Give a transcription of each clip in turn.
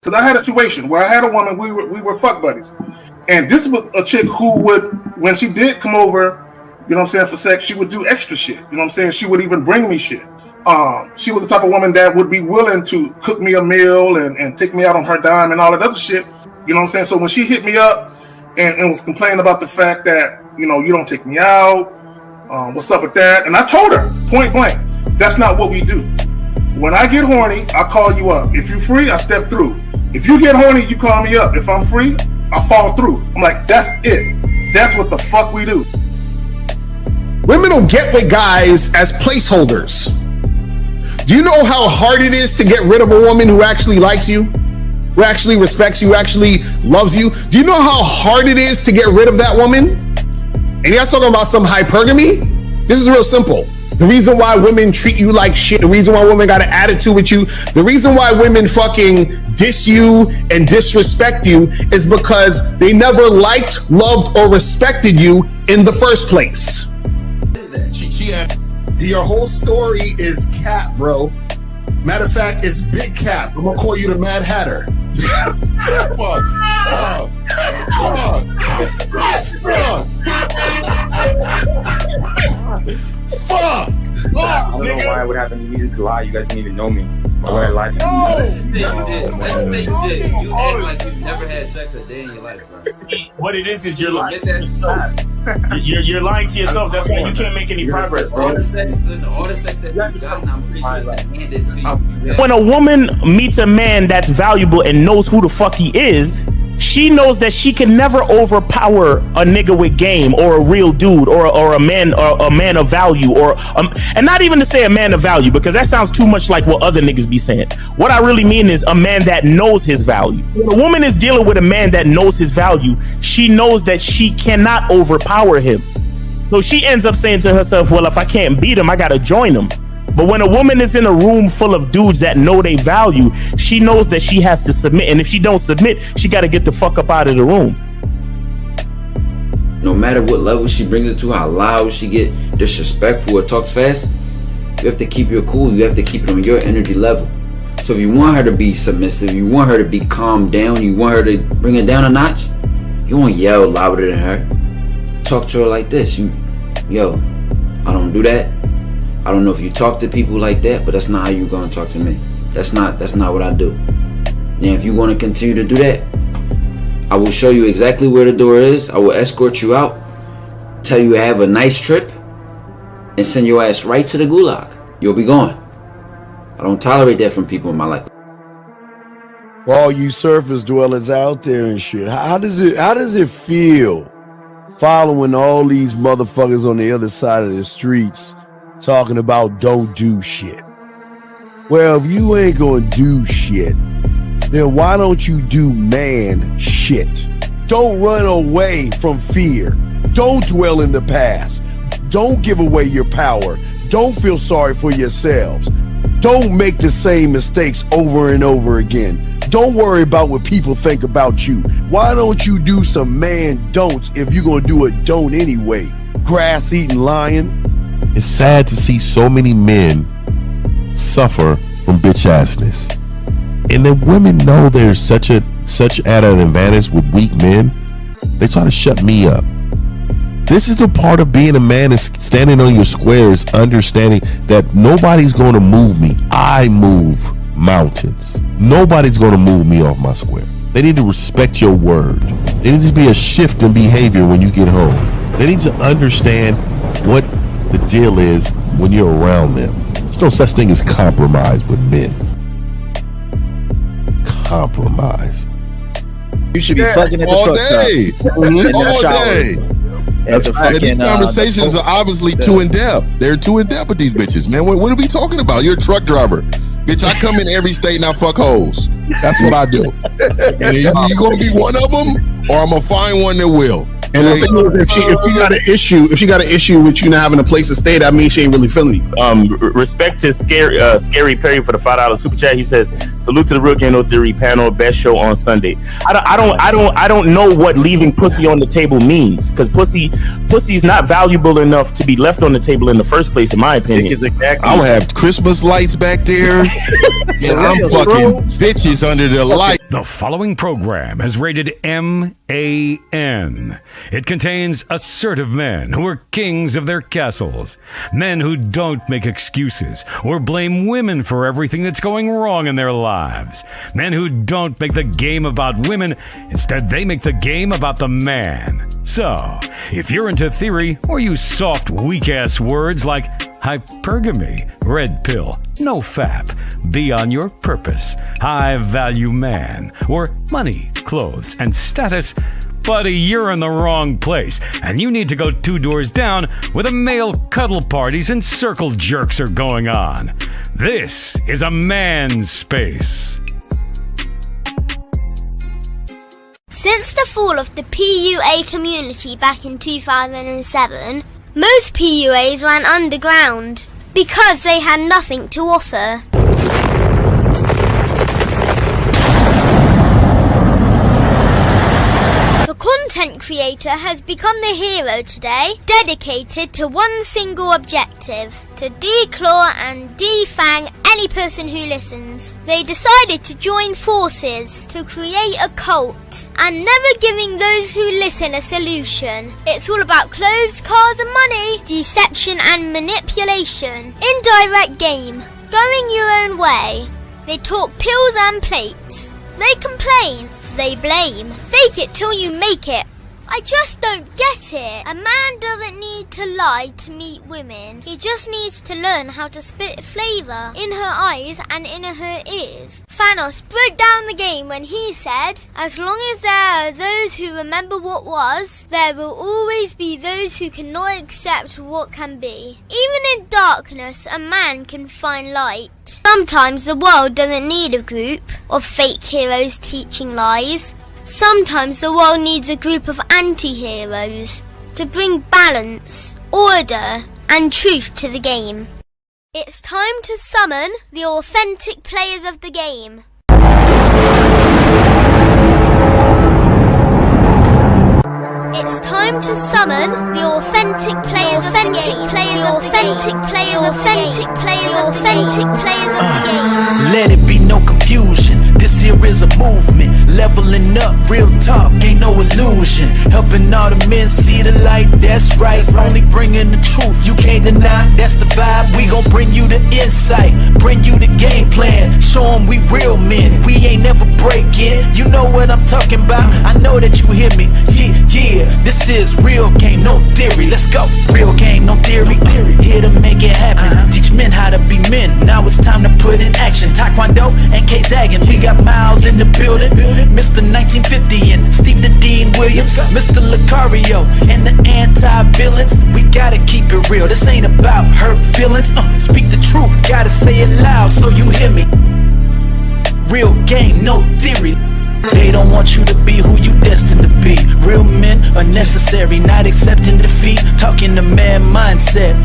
Because I had a situation where I had a woman, we were fuck buddies. And this was a chick who would, when she did come over, you know what I'm saying, for sex, she would do extra shit. You know what I'm saying? She would even bring me shit. She was the type of woman that would be willing to cook me a meal and take me out on her dime and all that other shit. You know what I'm saying? So when she hit me up and was complaining about the fact that, you know, you don't take me out, what's up with that? And I told her, point blank, that's not what we do. When I get horny, I call you up. If you're free, I step through. If you get horny, you call me up. If I'm free, I fall through. I'm like, that's it. That's what the fuck we do. Women don't get with guys as placeholders. Do you know how hard it is to get rid of a woman who actually likes you, who actually respects you, who actually loves you? Do you know how hard it is to get rid of that woman? And you're not talking about some hypergamy? This is real simple. The reason why women treat you like shit, the reason why women got an attitude with you, the reason why women fucking diss you and disrespect you is because they never liked, loved, or respected you in the first place. Your whole story is cap, bro. Matter of fact, it's big cap. I'm gonna call you the Mad Hatter. Fuck! I don't know why it would happen to me to lie. You guys didn't even know me. Why would I lie to you? Let's just say you did. You act like you've never had sex a day in your life, bro. What it is you're lying to yourself. You're lying to yourself. That's why you can't make any progress, bro. All the sex that you've gotten, I'm pretty sure it's been handed to you. When a woman meets a man that's valuable and knows who the fuck he is, she knows that she can never overpower a nigga with game or a real dude or a man of value and not even to say a man of value, because that sounds too much like what other niggas be saying. What I really mean is a man that knows his value. When a woman is dealing with a man that knows his value, she knows that she cannot overpower him. So she ends up saying to herself, well, if I can't beat him, I gotta join him. But when a woman is in a room full of dudes that know they value, she knows that she has to submit. And if she don't submit, she got to get the fuck up out of the room. No matter what level she brings it to, how loud she get, disrespectful or talks fast, you have to keep your cool. You have to keep it on your energy level. So if you want her to be submissive, you want her to be calmed down, you want her to bring it down a notch, you won't yell louder than her. Talk to her like this. Yo, I don't do that. I don't know if you talk to people like that, but that's not how you're gonna talk to me. That's not what I do. And if you want to continue to do that, I will show you exactly where the door is. I will escort you out, tell you have a nice trip, and send your ass right to the gulag. You'll be gone. I don't tolerate that from people in my life. For all you surface dwellers out there and shit, how does it feel following all these motherfuckers on the other side of the streets talking about don't do shit? Well, if you ain't gonna do shit, then why don't you do man shit? Don't run away from fear. Don't dwell in the past. Don't give away your power. Don't feel sorry for yourselves. Don't make the same mistakes over and over again. Don't worry about what people think about you. Why don't you do some man don'ts if you're gonna do a don't anyway? Grass eating lion. It's sad to see so many men suffer from bitch assness. And the women know there's such at an advantage with weak men. They try to shut me up. This is the part of being a man, is standing on your squares, understanding that nobody's going to move me. I move mountains. Nobody's going to move me off my square. They need to respect your word. There needs to be a shift in behavior when you get home. They need to understand what the deal is when you're around them. There's no such thing as compromise with men. Compromise. You should be fucking at the all truck day. stop. All day. That's fucking, these conversations are obviously too in depth. They're too in depth with these bitches, man. What are we talking about? You're a truck driver. Bitch, I come in every state and I fuck hoes. That's what I do. And you're going to be one of them, or I'm going to find one that will. And the thing is, if she got an issue with you not having a place to stay, that means she ain't really feeling you. Respect to Scary Perry for the $5 super chat. He says, "Salute to the Real Game No Theory panel, best show on Sunday." I don't know what leaving pussy on the table means, because pussy's not valuable enough to be left on the table in the first place, in my opinion. Exactly. I'll have Christmas lights back there, and I'm fucking bitches under the light. The following program is rated MAN. It contains assertive men who are kings of their castles, men who don't make excuses or blame women for everything that's going wrong in their lives, men who don't make the game about women, instead they make the game about the man. So, if you're into theory or use soft, weak-ass words like hypergamy, red pill, no fap, be on your purpose, high value man, or money, clothes, and status, buddy, you're in the wrong place, and you need to go 2 doors down where the male cuddle parties and circle jerks are going on. This is a man's space. Since the fall of the PUA community back in 2007, most PUAs ran underground because they had nothing to offer. The content creator has become the hero today, dedicated to one single objective: to declaw and defang any person who listens. They decided to join forces to create a cult, and never giving those who listen a solution. It's all about clothes, cars and money, deception and manipulation, indirect game, going your own way. They talk pills and plates. They complain. They blame. Fake it till you make it. I just don't get it. A man doesn't need to lie to meet women. He just needs to learn how to spit flavour in her eyes and in her ears. Thanos broke down the game when he said, "As long as there are those who remember what was, there will always be those who cannot accept what can be. Even in darkness, a man can find light." Sometimes the world doesn't need a group of fake heroes teaching lies. Sometimes the world needs a group of anti-heroes to bring balance, order, and truth to the game. It's time to summon the authentic players of the game. It's time to summon the authentic players of the game. The authentic players of the game. Let it be no confusion. This here is a movement. Leveling up, real talk, ain't no illusion. Helping all the men see the light, that's right. Only bringing the truth, you can't deny, that's the vibe. We gon' bring you the insight, bring you the game plan. Show them we real men, we ain't never breaking. You know what I'm talking about, I know that you hear me. Yeah, this is real game, no theory. Let's go, real game, no theory. Here to make it happen, teach men how to be men. Now it's time to put in action. Taekwondo and K-Zagging, we got Miles in the building. Mr. 1950 and Steve the Dean Williams, Mr. Lucario and the anti-villains. We gotta keep it real, this ain't about hurt feelings. Speak the truth, gotta say it loud so you hear me. Real game, no theory. They don't want you to be who you destined to be. Real men are necessary, not accepting defeat. Talking the man mindset,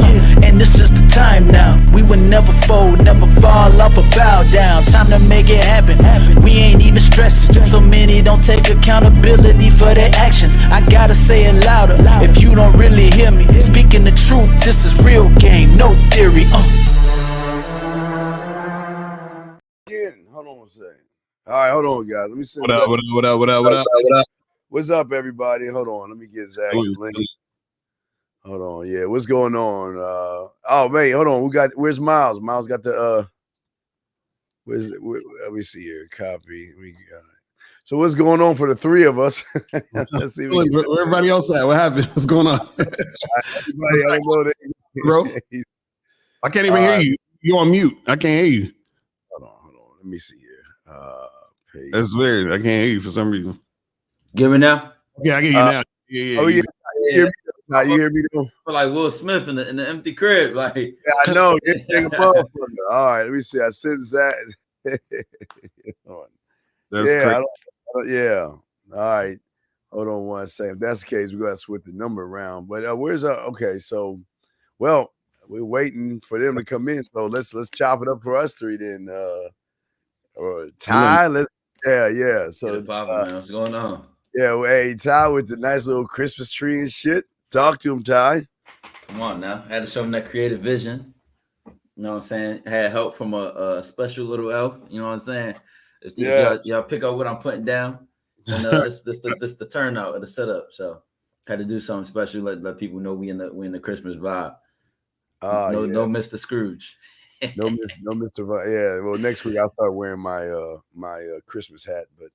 and this is the time now. We will never fold, never fall off or bow down. Time to make it happen. We ain't even stressing. So many don't take accountability for their actions. I gotta say it louder if you don't really hear me. Speaking the truth, this is real game, no theory. Hold on a second. All right, hold on, guys. Let me see. What up? What's up, everybody? Hold on. Let me get Zach the link. Hold on. Yeah, what's going on? Oh, wait, hold on. Where's Miles? Miles got the let me see here. Copy. So what's going on for the three of us? Let's see. Where everybody else at? What happened? What's going on? Bro, I can't even hear you. You're on mute. I can't hear you. Hold on. Let me see here. That's weird. I can't hear you for some reason. Give it now. Yeah, I get you now. Yeah. Oh yeah. You hear me though? Like Will Smith in the empty crib. Like yeah, I know. All right, let me see. I sent Zach. That's crazy. Yeah. All right. Hold on one second. If that's the case, we're gonna switch the number around. But where's okay? So, well, we're waiting for them to come in. So let's chop it up for us three then. Or Ty, yeah. So, man, what's going on? Yeah, well, hey, Ty with the nice little Christmas tree and shit. Talk to him, Ty. Come on now. I had to show him that creative vision. You know what I'm saying? Had help from a special little elf. You know what I'm saying? If y'all pick up what I'm putting down, and this the turnout of the setup. So had to do something special. Let people know we in the Christmas vibe. No Mr. Scrooge. no Mr. Yeah. Well, next week I'll start wearing my my Christmas hat. But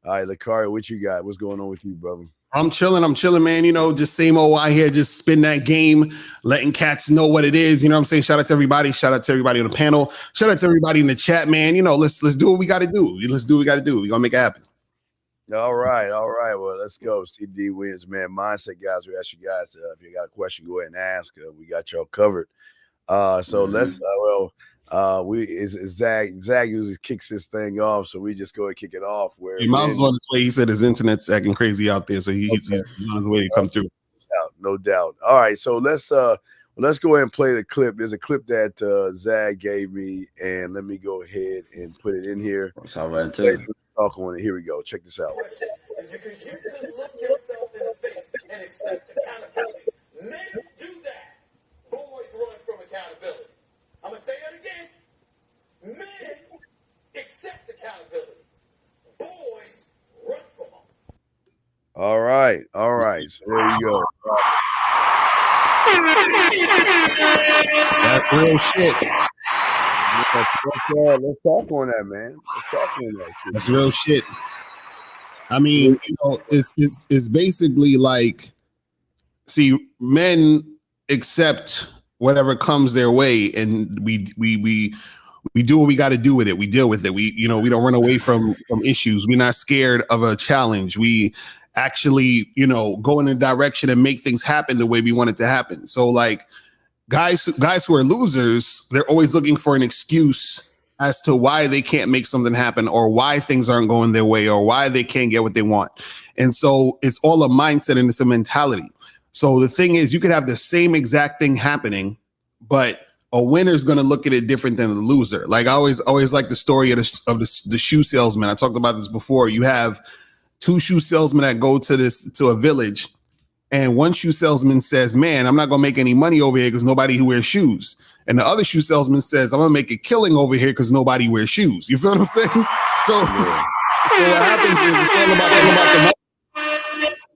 all right, Lakari, what you got? What's going on with you, brother? I'm chilling, man. You know, just same old out here, just spin that game, letting cats know what it is. You know what I'm saying? Shout out to everybody. Shout out to everybody on the panel. Shout out to everybody in the chat, man. You know, let's do what we got to do. Let's do what we got to do. We're going to make it happen. All right. Well, let's go. Steve D. Williams, man. Mindset guys. We ask you guys if you got a question, go ahead and ask. We got y'all covered. So let's Zag usually kicks this thing off, so we just go and kick it off. Where Miles is on the play. He said his internet's acting crazy out there, so he's on his way to come through. No doubt. All right, so let's go ahead and play the clip. There's a clip that Zag gave me, and let me go ahead and put it in here. Talk on it. Here we go. Check this out. Is because you can look yourself in the face and accept accountability. Men do that. Boys run from accountability. I'm going to say that again. Men accept accountability. Boys run from them. All right. So there you go. That's real shit. Let's talk on that, man. Let's talk on that shit. That's real shit. I mean, you know, it's basically like, see, men accept whatever comes their way, and we do what we got to do with it. We deal with it. We don't run away from issues. We're not scared of a challenge. We actually, go in a direction and make things happen the way we want it to happen. So like guys who are losers, they're always looking for an excuse as to why they can't make something happen, or why things aren't going their way, or why they can't get what they want. And so it's all a mindset and it's a mentality. So the thing is, you could have the same exact thing happening, but a winner is going to look at it different than a loser. Like I always like the story of the shoe salesman. I talked about this before. You have two shoe salesmen that go to a village, and one shoe salesman says, "Man, I'm not going to make any money over here because nobody who wears shoes." And the other shoe salesman says, "I'm going to make a killing over here because nobody wears shoes." You feel what I'm saying? So what happens is it's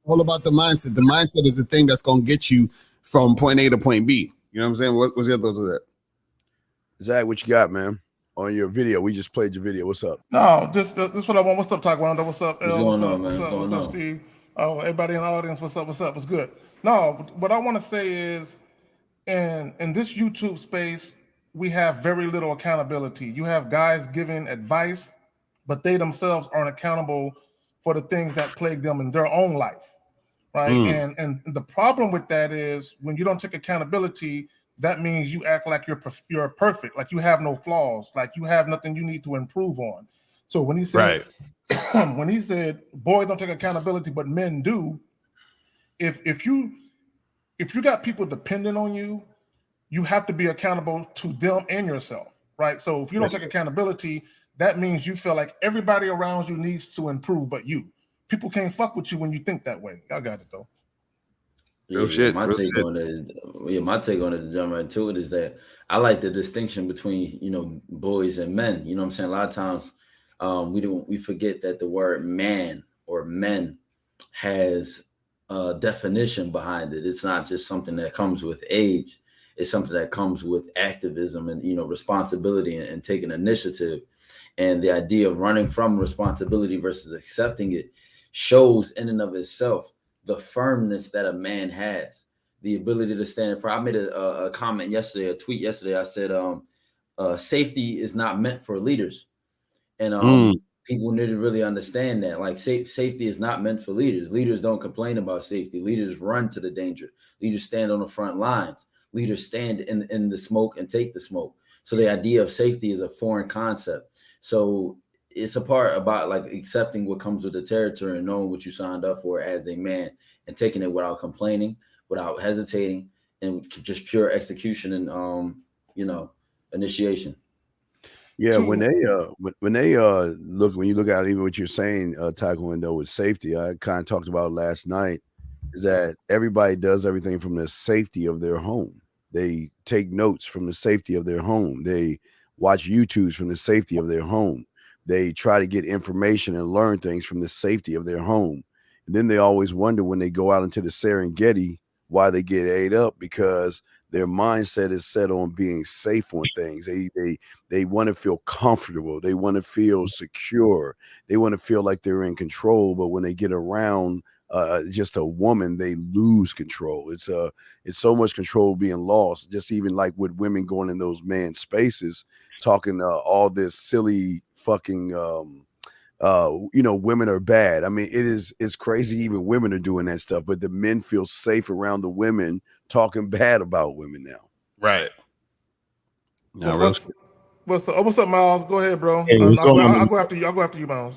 all about the mindset. The mindset is the thing that's going to get you from point A to point B. You know what I'm saying? What's the other thoughts of that? Zach, what you got, man? On your video. We just played your video. What's up? No, this what I want. What's up, Taekwondo? What's up, What's going on, man? What's up, Steve? Oh, everybody in the audience, what's up? What's good? No, what I want to say is, in this YouTube space, we have very little accountability. You have guys giving advice, but they themselves aren't accountable for the things that plague them in their own life, right? And the problem with that is when you don't take accountability, that means you act like you're perfect, like you have no flaws, like you have nothing you need to improve on. So when he said, when he said, boys don't take accountability, but men do, if you got people dependent on you, you have to be accountable to them and yourself, right? So if you don't take accountability, that means you feel like everybody around you needs to improve but you. People can't fuck with you when you think that way. Y'all got it though. My take on it to jump right to it is that I like the distinction between boys and men. You know what I'm saying? A lot of times we forget that the word man or men has a definition behind it. It's not just something that comes with age. It's something that comes with activism and responsibility and taking initiative. And the idea of running from responsibility versus accepting it shows in and of itself the firmness that a man has, the ability to stand in front. I made a comment yesterday, a tweet yesterday. I said, safety is not meant for leaders. And people need to really understand that. Like safety is not meant for leaders. Leaders don't complain about safety. Leaders run to the danger. Leaders stand on the front lines. Leaders stand in the smoke and take the smoke. So the idea of safety is a foreign concept. So it's a part about like accepting what comes with the territory and knowing what you signed up for as a man and taking it without complaining, without hesitating, and just pure execution and initiation. Yeah, when they look, when you look at even what you're saying, Taekwondo with safety, I kind of talked about it last night, is that everybody does everything from the safety of their home. They take notes from the safety of their home. They watch YouTubes from the safety of their home. They try to get information and learn things from the safety of their home. And then they always wonder when they go out into the Serengeti why they get ate up, because their mindset is set on being safe on things. They want to feel comfortable. They want to feel secure. They want to feel like they're in control. But when they get around just a woman, they lose control. It's so much control being lost. Just even like with women going in those man spaces, talking all this silly fucking women are bad. I mean, it's crazy. Even women are doing that stuff, but the men feel safe around the women talking bad about women now. Right. Now, what's up, Miles? Go ahead, bro. Hey, I'll go after you. I'll go after you, Miles.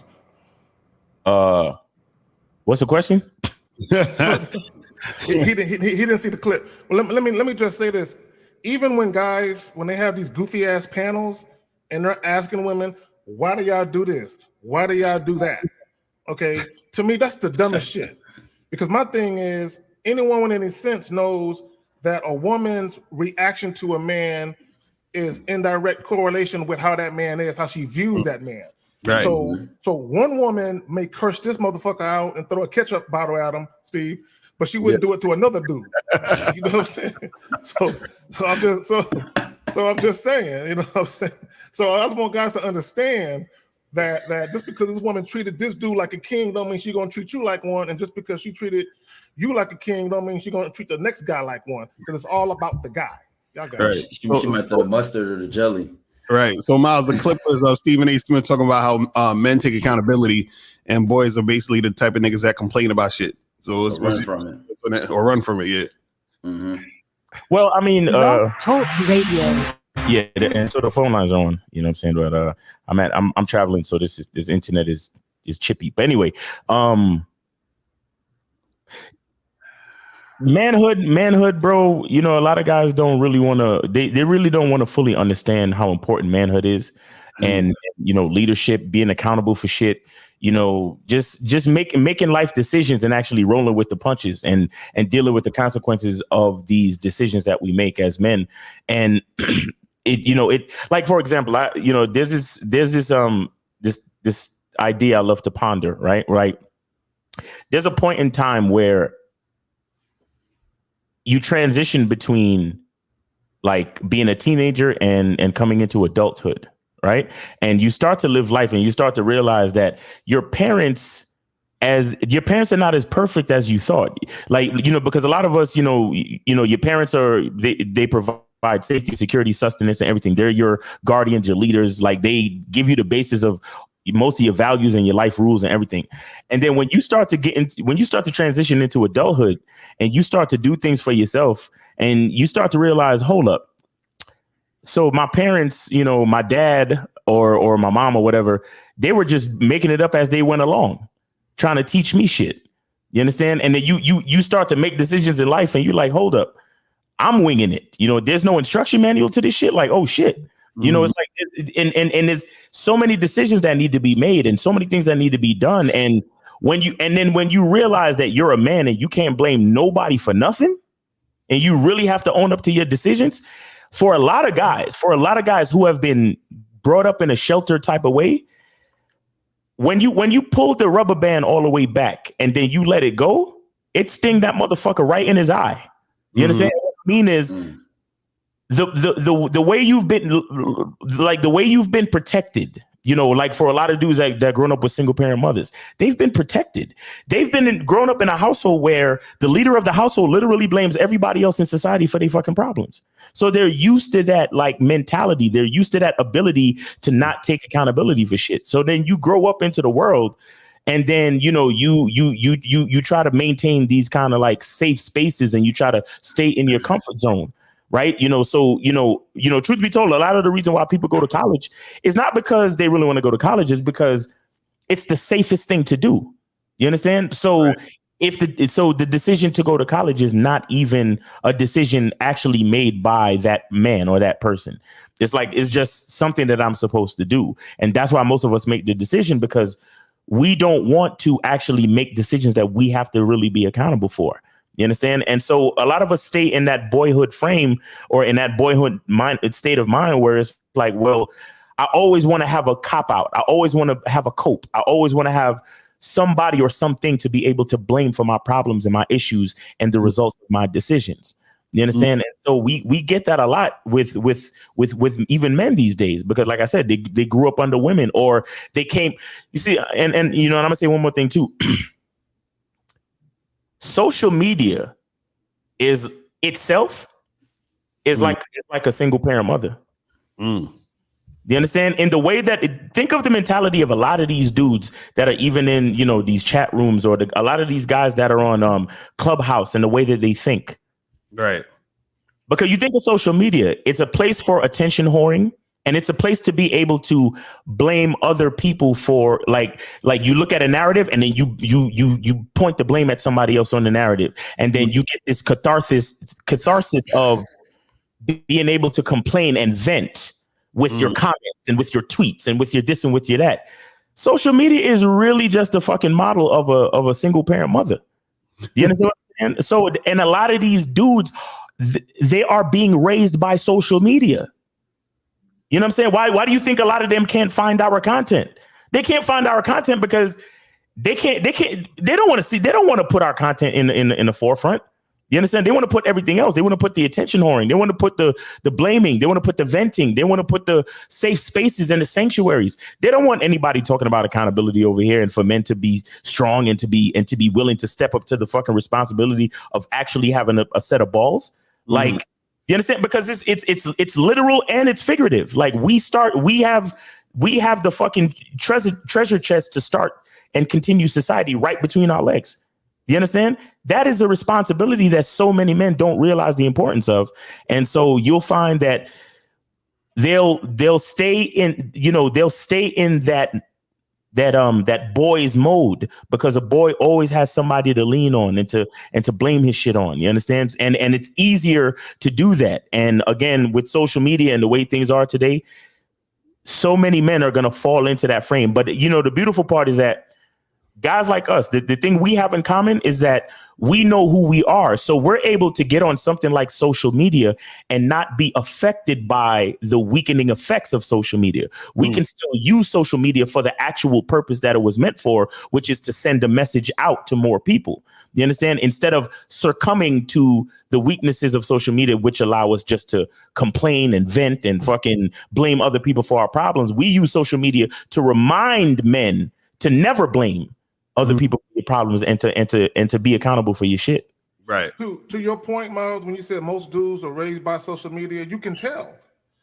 What's the question? he didn't see the clip. Well, let me just say this. Even when they have these goofy ass panels and they're asking women, why do y'all do this? Why do y'all do that? Okay, to me, that's the dumbest shit. Because my thing is, anyone with any sense knows that a woman's reaction to a man is in direct correlation with how that man is, how she views that man. Right. So one woman may curse this motherfucker out and throw a ketchup bottle at him, Steve, but she wouldn't do it to another dude. You know what I'm saying? So I'm just saying, you know what I'm saying? So I just want guys to understand that just because this woman treated this dude like a king don't mean she's gonna treat you like one, and just because she treated you like a king don't mean she's gonna treat the next guy like one, because it's all about the guy. Y'all got right. She might throw the mustard or the jelly. Right. So Miles, the clip is of Stephen A. Smith talking about how men take accountability and boys are basically the type of niggas that complain about shit. So it's run from it. Or run from it, yeah. Mm-hmm. Well, I mean, Talk radio. yeah, and so the phone lines are on. You know what I'm saying? But I'm traveling, so this internet is chippy. But anyway, manhood, bro. You know, a lot of guys don't really want to. They really don't want to fully understand how important manhood is, and leadership, being accountable for shit. You know, just making life decisions and actually rolling with the punches and dealing with the consequences of these decisions that we make as men. And it like, for example, there's this idea I love to ponder, right? There's a point in time where you transition between like being a teenager and coming into adulthood, right? And you start to live life and you start to realize that your parents are not as perfect as you thought. Like, because a lot of us, your parents they provide safety, security, sustenance, and everything. They're your guardians, your leaders. Like, they give you the basis of most of your values and your life rules and everything. And then when you start to transition into adulthood and you start to do things for yourself and you start to realize, hold up. So my parents, my dad or my mom or whatever, they were just making it up as they went along, trying to teach me shit. You understand? And then you start to make decisions in life and you're like, hold up, I'm winging it. There's no instruction manual to this shit. Like, oh shit. It's like, and there's so many decisions that need to be made and so many things that need to be done. And when you realize that you're a man and you can't blame nobody for nothing, and you really have to own up to your decisions, for a lot of guys who have been brought up in a shelter type of way, when you pull the rubber band all the way back and then you let it go, it sting that motherfucker right in his eye. You understand? What I mean is, the way you've been, like the way you've been protected, like for a lot of dudes that grown up with single parent mothers, they've been protected. They've been grown up in a household where the leader of the household literally blames everybody else in society for their fucking problems. So they're used to that like mentality. They're used to that ability to not take accountability for shit. So then you grow up into the world and then, you try to maintain these kind of like safe spaces and you try to stay in your comfort zone. right? So truth be told, a lot of the reason why people go to college is not because they really want to go to college, is because it's the safest thing to do. You understand? So the decision to go to college is not even a decision actually made by that man or that person. It's just something that I'm supposed to do. And that's why most of us make the decision, because we don't want to actually make decisions that we have to really be accountable for. You understand? And so a lot of us stay in that boyhood frame or in that boyhood state of mind where it's like, well, I always want to have a cop out. I always want to have a cope. I always want to have somebody or something to be able to blame for my problems and my issues and the results of my decisions. You understand? And so we get that a lot with even men these days, because like I said, they grew up under women, or they came, you see, and I'm gonna say one more thing too. Social media is itself is like a single parent mother. You understand? In the way that think of the mentality of a lot of these dudes that are even in, these chat rooms, or a lot of these guys that are on Clubhouse, and the way that they think. Right. Because you think of social media, it's a place for attention whoring, and it's a place to be able to blame other people for like you look at a narrative and then you point the blame at somebody else on the narrative, and then you get this catharsis of being able to complain and vent with your comments and with your tweets and with your this and with your that. Social media is really just a fucking model of a single parent mother. You understand what I'm saying? So, and a lot of these dudes, they are being raised by social media. You know what I'm saying? Why do you think a lot of them can't find our content? They can't find our content because they don't want to put our content in the forefront. You understand? They want to put everything else. They want to put the attention whoring. They want to put the blaming. They want to put the venting. They want to put the safe spaces and the sanctuaries. They don't want anybody talking about accountability over here, and for men to be strong and to be willing to step up to the fucking responsibility of actually having a set of balls. Like, you understand? Because it's literal and it's figurative. Like we have the fucking treasure chest to start and continue society right between our legs. You understand? That is a responsibility that so many men don't realize the importance of. And so you'll find that they'll stay in that boy's mode, because a boy always has somebody to lean on and to blame his shit on. You understand? And it's easier to do that. And again, with social media and the way things are today, so many men are going to fall into that frame. But the beautiful part is that guys like us, the thing we have in common is that we know who we are. So we're able to get on something like social media and not be affected by the weakening effects of social media. We can still use social media for the actual purpose that it was meant for, which is to send a message out to more people. You understand? Instead of succumbing to the weaknesses of social media, which allow us just to complain and vent and fucking blame other people for our problems, we use social media to remind men to never blame other people for your problems and to be accountable for your shit. Right. To your point, Miles, when you said most dudes are raised by social media, you can tell.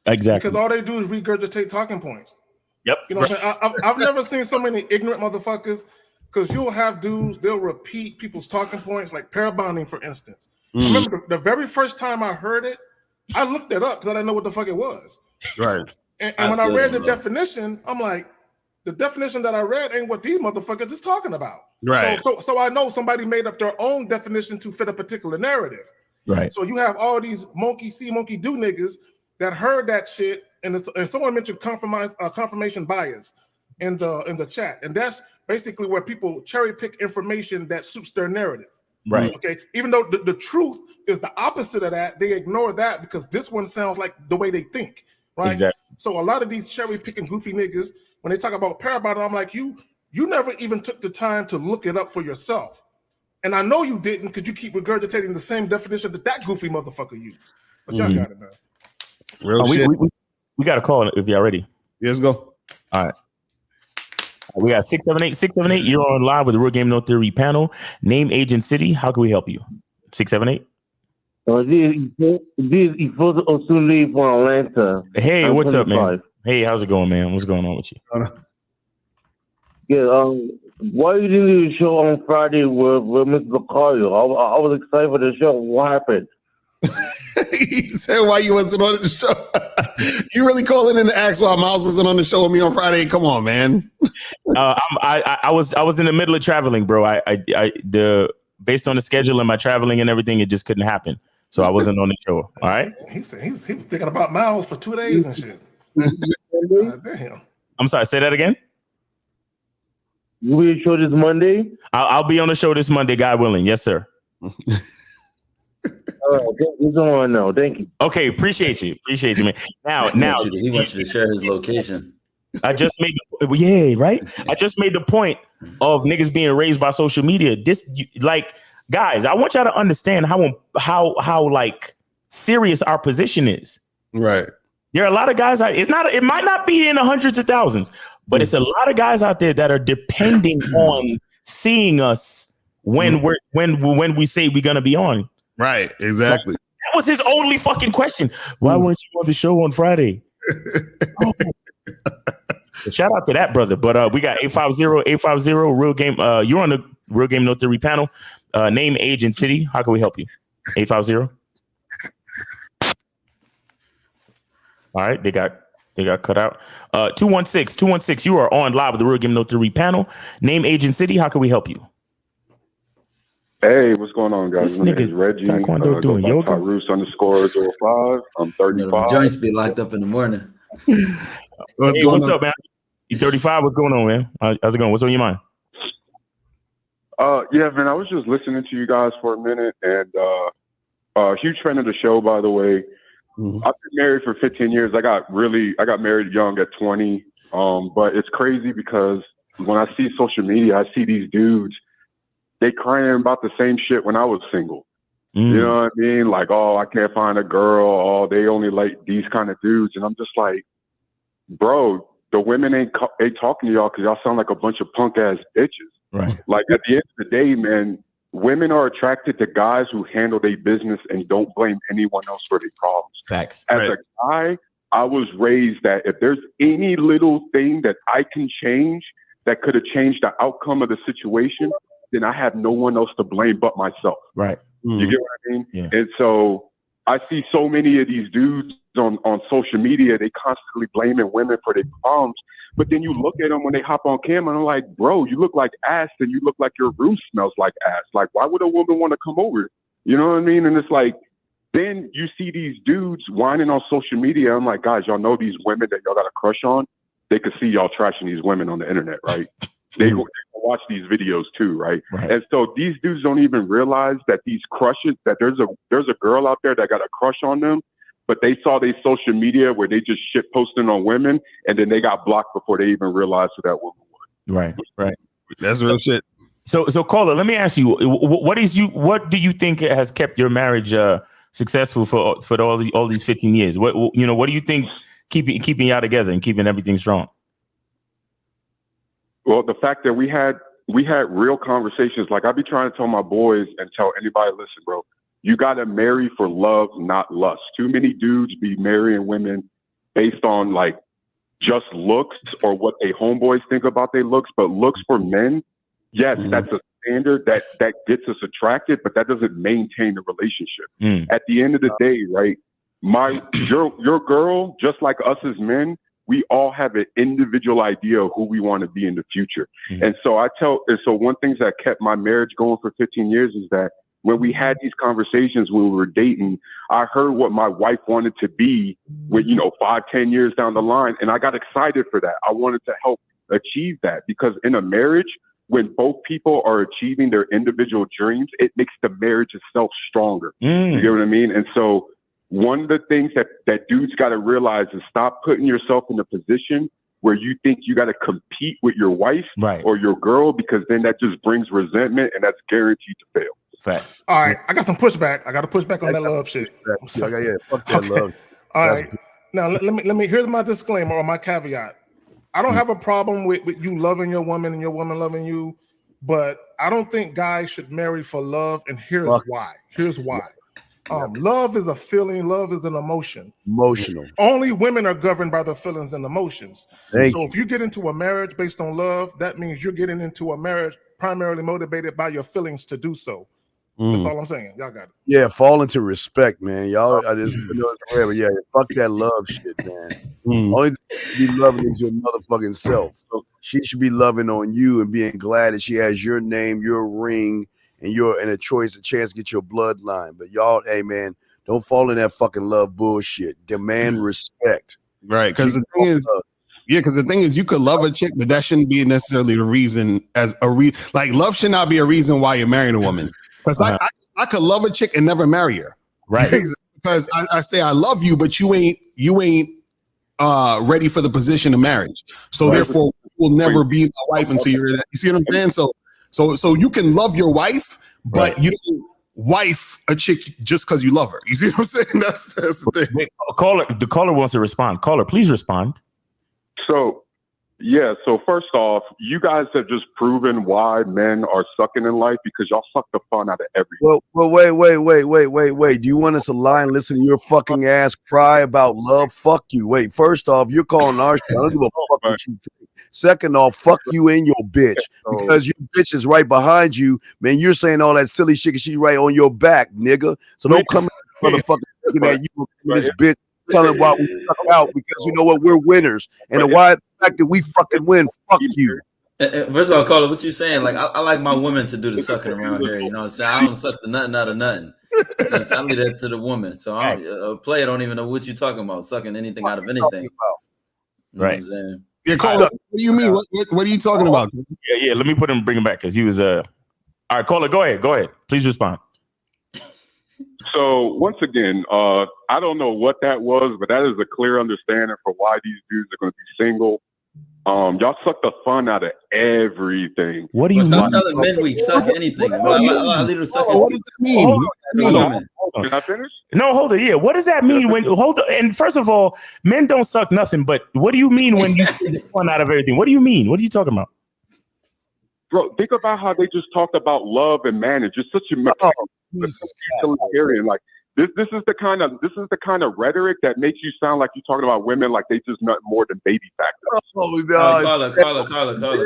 Exactly. Because all they do is regurgitate talking points. Yep. You know what I'm saying? I've never seen so many ignorant motherfuckers, because you'll have dudes, they'll repeat people's talking points, like pair bonding, for instance. I remember the very first time I heard it, I looked it up because I didn't know what the fuck it was. Right. And when I read the definition, I'm like, the definition that I read ain't what these motherfuckers is talking about. Right. So I know somebody made up their own definition to fit a particular narrative. Right. So you have all these monkey see, monkey do niggas that heard that shit, and someone mentioned confirmation bias in the chat, and that's basically where people cherry pick information that suits their narrative. Right. Okay. Even though the truth is the opposite of that, they ignore that because this one sounds like the way they think. Right. Exactly. So a lot of these cherry picking goofy niggas, when they talk about parabon, I'm like, you never even took the time to look it up for yourself. And I know you didn't, because you keep regurgitating the same definition that goofy motherfucker used. But y'all got it, man. Real shit. We got a call if y'all ready. Let's go. All right. We got 678. You're on live with the Real Game No Theory panel. Name, age, and city. How can we help you? 678. This is Osuli from Atlanta. Hey, what's up, man? Hey, how's it going, man? What's going on with you? Yeah, why you didn't do the show on Friday with Mr. Lucario? I was excited for the show. What happened? He said, "Why you wasn't on the show?" You really calling in to ask why Miles wasn't on the show with me on Friday? Come on, man. I was in the middle of traveling, bro. Based on the schedule and my traveling and everything, it just couldn't happen. So I wasn't on the show. All right. He said he was thinking about Miles for 2 days and shit. Damn. I'm sorry. Say that again. You will show this Monday? I'll be on the show this Monday, God willing. Yes, sir. No, thank you. Okay, appreciate you, man. Now, he wants you to share his location. I just made I just made the point of niggas being raised by social media. Guys, I want y'all to understand how like serious our position is. Right. There are a lot of guys. It might not be in the hundreds of thousands, but it's a lot of guys out there that are depending on seeing us when we say we're gonna be on. Right. Exactly. That was his only fucking question. Why weren't you on the show on Friday? Shout out to that brother. But we got 850 real game. You're on the Real Game No Theory panel. Name, age, and city. How can we help you? 850. All right, they got cut out. 216. You are on live with the Real Game No Theory panel. Name, age, and city. How can we help you? Hey, what's going on, guys? This My name nigga is Reggie. Taekwondo doing yoga. Tyrus_05. I'm 35. The joints be locked up in the morning. What's up, man? You 35? What's going on, man? How's it going? What's on your mind? Yeah, man, I was just listening to you guys for a minute, and huge fan of the show, by the way. Mm-hmm. I've been married for 15 years. I got married young at 20. But it's crazy because when I see social media, I see these dudes, they crying about the same shit when I was single. You know what I mean? Like, oh, I can't find a girl. Oh, they only like these kind of dudes. And I'm just like, bro, the women ain't talking to y'all because y'all sound like a bunch of punk ass bitches. Right. Like at the end of the day, man, women are attracted to guys who handle their business and don't blame anyone else for their problems. Facts. As a guy, I was raised that if there's any little thing that I can change that could have changed the outcome of the situation, then I have no one else to blame but myself. Right. You get what I mean? Yeah. And so I see so many of these dudes on social media, they constantly blaming women for their problems. But then you look at them when they hop on camera and I'm like, bro, you look like ass and you look like your room smells like ass. Like, why would a woman want to come over? You know what I mean? And it's like, then you see these dudes whining on social media. I'm like, guys, y'all know these women that y'all got a crush on? They could see y'all trashing these women on the internet, right? They watch these videos too, right? And so these dudes don't even realize that these crushes, that there's a girl out there that got a crush on them, but they saw their social media where they just shit posting on women, and then they got blocked before they even realized who that woman was. Right. That's real shit. So caller, let me ask you, what do you think has kept your marriage successful for all these 15 years? What do you think keeping y'all together and keeping everything strong? Well, the fact that we had real conversations. Like I be trying to tell my boys and tell anybody, listen, bro, you got to marry for love, not lust. Too many dudes be marrying women based on like just looks or what they homeboys think about their looks. But looks for men, yes, that's a standard that gets us attracted, but that doesn't maintain the relationship. At the end of the day, right? Your girl, just like us as men, we all have an individual idea of who we want to be in the future. And so one thing that kept my marriage going for 15 years is that when we had these conversations when we were dating, I heard what my wife wanted to be with, 5-10 years down the line. And I got excited for that. I wanted to help achieve that because in a marriage, when both people are achieving their individual dreams, it makes the marriage itself stronger. You get what I mean? And so one of the things that dudes got to realize is stop putting yourself in a position where you think you got to compete with your wife or your girl, because then that just brings resentment and that's guaranteed to fail. Facts. All right, I got some pushback. I got to push back on that love shit. Yeah, fuck that love. All right, now let me here's my disclaimer or my caveat. I don't have a problem with you loving your woman and your woman loving you, but I don't think guys should marry for love. And here's why. Love is a feeling. Love is an emotion. Emotional. Only women are governed by their feelings and emotions. Thank If you get into a marriage based on love, that means you're getting into a marriage primarily motivated by your feelings to do so. That's all I'm saying. Y'all got it. Yeah, fall into respect, man. Y'all, I just know it's forever. Yeah, fuck that love shit, man. Only thing you should be loving is your motherfucking self. She should be loving on you and being glad that she has your name, your ring, and a chance to get your bloodline. But y'all, hey man, don't fall in that fucking love bullshit. Demand respect. Right, because the thing is, because the thing is, you could love a chick, but that shouldn't be necessarily the reason. Like love should not be a reason why you're marrying a woman. Because I could love a chick and never marry her, right? Because I say I love you, but you ain't ready for the position of marriage. So therefore, you will never be my wife until you're in it. You see what I'm saying? So you can love your wife, but you don't wife a chick just because you love her. You see what I'm saying? That's the thing. Wait, the caller wants to respond. Caller, please respond. So, so first off, you guys have just proven why men are sucking in life because y'all suck the fun out of everything. Well, wait. Do you want us to lie and listen to your fucking ass cry about love? Fuck you. Wait, first off, you're calling our shit. I don't give a fuck what you think. Second off, fuck you and your bitch. Because your bitch is right behind you. Man, you're saying all that silly shit because she's right on your back, nigga. So don't come motherfucking looking at you this bitch telling why we suck out because you know what? We're winners. And the fact that we fucking win, fuck you. First of all, caller, what you saying? Like, I like my women to do the sucking around here. You know what I'm saying? I don't suck the nothing out of nothing. I leave that to the woman. So I player don't even know what you're talking about, sucking anything out of anything. Right. You know what I'm saying? Yeah, caller, what do you mean? What are you talking about? Yeah. Let me bring him back because he was all right, caller, go ahead. Please respond. So once again, I don't know what that was, but that is a clear understanding for why these dudes are going to be single. Y'all suck the fun out of everything. What do you mean? Stop telling men we suck anything. I leave them sucking. What does it mean? Hold on. Can I finish? No, hold on. Yeah, what does that mean when? Hold on. And first of all, men don't suck nothing. But what do you mean when you suck the fun out of everything? What do you mean? What are you talking about? Bro, think about how they just talked about love and marriage. It's such a utilitarian. Like this is the kind of rhetoric that makes you sound like you're talking about women like they just not more than baby factors.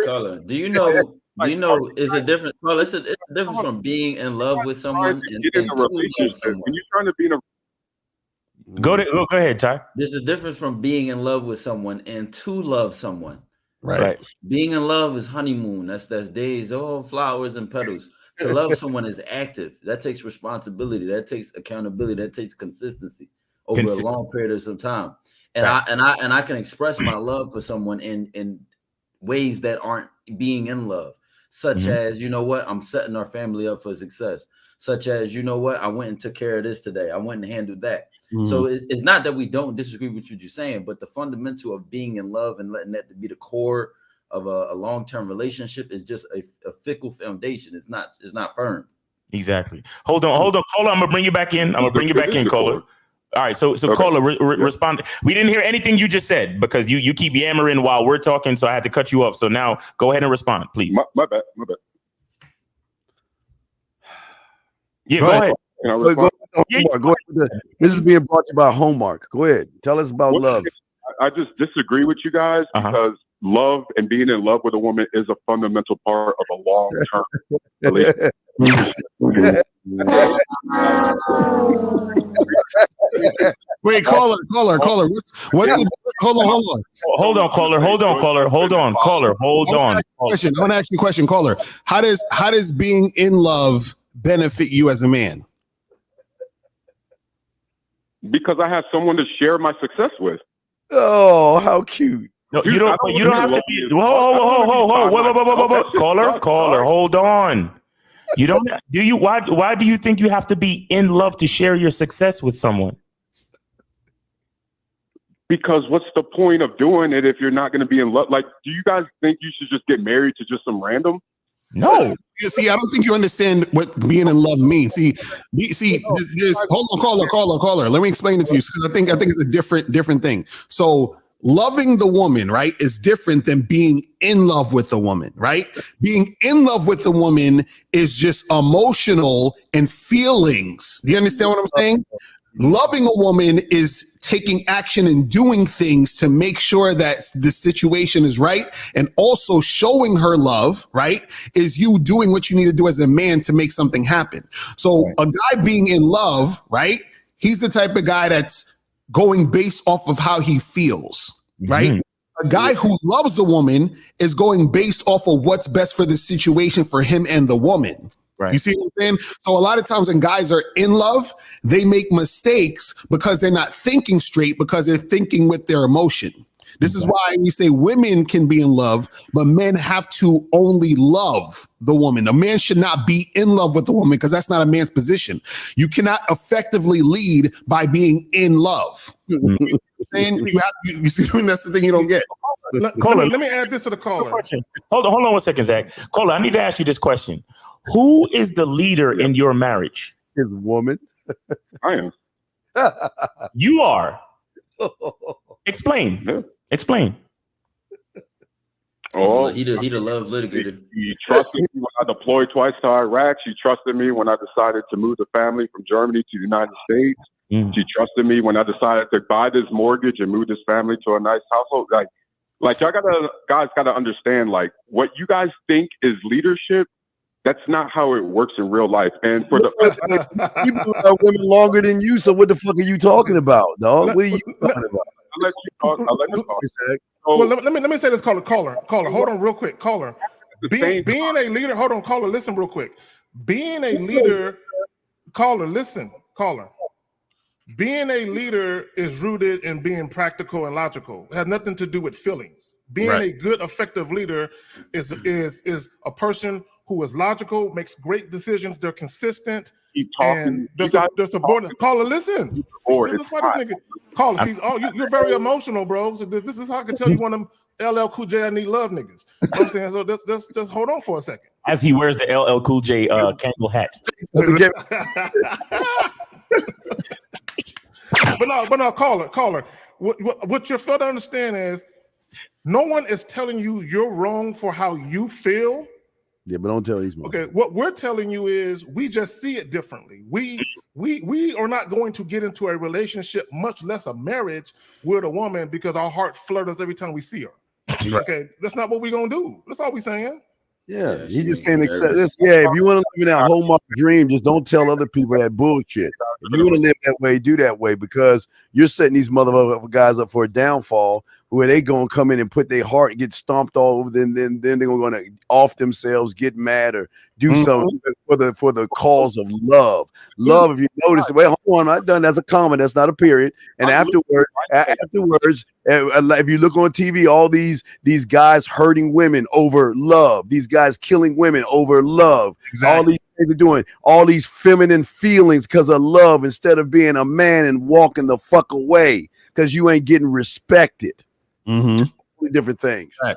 Caller. Do you know? Is a difference? Well, it's a difference from being in love with someone and to love someone. When you're trying to be in a Go ahead, Ty. There's a difference from being in love with someone and to love someone. Right. Being in love is honeymoon. That's days, flowers and petals. To love someone is active. That takes responsibility. That takes accountability. That takes consistency over a long period of some time. And I can express my love for someone in ways that aren't being in love, such as, you know what, I'm setting our family up for success. Such as, you know what, I went and took care of this today. I went and handled that. So it's not that we don't disagree with what you're saying, but the fundamental of being in love and letting that be the core of a long-term relationship is just a fickle foundation. It's not firm. Exactly. Hold on. Caller, I'm gonna bring you back in. Caller. All right. So okay. Caller, respond. We didn't hear anything you just said because you keep yammering while we're talking, so I had to cut you off. So now go ahead and respond, please. My bad. Yeah, go ahead. Go ahead. This is being brought to you by Hallmark. Go ahead. Tell us about love. I just disagree with you guys because love and being in love with a woman is a fundamental part of a long-term relationship. Wait, caller. What's the? Hold on, caller. I want to ask you a question, caller. How does being in love benefit you as a man? Because I have someone to share my success with. Oh, how cute! No, you don't have to be. Whoa, caller, hold on. You don't. Do you? Why do you think you have to be in love to share your success with someone? Because what's the point of doing it if you're not going to be in love? Like, do you guys think you should just get married to just some random? No. See, I don't think you understand what being in love means. See, hold on, caller. Let me explain it to you. I think it's a different thing. So loving the woman, right, is different than being in love with the woman, right? Being in love with the woman is just emotional and feelings. Do you understand what I'm saying? Loving a woman is taking action and doing things to make sure that the situation is right. And also showing her love, right, is you doing what you need to do as a man to make something happen. So a guy being in love, right, he's the type of guy that's going based off of how he feels, right? A guy who loves a woman is going based off of what's best for the situation for him and the woman. Right. You see what I'm saying? So a lot of times when guys are in love, they make mistakes because they're not thinking straight, because they're thinking with their emotion. This is why we say women can be in love, but men have to only love the woman. A man should not be in love with the woman because that's not a man's position. You cannot effectively lead by being in love. You see, that's the thing you don't get. Let me add this to the caller. Hold on 1 second, Zach. Caller, I need to ask you this question. Who is the leader in your marriage? His woman. I am. You are. Explain. Yeah. Explain. Oh, he the love litigator. She trusted me when I deployed twice to Iraq. She trusted me when I decided to move the family from Germany to the United States. She trusted me when I decided to buy this mortgage and move this family to a nice household. Like y'all guys gotta understand, like, what you guys think is leadership, that's not how it works in real life. And for the people love women longer than you, so what the fuck are you talking about, dog? What are you talking about? I'll let you talk. Well, let me say this, caller. Hold on real quick, caller. Being a leader, hold on, caller, listen real quick. Being a leader, caller. Being a leader is rooted in being practical and logical. It has nothing to do with feelings. Being a good, effective leader is a person who is logical, makes great decisions. They're consistent. Keep talking. And they're subordinate. Caller, listen. This is why this nigga. Caller, see, you're very emotional, bro. So this is how I can tell you one of them LL Cool J I need love niggas. You know what I'm saying? So just hold on for a second. As he wears the LL Cool J Kangol hat. But no, caller. What you fail to understand is no one is telling you you're wrong for how you feel. Yeah, but don't tell these men. Okay, what we're telling you is we just see it differently. We are not going to get into a relationship, much less a marriage, with a woman because our heart flutters every time we see her. Okay, that's not what we're gonna do. That's all we're saying. Yeah, he just can't accept this. Yeah, if you want to live in that hallmark dream, just don't tell other people that bullshit. If you want to live that way, do that way, because you're setting these motherfucker guys up for a downfall where they gonna come in and put their heart and get stomped all over. Then they're gonna off themselves, get mad, or do something for the cause of love. Love, if you notice, wait, hold on, I've done that's a comma, that's not a period. And afterwards, if you look on TV, all these guys hurting women over love, these guys killing women over love. Exactly. All these things are doing all these feminine feelings because of love, instead of being a man and walking the fuck away because you ain't getting respected. Different things. Right.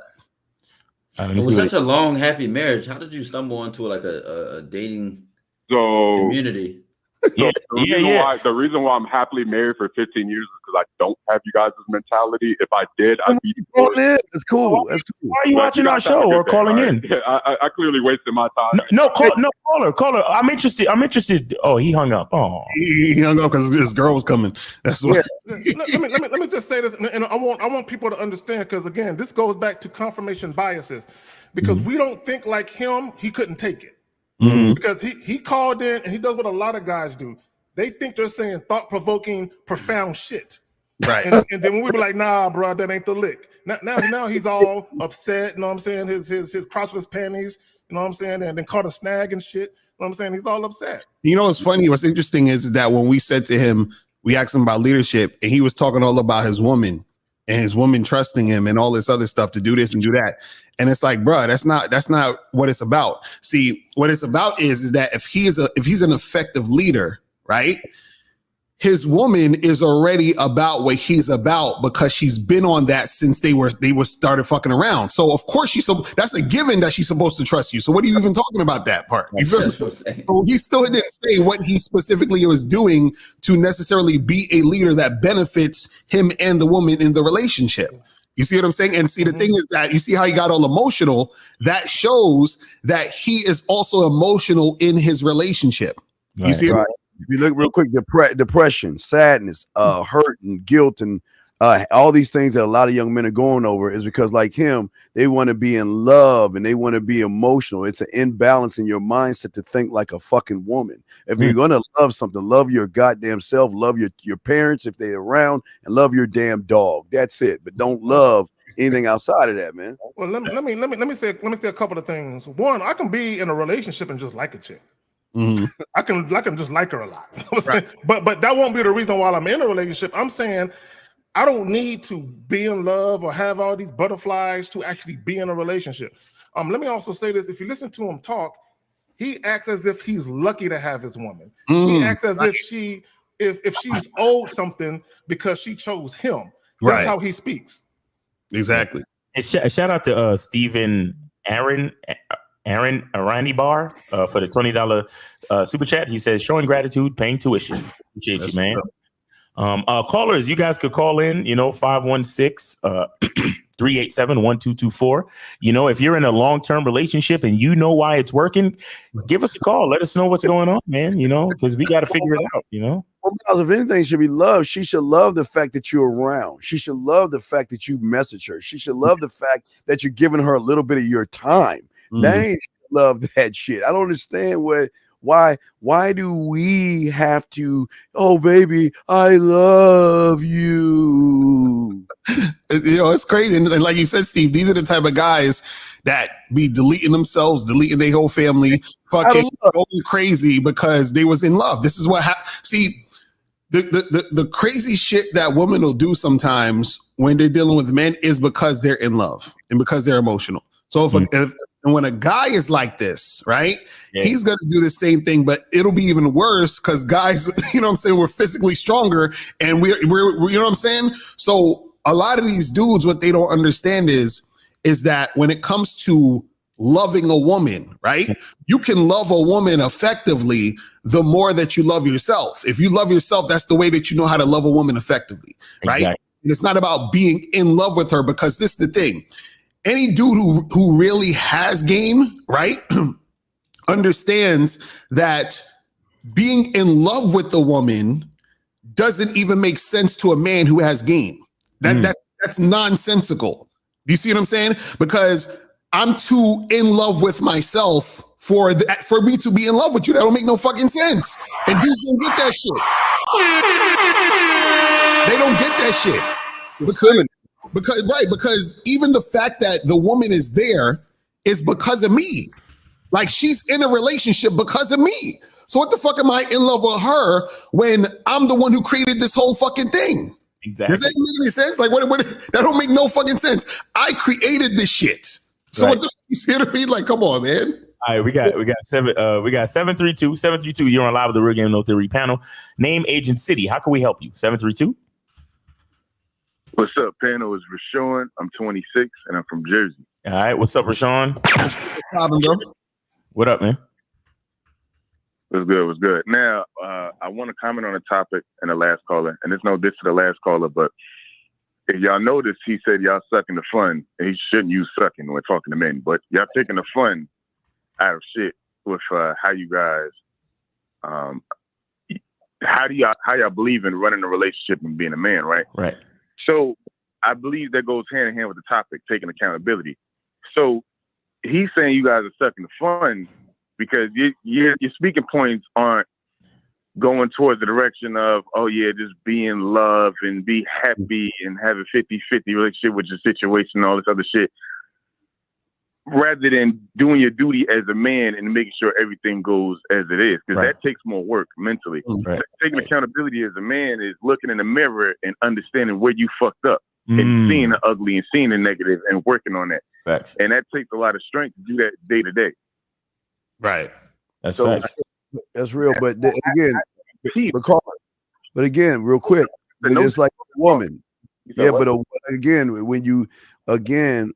It was such a long, happy marriage. How did you stumble into like a dating community? The reason why I'm happily married for 15 years is because I don't have you guys' mentality. If I did, I'd be. It's cool. That's cool. Why are you watching our show or calling in? Yeah, I clearly wasted my time. No, caller. I'm interested. Oh, he hung up. Oh, he hung up because his girl was coming. That's what. Let me just say this, and I want people to understand, because again, this goes back to confirmation biases, because we don't think like him. He couldn't take it. Because he called in and he does what a lot of guys do. They think they're saying thought-provoking, profound shit. Right. And then when we be like, nah, bro, that ain't the lick. Now he's all upset, you know what I'm saying? His crotchless panties, you know what I'm saying? And then caught a snag and shit. You know what I'm saying? He's all upset. You know what's funny? What's interesting is that when we said to him, we asked him about leadership, and he was talking all about his woman and his woman trusting him and all this other stuff to do this and do that. And it's like, bro, that's not what it's about. See, what it's about is that if he's an effective leader, right? His woman is already about what he's about because she's been on that since they were started fucking around. So of course that's a given that she's supposed to trust you. So what are you even talking about that part? You feel me? So he still didn't say what he specifically was doing to necessarily be a leader that benefits him and the woman in the relationship. You see what I'm saying? And see, the thing is that you see how he got all emotional. That shows that he is also emotional in his relationship. You see? Right. If you look real quick, depression, sadness, hurt and guilt, and all these things that a lot of young men are going over is because, like him, they want to be in love and they want to be emotional. It's an imbalance in your mindset to think like a fucking woman. If you're gonna love something, love your goddamn self, love your parents if they're around, and love your damn dog. That's it. But don't love anything outside of that, man. Well, let me say a couple of things. One, I can be in a relationship and just like a chick. I can just like her a lot. Right. But that won't be the reason why I'm in a relationship. I'm saying I don't need to be in love or have all these butterflies to actually be in a relationship. Let me also say this: if you listen to him talk, he acts as if he's lucky to have his woman. He acts as if she's owed something because she chose him. That's how he speaks. Exactly. And shout out to Stephen Aaron Arani Bar for the $20 super chat. He says, showing gratitude, paying tuition. Appreciate you, man. Callers, you guys could call in, 516-387-1224. If you're in a long-term relationship and you know why it's working, give us a call. Let us know what's going on, man, because we got to figure it out, Well, Miles, if anything should be loved, she should love the fact that you're around. She should love the fact that you message her. She should love the fact that you're giving her a little bit of your time. They ain't love that shit. I don't understand why do we have to, oh baby, I love you. It's crazy. And like you said, Steve, these are the type of guys that be deleting themselves, deleting their whole family, fucking going crazy because they was in love. This is what see, the crazy shit that women will do sometimes when they're dealing with men is because they're in love and because they're emotional. So and when a guy is like this, right, he's going to do the same thing, but it'll be even worse because guys, we're physically stronger and we're you know what I'm saying? So a lot of these dudes, what they don't understand is that when it comes to loving a woman, right, you can love a woman effectively the more that you love yourself. If you love yourself, that's the way that you know how to love a woman effectively, right? Exactly. And it's not about being in love with her because this is the thing. Any dude who really has game, right, understands that being in love with the woman doesn't even make sense to a man who has game. That's nonsensical. Do you see what I'm saying? Because I'm too in love with myself for me to be in love with you. That don't make no fucking sense. And dudes don't get that shit. They don't get that shit. Because even the fact that the woman is there is because of me. Like she's in a relationship because of me. So what the fuck am I in love with her when I'm the one who created this whole fucking thing? Exactly. Does that make any sense? Like what that don't make no fucking sense. I created this shit. So what the you see what I mean? Like, come on, man. All right, we got 732. You're on live with the Real Game No Theory panel. Name, age, and city. How can we help you? 732. What's up, panel? It's Rashawn. I'm 26 and I'm from Jersey. All right, what's up, Rashawn? What up, man? What's good? Now, I want to comment on a topic in the last caller, and it's no diss to the last caller, but if y'all notice, he said y'all sucking the fun, and he shouldn't use sucking when talking to men, but y'all taking the fun out of shit with how you guys, how y'all believe in running a relationship and being a man, right? Right. So I believe that goes hand in hand with the topic, taking accountability. So he's saying you guys are sucking the fun because your speaking points aren't going towards the direction of, oh yeah, just be in love and be happy and have a 50-50 relationship with your situation and all this other shit. Rather than doing your duty as a man and making sure everything goes as it is. Because that takes more work mentally. Right. Taking accountability as a man is looking in the mirror and understanding where you fucked up and seeing the ugly and seeing the negative and working on that. Facts. And that takes a lot of strength to do that day to day. Right. That's so, that's real. But again, real quick, it's like a woman. Yeah, but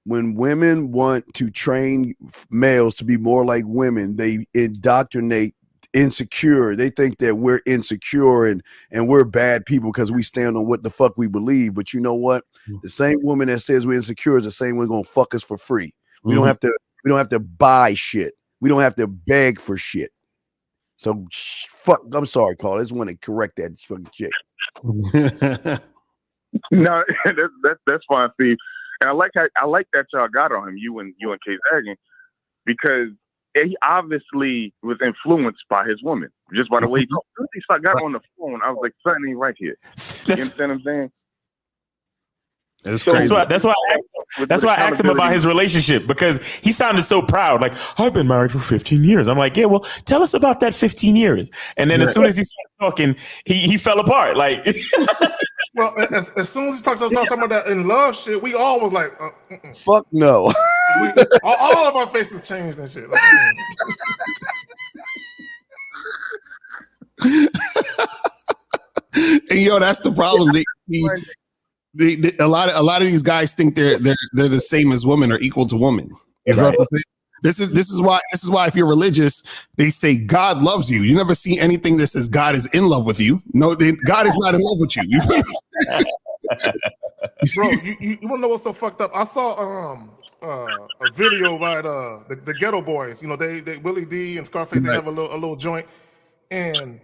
when women want to train males to be more like women, they indoctrinate insecure. They think that we're insecure and we're bad people because we stand on what the fuck we believe. But you know what? The same woman that says we're insecure is the same one gonna fuck us for free. We don't have to buy shit. We don't have to beg for shit. So fuck. I'm sorry, Carl. I just want to correct that fucking chick. No, that's fine, Steve. And I like that y'all got on him, you and K Zagging, because he obviously was influenced by his woman. Just by the way he talked. As soon as he got on the phone, I was like, something ain't right here. You understand what I'm saying? That's why I asked him about his relationship, because he sounded so proud. Like, I've been married for 15 years. I'm like, yeah, well, tell us about that 15 years. And then as soon as he started talking, he fell apart. Like, well, as soon as he talks about that in love shit, we all was like, fuck no. all of our faces changed and shit. Like, and yo, that's the problem. A lot of these guys think they're the same as women or equal to women. You know what I'm saying? This is why if you're religious, they say God loves you. You never see anything that says God is in love with you. No, God is not in love with you. Bro, you want to know what's so fucked up? I saw a video by the Ghetto Boys. You know, they Willie D and Scarface. They have a little joint, and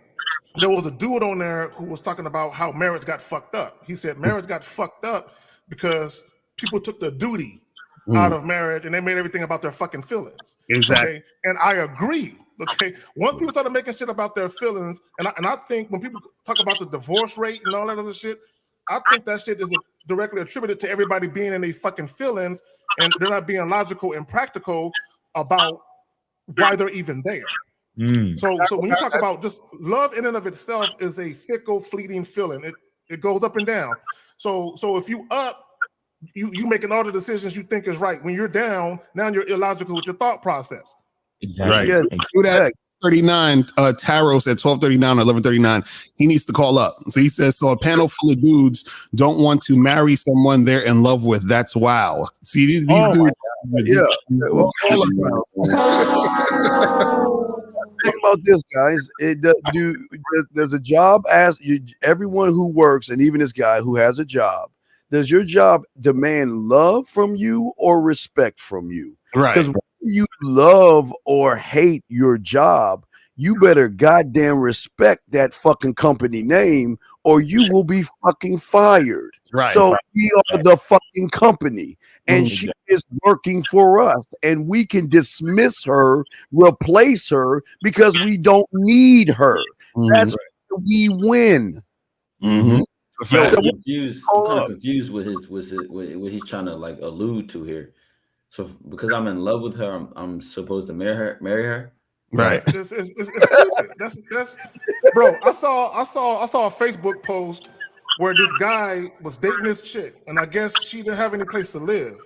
there was a dude on there who was talking about how marriage got fucked up. He said marriage got fucked up because people took the duty out of marriage and they made everything about their fucking feelings. Exactly. Okay? And I agree. Okay. Once people started making shit about their feelings, and I think when people talk about the divorce rate and all that other shit, I think that shit is directly attributed to everybody being in their fucking feelings and they're not being logical and practical about why they're even there. So when you talk about just love in and of itself is a fickle, fleeting feeling. It goes up and down. So if you up, you making all the decisions you think is right. When you're down, now you're illogical with your thought process. Exactly. Right. Do that. 39 Taros at 12:39 or 11:39. He needs to call up. So he says, so a panel full of dudes don't want to marry someone they're in love with. That's wow. See these dudes. Yeah. Well, think about this, guys. There's a job everyone who works, and even this guy who has a job. Does your job demand love from you or respect from you? Right. Because whether you love or hate your job, you better goddamn respect that fucking company name, or you will be fucking fired. Right. So we are the fucking company, and she is working for us, and we can dismiss her, replace her because we don't need her. That's where we win. I'm kind of confused with what he's trying to like allude to here. So because I'm in love with her, I'm supposed to marry her. Right. It's stupid. That's bro. I saw a Facebook post where this guy was dating this chick, and I guess she didn't have any place to live,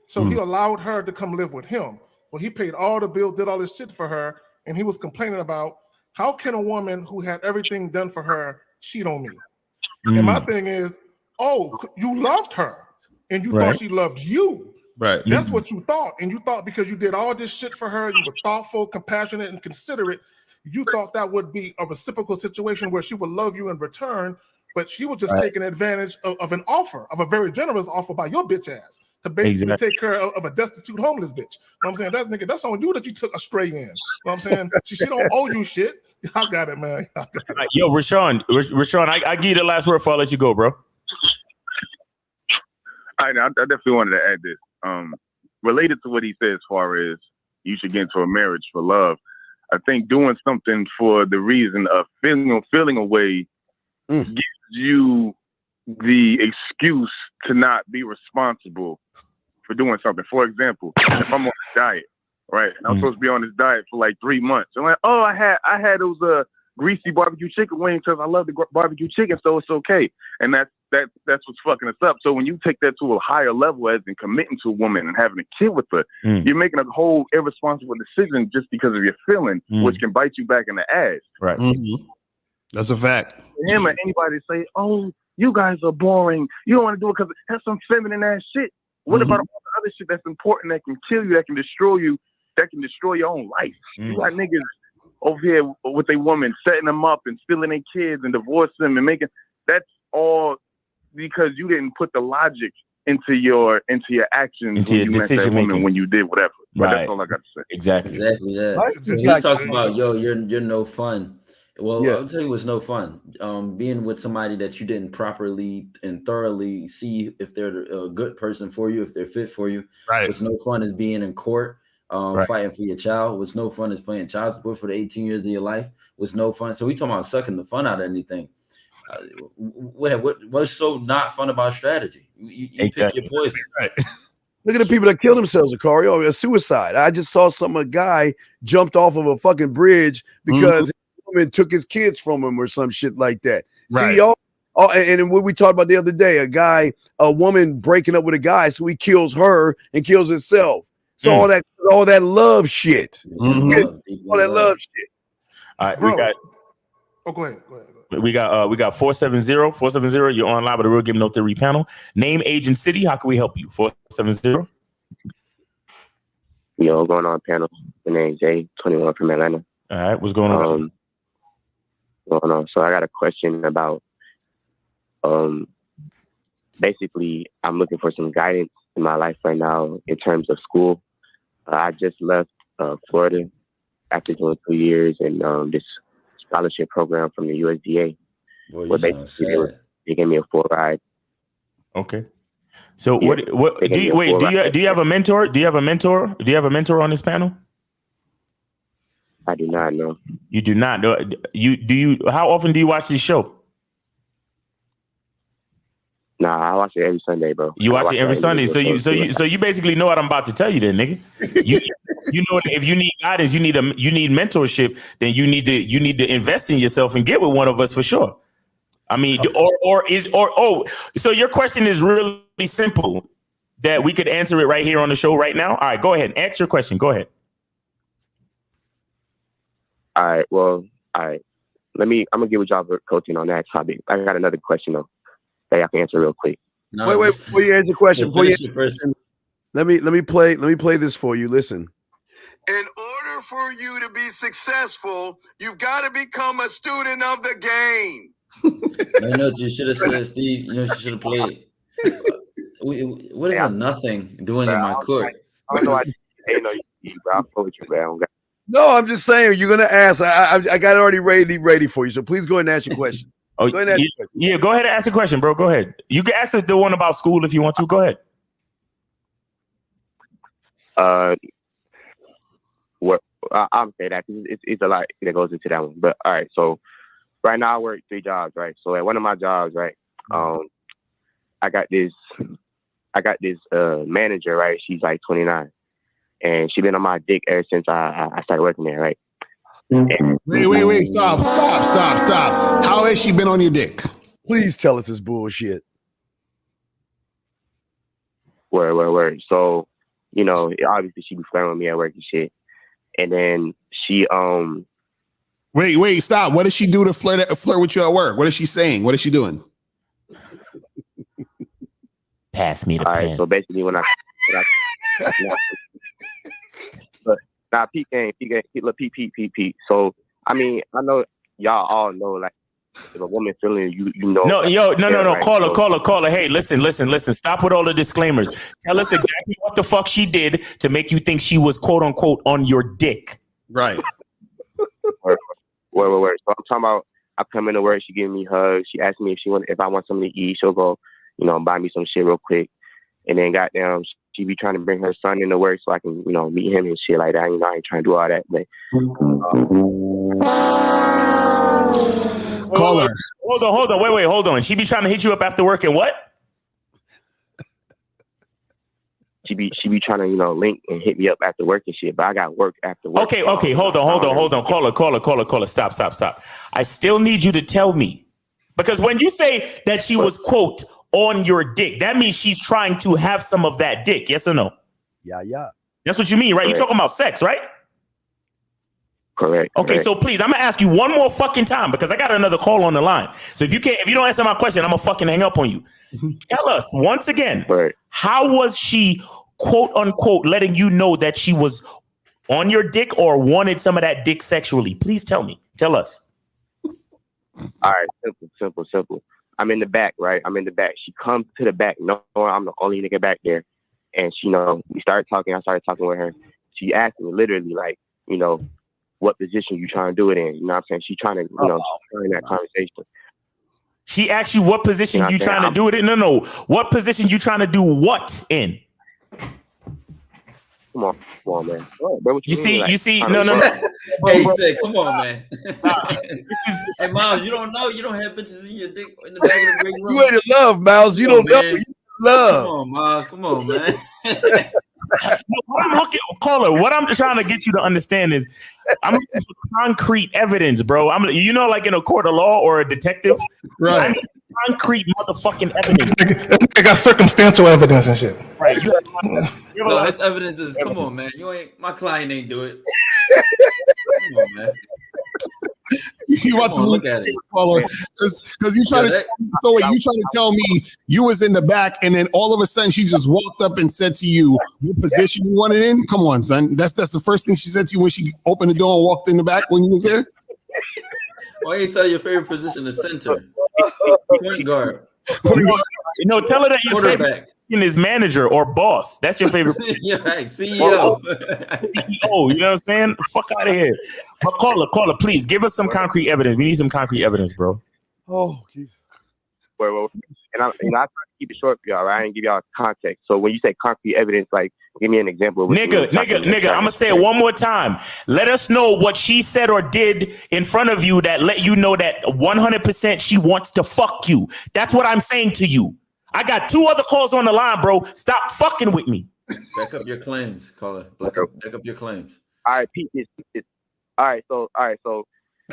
so he allowed her to come live with him. Well, he paid all the bills, did all this shit for her, and he was complaining about how can a woman who had everything done for her cheat on me? And my thing is, you loved her, and you thought she loved you. Right. That's what you thought. And you thought because you did all this shit for her, you were thoughtful, compassionate, and considerate, you thought that would be a reciprocal situation where she would love you in return, but she was just taking advantage of an offer, of a very generous offer by your bitch ass to basically take care of a destitute homeless bitch. You know what I'm saying? That's on you that you took a stray in. You know what I'm saying? She don't owe you shit. I got it, man. Yo, Rashawn, I give you the last word before I let you go, bro. I definitely wanted to add this. Related to what he said as far as you should get into a marriage for love, I think doing something for the reason of feeling a way gives you the excuse to not be responsible for doing something. For example, if I'm on a diet, right, and I'm supposed to be on this diet for like 3 months, I'm like, oh, I had those greasy barbecue chicken wings because I love the barbecue chicken, so it's okay. And that's what's fucking us up. So when you take that to a higher level, as in committing to a woman and having a kid with her, you're making a whole irresponsible decision just because of your feeling, which can bite you back in the ass. Right. That's a fact. Him or anybody say, oh, you guys are boring. You don't want to do it because it has some feminine ass shit. What about all the other shit that's important that can kill you, that can destroy you, that can destroy your own life? You got niggas over here with a woman, setting them up and stealing their kids and divorcing them and making, that's all because you didn't put the logic into your actions Into when your you met that decision woman making. when you did whatever. But Right. that's all I got to say. Exactly. that. Why is So this he guy talks crazy? about, yo, you're no fun. Well, Yes. I'll tell you what's no fun. Being with somebody that you didn't properly and thoroughly see if they're a good person for you, if they're fit for you. Right. What's no fun is being in court, Right. fighting for your child. What's no fun is paying child support for the 18 years of your life. What's no fun. So we talking about sucking the fun out of anything. What's so not fun about strategy? You Exactly. pick your poison. Right. Look at the people that killed themselves, Acario. A suicide. I just saw a guy jumped off of a fucking bridge because his woman took his kids from him or some shit like that. Right. See, y'all. Oh, and what we talked about the other day, a woman breaking up with a guy, so he kills her and kills himself. So all that love shit. All that love shit. All right, Bro. we got. Oh, go ahead. We got 470. You're online by the Real Game No Theory panel. Name, age, and city. How can we help you? 470. Yo, what's going on, panel? My name's Jay, 21 from Atlanta. All right, what's going on? Going on. So I got a question about. Basically, I'm looking for some guidance in my life right now in terms of school. I just left Florida after doing 2 years in this scholarship program from the USDA. Boy, you sound sad. They gave me a full ride. Okay. So what do you have a mentor? Do you have a mentor? Do you have a mentor on this panel? I do not know. You do not know. How often do you watch this show? Nah, I watch it every Sunday, bro. You watch it every Sunday. So you basically know what I'm about to tell you then, nigga. You know, if you need guidance, you need mentorship, then you need to invest in yourself and get with one of us for sure. I mean, so your question is really simple that we could answer it right here on the show right now. All right, go ahead. Answer your question. Go ahead. All right. Well, all right. I'm gonna give a job coaching on that topic. I got another question though that I can answer real quick. Wait, before you answer the question, let me play this for you. Listen. In order for you to be successful, you've got to become a student of the game. I know what you should have said, Steve. You know what you should have played. What is a nothing doing in my court? I don't know. I know you, bro. I'll coach you, bro. No, I'm just saying you're gonna ask. I got it already ready for you. So please go ahead and ask your question. Go ahead and ask the question, bro. Go ahead. You can ask the one about school if you want to. Go ahead. I'll say that it's a lot that goes into that one. But all right, so right now I work 3 jobs, right? So at one of my jobs, right, I got this manager, right? She's like 29, and she's been on my dick ever since I started working there, right? Wait, stop. How has she been on your dick? Please tell us this bullshit. Word. So, you know, obviously she be flirting with me at work and shit. And then she Wait, stop. What does she do to flirt with you at work? What is she saying? What is she doing? Pass me the all pen. Right, so basically when I but now Pete. So I mean, I know y'all all know, like, if a woman feeling you know. No. Right? Caller. Hey, listen. Stop with all the disclaimers. Tell us exactly what the fuck she did to make you think she was quote unquote on your dick. Right. Word. So I'm talking about, I come into work, she giving me hugs. She asked me if I want something to eat. She'll go, you know, buy me some shit real quick. And then goddamn, she be trying to bring her son into work so I can, you know, meet him and shit like that. You know, I ain't trying to do all that, but. Caller. Hold on. Wait, hold on. She be trying to hit you up after work and what? She be trying to, you know, link and hit me up after work and shit, but I got work after work. Okay. Hold on. Caller. Stop. I still need you to tell me, because when you say that she was quote on your dick, that means she's trying to have some of that dick. Yes or no? Yeah. That's what you mean, right? Correct. You're talking about sex, right? Correct. Okay, so please, I'm gonna ask you one more fucking time because I got another call on the line. So if you don't answer my question, I'm gonna fucking hang up on you. Tell us once again, how was she quote unquote letting you know that she was on your dick or wanted some of that dick sexually? Please tell me. Tell us. All right, simple. I'm in the back, right? I'm in the back. She comes to the back, knowing I'm the only nigga back there. And she, we started talking. I started talking with her. She asked me literally, like, what position you trying to do it in? You know what I'm saying? She trying to, start that conversation. She asked you what position you trying to do it in? No. What position you trying to do what in? Come on, man. Oh, bro, you see, no. Hey, he said, come on, man. Hey, Miles, you don't know. You don't have bitches in your dick in the back of the ring room. You ain't in love, Miles. You don't know. You love. Come on, Miles. Come on, man. What I'm trying to get you to understand is I'm looking for concrete evidence, bro. I'm like in a court of law or a detective. Right. I need concrete motherfucking evidence. They got circumstantial evidence and shit. Right. No, this evidence is come on, man. My client ain't do it. Come on, man. You want to lose because you try to tell me you was in the back and then all of a sudden she just walked up and said to you what position you wanted in. Come on, son. That's the first thing she said to you when she opened the door and walked in the back when you was there. Why you tell your favorite position is center? Point guard. Tell her that your favorite position is manager or boss. That's your favorite position. Yeah, right. CEO. CEO, you know what I'm saying? Fuck out of here. But caller, please give us some concrete evidence. We need some concrete evidence, bro. Oh, geez. Well, and I try to keep it short for y'all, right? I didn't give y'all context. So when you say concrete evidence, like, give me an example. Nigga, I'm gonna say it one more time. Let us know what she said or did in front of you that let you know that 100% she wants to fuck you. That's what I'm saying to you. I got 2 other calls on the line, bro. Stop fucking with me. Back up your claims, caller. Back up your claims. All right, Pete. All right. So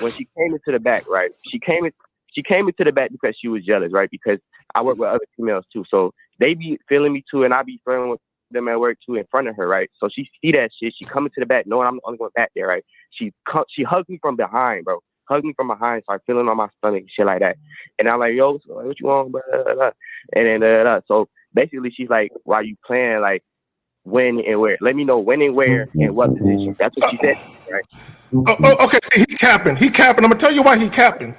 when she came into the back, right? She came into the back because she was jealous, right? Because I work with other females too, so they be feeling me too, and I be flirting with them at work too in front of her, right? So she see that shit. She coming to the back, knowing I'm the only one back there, right? She hugged me from behind, bro. Hugged me from behind, started feeling on my stomach and shit like that. And I'm like, yo, so what you want? Blah, blah, blah. And then so basically she's like, why you playing? Like, when and where? Let me know when and where and what position. That's what she said, right? Okay, see, he capping. I'm gonna tell you why he capping.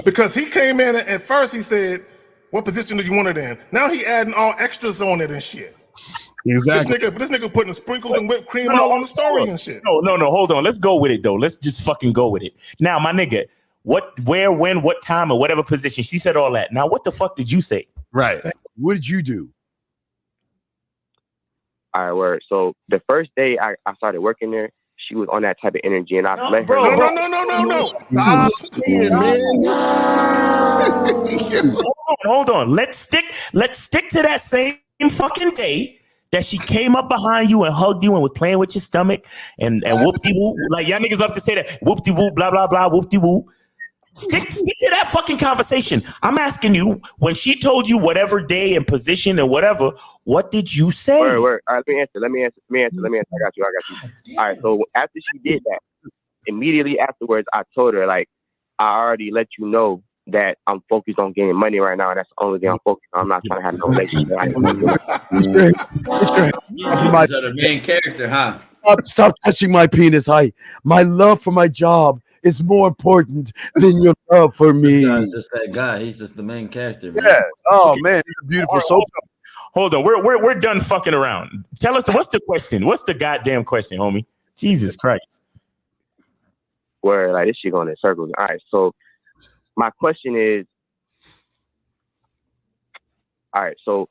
Because he came in and at first he said, what position do you want it in? Now he adding all extras on it and shit. Exactly. This nigga putting sprinkles and whipped cream all on the story and shit. No, hold on. Let's go with it though. Let's just fucking go with it. Now, my nigga, what, where, when, what time, or whatever position. She said all that. Now, what the fuck did you say? Right. What did you do? All right, word. So the first day I started working there, she was on that type of energy, and I let her. No. Hold on. Let's stick to that same fucking day that she came up behind you and hugged you and was playing with your stomach and whoop-de-whoop. Like, y'all niggas love to say that. Whoop-de-whoop, blah, blah, blah, whoop-de-whoop. Stick to that fucking conversation. I'm asking you, when she told you whatever day and position and whatever, what did you say? Word. All right, let me answer. I got you. All right, so after she did that, immediately afterwards, I told her, like, I already let you know that I'm focused on getting money right now, and that's the only thing I'm focused on. I'm not trying to have no relationship. You're the main character, huh? Stop touching my penis. My love for my job is more important than your love for me. He's just that guy. He's just the main character, man. Yeah. Oh man, it's a beautiful soap. Hold on. We're done fucking around. Tell us what's the question? What's the goddamn question, homie? Jesus Christ. Where like this shit going in circles. All right. So my question is, all right. So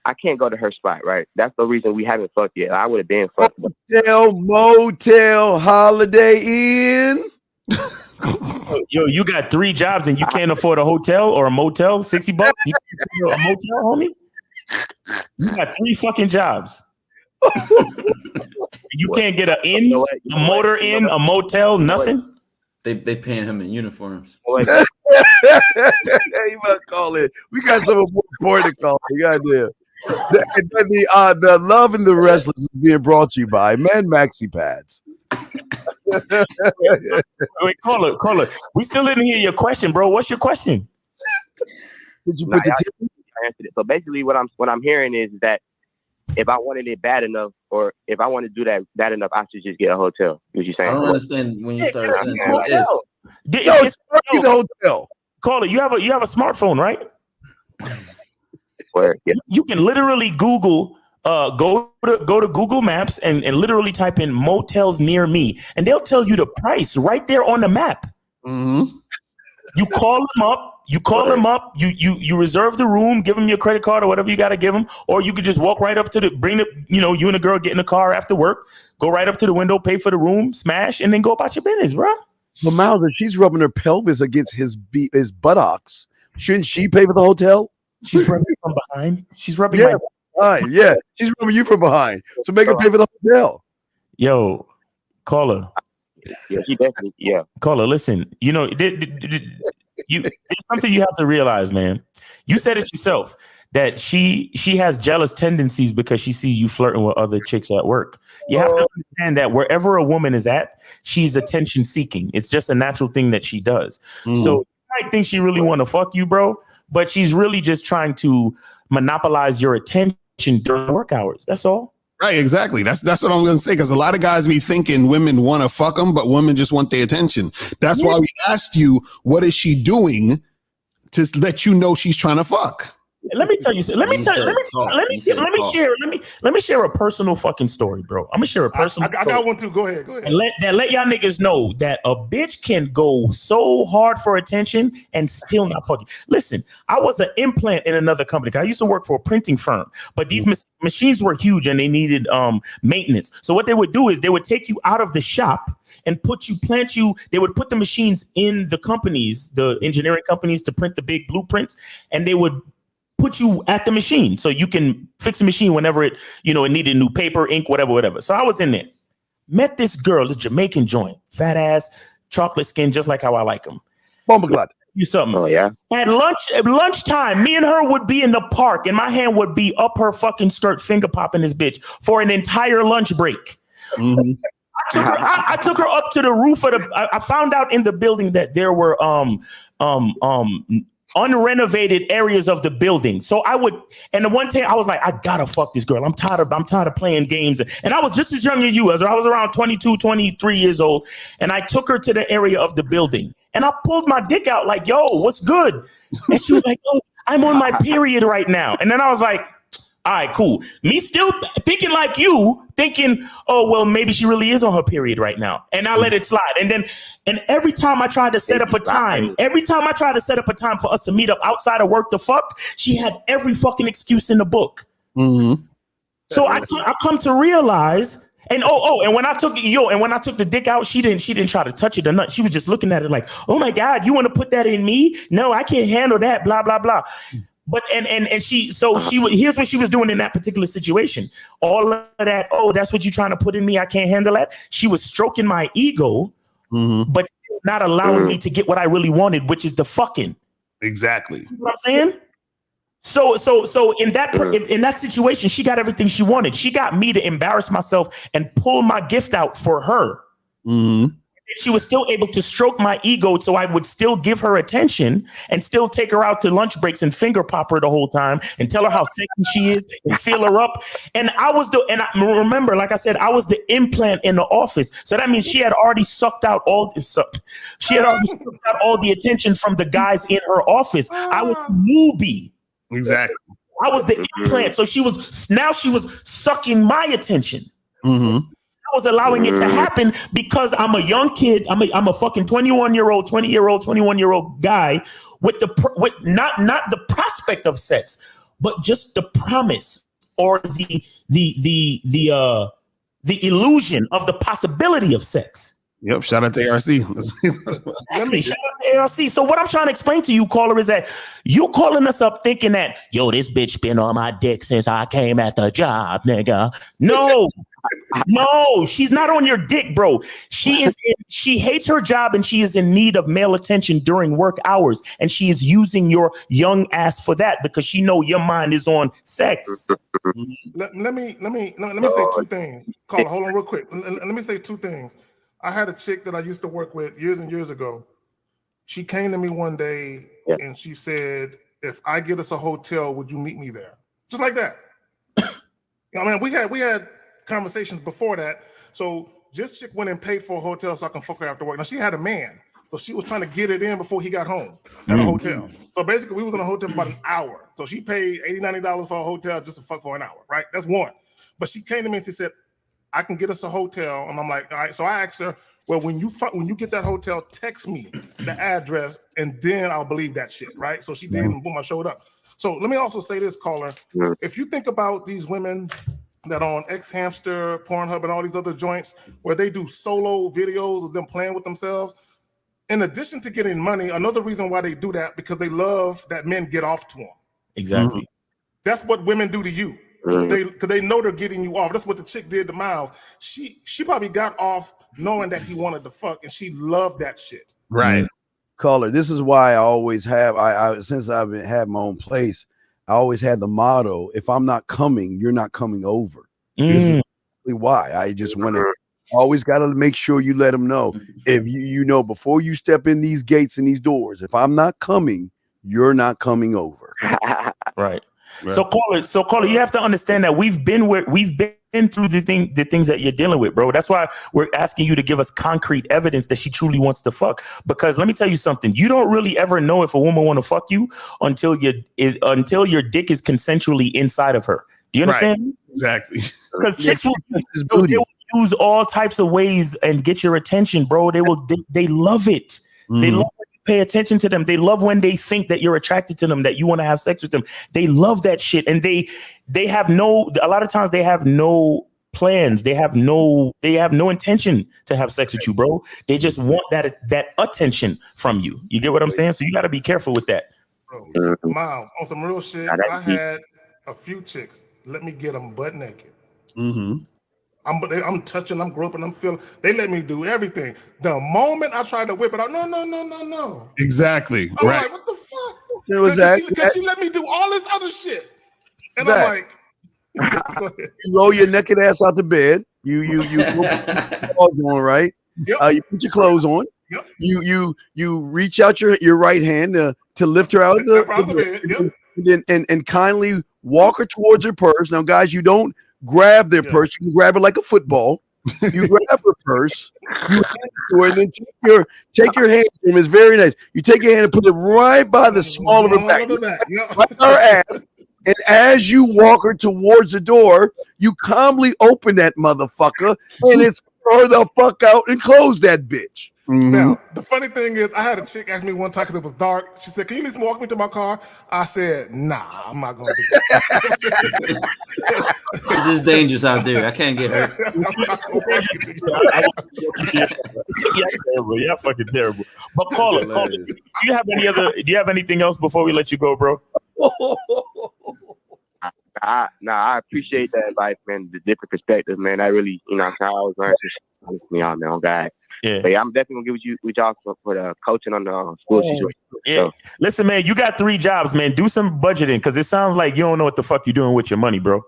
I can't go to her spot, right? That's the reason we haven't fucked yet. I would have been fucked. Hotel, motel, Holiday Inn. Yo, you got 3 jobs and you can't afford a hotel or a motel? $60? You can't afford a motel, homie? You got 3 fucking jobs. You can't get an inn, a motor inn, a motel, nothing? They paying him in uniforms. You must call it. We got something more important to call it. Goddamn. The Love and the Restless is being brought to you by Men Maxi Pads. Wait, caller. We still didn't hear your question, bro. What's your question? Did you put the I answered it. So basically, what I'm hearing is that if I wanted it bad enough, or if I want to do that bad enough, I should just get a hotel. What you saying? I don't understand when you start saying it's a hotel. Caller, you have a smartphone, right? Where? Yeah. You can literally Google, go to Google Maps and literally type in motels near me, and they'll tell you the price right there on the map. Mm-hmm. You call them up. You reserve the room, give them your credit card or whatever you got to give them, or you could just walk right up to you and the girl get in the car after work, go right up to the window, pay for the room, smash, and then go about your business, bro. But Miles, if she's rubbing her pelvis against his buttocks, shouldn't she pay for the hotel? She's rubbing from behind. She's rubbing my behind. Yeah, she's rubbing you from behind. So make her pay for the hotel. Yo, caller. Yeah, she definitely. Yeah, caller. Listen, there's something you have to realize, man. You said it yourself that she has jealous tendencies because she sees you flirting with other chicks at work. You have to understand that wherever a woman is at, she's attention seeking. It's just a natural thing that she does. So you might think she really want to fuck you, bro, but she's really just trying to monopolize your attention during work hours. That's all. Right, exactly. That's what I'm going to say, because a lot of guys be thinking women want to fuck them, but women just want their attention. That's why we asked you, what is she doing to let you know she's trying to fuck? Let me tell you. Let me share a personal fucking story, bro. I'm gonna share a personal. I got one too. Go ahead. And let y'all niggas know that a bitch can go so hard for attention and still not fucking. Listen, I was an implant in another company. I used to work for a printing firm, but these machines were huge and they needed maintenance. So what they would do is they would take you out of the shop and they would put the machines in the companies, the engineering companies, to print the big blueprints, and they would put you at the machine so you can fix the machine whenever it needed new paper, ink, whatever. So I was in there, met this girl, this Jamaican joint, fat ass, chocolate skin, just like how I like them. Bomba You something. Oh yeah. At lunchtime, me and her would be in the park and my hand would be up her fucking skirt, finger popping this bitch for an entire lunch break. Mm-hmm. I took her up to the roof of I found out in the building that there were unrenovated areas of the building. So and the one day I was like, I gotta fuck this girl. I'm tired of playing games. And I was just as young as you. I was around 22, 23 years old. And I took her to the area of the building and I pulled my dick out like, yo, what's good? And she was like, oh, I'm on my period right now. And then I was like, all right, cool. Me still thinking like you, oh, well, maybe she really is on her period right now. And I let it slide. And every time I tried to set up a time for us to meet up outside of work to fuck, she had every fucking excuse in the book. Mm-hmm. So I come to realize, and when I took the dick out, she didn't try to touch it or nothing. She was just looking at it like, oh my God, you want to put that in me? No, I can't handle that, blah, blah, blah. But here's what she was doing in that particular situation. All of that, oh, that's what you're trying to put in me. I can't handle that. She was stroking my ego, but not allowing me to get what I really wanted, which is the fucking. Exactly. You know what I'm saying? So in that situation, she got everything she wanted. She got me to embarrass myself and pull my gift out for her. Mm-hmm. She was still able to stroke my ego, so I would still give her attention and still take her out to lunch breaks and finger pop her the whole time and tell her how sexy she is and feel her up. And remember, like I said, I was the implant in the office, so that means she had already sucked out all the attention from the guys in her office. I was a newbie. Exactly. I was the implant, so she was sucking my attention. Mm-hmm. I was allowing it to happen because I'm a young kid. I'm a fucking 21-year-old guy with not the prospect of sex, but just the promise or the illusion of the possibility of sex. Yep. Shout out to ARC. Exactly. Shout out to ARC. So what I'm trying to explain to you, caller, is that you calling us up thinking that, yo, this bitch been on my dick since I came at the job, nigga. No. No, she's not on your dick, bro. She hates her job and she is in need of male attention during work hours. And she is using your young ass for that because she know your mind is on sex. Let me say two things. Hold on real quick. Let me say two things. I had a chick that I used to work with years and years ago. She came to me one day and she said, if I get us a hotel, would you meet me there? Just like that. I mean, we had conversations before that. So this chick went and paid for a hotel so I can fuck her after work. Now she had a man. So she was trying to get it in before he got home at a hotel. So basically, we was in a hotel for about an hour. So she paid $80, $90 for a hotel just to fuck for an hour, right? That's one. But she came to me and she said, I can get us a hotel. And I'm like, all right. So I asked her, well, when you get that hotel, text me the address and then I'll believe that shit, right? So she did, and boom, I showed up. So let me also say this, caller. If you think about these women that are on X-Hamster, Pornhub, and all these other joints where they do solo videos of them playing with themselves, in addition to getting money, another reason why they do that, because they love that men get off to them. Exactly. That's what women do to you. Because they know they're getting you off. That's what the chick did to Miles. She probably got off knowing that he wanted to fuck, and she loved that shit. Right. Caller, this is why I always have, since I've had my own place, I always had the motto, if I'm not coming, you're not coming over. This is why. I just want to, always got to make sure you let them know. If you know, before you step in these gates and these doors, if I'm not coming, you're not coming over. Right. So caller, you have to understand that we've been through the things that you're dealing with, bro. That's why we're asking you to give us concrete evidence that she truly wants to fuck. Because let me tell you something, you don't really ever know if a woman want to fuck you until your dick is consensually inside of her. Do you understand? Right. Exactly. Because chicks will use all types of ways and get your attention, bro. They love it. They love when you pay attention to them. They love when they think that you're attracted to them, that you want to have sex with them. They love that shit. And a lot of times they have no plans. They have no intention to have sex with you, bro. They just want that attention from you. You get what I'm saying? So you got to be careful with that. Bro, Miles, on some real shit, I had a few chicks. Let me get them butt naked. I'm touching, I'm groping, I'm feeling. They let me do everything. The moment I tried to whip it out, no. Exactly. I'm right. like, what the fuck? Because she let me do all this other shit. And I'm like, go ahead. You roll your naked ass out the bed. You put your clothes on, right? Yep. You put your clothes on. Yep. You reach out your right hand to lift her out of the bed. And kindly walk her towards her purse. Now, guys, you don't grab their purse. You can grab it like a football. You grab her purse, you hand it to her, and then take your hand. It's very nice. You take your hand and put it right by the small of her back, right her ass. And as you walk her towards the door, you calmly open that motherfucker and it's her the fuck out and close that bitch. Now, the funny thing is, I had a chick ask me one time because it was dark. She said, can you at least walk me to my car? I said, nah, I'm not going to do that. It's just dangerous out there. I can't get hurt. Yeah, fucking terrible. But call it. Do you have anything else before we let you go, bro? I appreciate that advice, man. The different perspectives, man. I really, I always learn from y'all, man. God. Yeah. But I'm definitely gonna give with y'all for the coaching on the school situation. Yeah. So. Listen, man, you got 3 jobs, man. Do some budgeting because it sounds like you don't know what the fuck you're doing with your money, bro.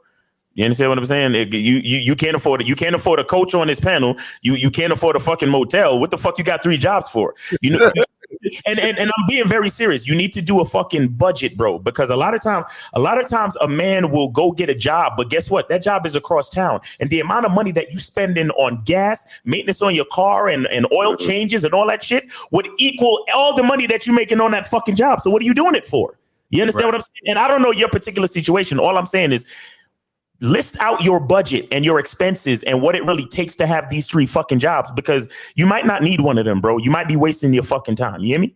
You understand what I'm saying? You can't afford it. You can't afford a coach on this panel. You can't afford a fucking motel. What the fuck you got 3 jobs for? You know. And I'm being very serious. You need to do a fucking budget, bro, because a lot of times a man will go get a job, but guess what? That job is across town, and the amount of money that you spending on gas, maintenance on your car, and oil changes and all that shit would equal all the money that you're making on that fucking job. So what are you doing it for? You understand what I'm saying? And I don't know your particular situation. All I'm saying is list out your budget and your expenses and what it really takes to have these 3 fucking jobs, because you might not need one of them, bro. You might be wasting your fucking time. You hear me?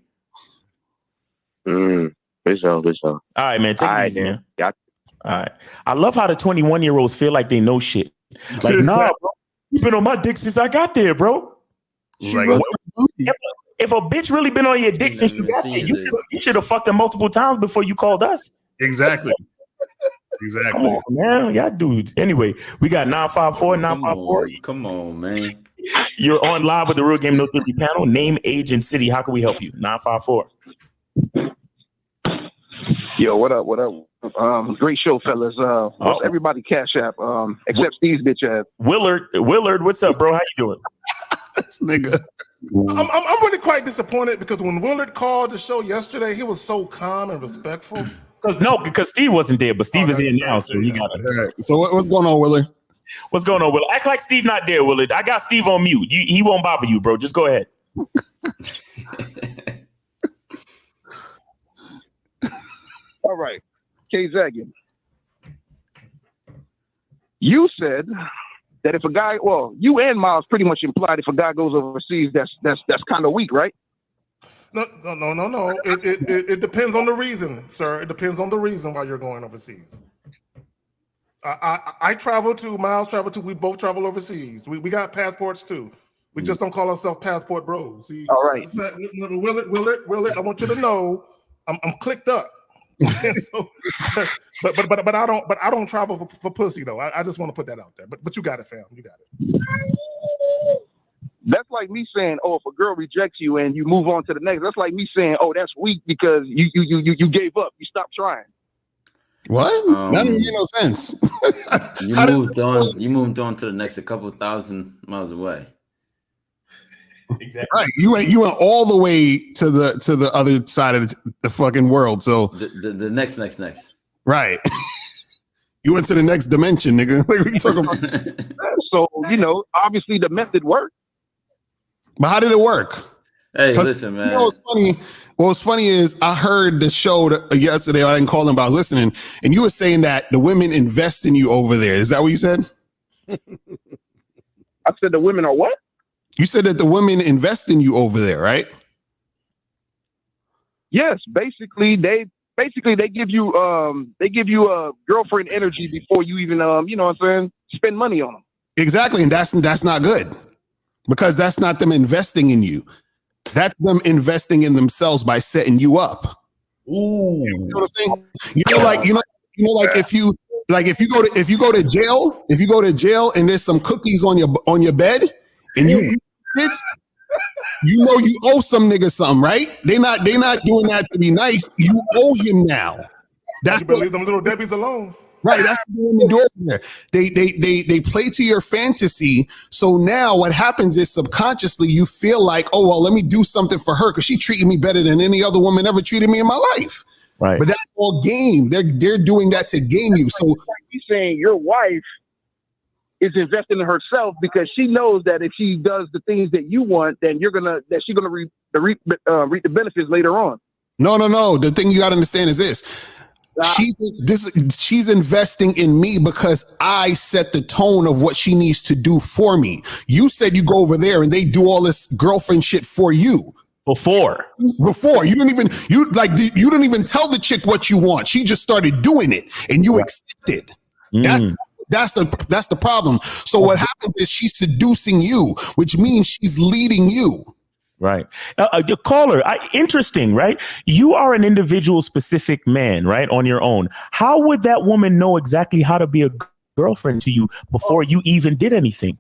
For sure. All right, man. Take it easy, man. Yeah. All right. I love how the 21-year-olds feel like they know shit. Like, nah, bro. You've been on my dick since I got there, bro. Like, if a bitch really been on your dick since you got there, you should have fucked her multiple times before you called us. Exactly. Exactly. Come on, man. Yeah, dude. Anyway, we got 954. Come on, man. You're on live with the Real Game No Theory panel. Name, age, and city. How can we help you? 954. Yo, what up? Great show, fellas. What's everybody cash app? Except Steve's bitch ass. Willard, what's up, bro? How you doing? This nigga. I'm really quite disappointed because when Willard called the show yesterday, he was so calm and respectful. Because Steve wasn't there, but Steve is here now, so he got it. Right. So what's going on, Willard? What's going on, Willard? Act like Steve not there, Willard. I got Steve on mute. He won't bother you, bro. Just go ahead. All right, K Zaggin. You said that if a guy, well, you and Miles pretty much implied if a guy goes overseas, that's kind of weak, right? No. It depends on the reason, sir. It depends on the reason why you're going overseas. I travel too. Miles travel too. We both travel overseas. We got passports too. We just don't call ourselves passport bros. See, all right. Willard, I want you to know I'm clicked up. So, but I don't travel for pussy though. I just want to put that out there. But you got it, fam. You got it. That's like me saying, oh, if a girl rejects you and you move on to the next, that's like me saying, oh, that's weak because you gave up. You stopped trying. What? That doesn't make no sense. You moved on to the next a couple thousand miles away. Exactly. Right. You went all the way to the other side of the fucking world. So the next. Right. You went to the next dimension, nigga. Like, what are you talking about? So, obviously the method worked. But how did it work? Hey, listen, man. What's funny? What's funny is I heard the show yesterday. I didn't call them, but I was listening, and you were saying that the women invest in you over there. Is that what you said? I said the women are what? You said that the women invest in you over there, right? Yes, basically they give you a girlfriend energy before you even spend money on them. Exactly, and that's not good because that's not them investing in you. That's them investing in themselves by setting you up. Ooh, you know what I'm saying? If you go to jail and there's some cookies on your bed and you you owe some nigga something, right? They not doing that to be nice. You owe him now. That's what, leave them little Debbies alone. Right, that's what they do over there. They play to your fantasy. So now what happens is subconsciously you feel like, oh well, let me do something for her because she treated me better than any other woman ever treated me in my life. Right, but that's all game. They're doing that to game you. So he's saying your wife is investing in herself because she knows that if she does the things that you want, then she's gonna reap the benefits later on. No. The thing you gotta understand is this. She's investing in me because I set the tone of what she needs to do for me. You said you go over there and they do all this girlfriend shit for you. Before you didn't even tell the chick what you want. She just started doing it and you accepted. That's the problem. So what happens is she's seducing you, which means she's leading you. Right. The caller, interesting, right? You are an individual specific man, right? On your own. How would that woman know exactly how to be a girlfriend to you before you even did anything?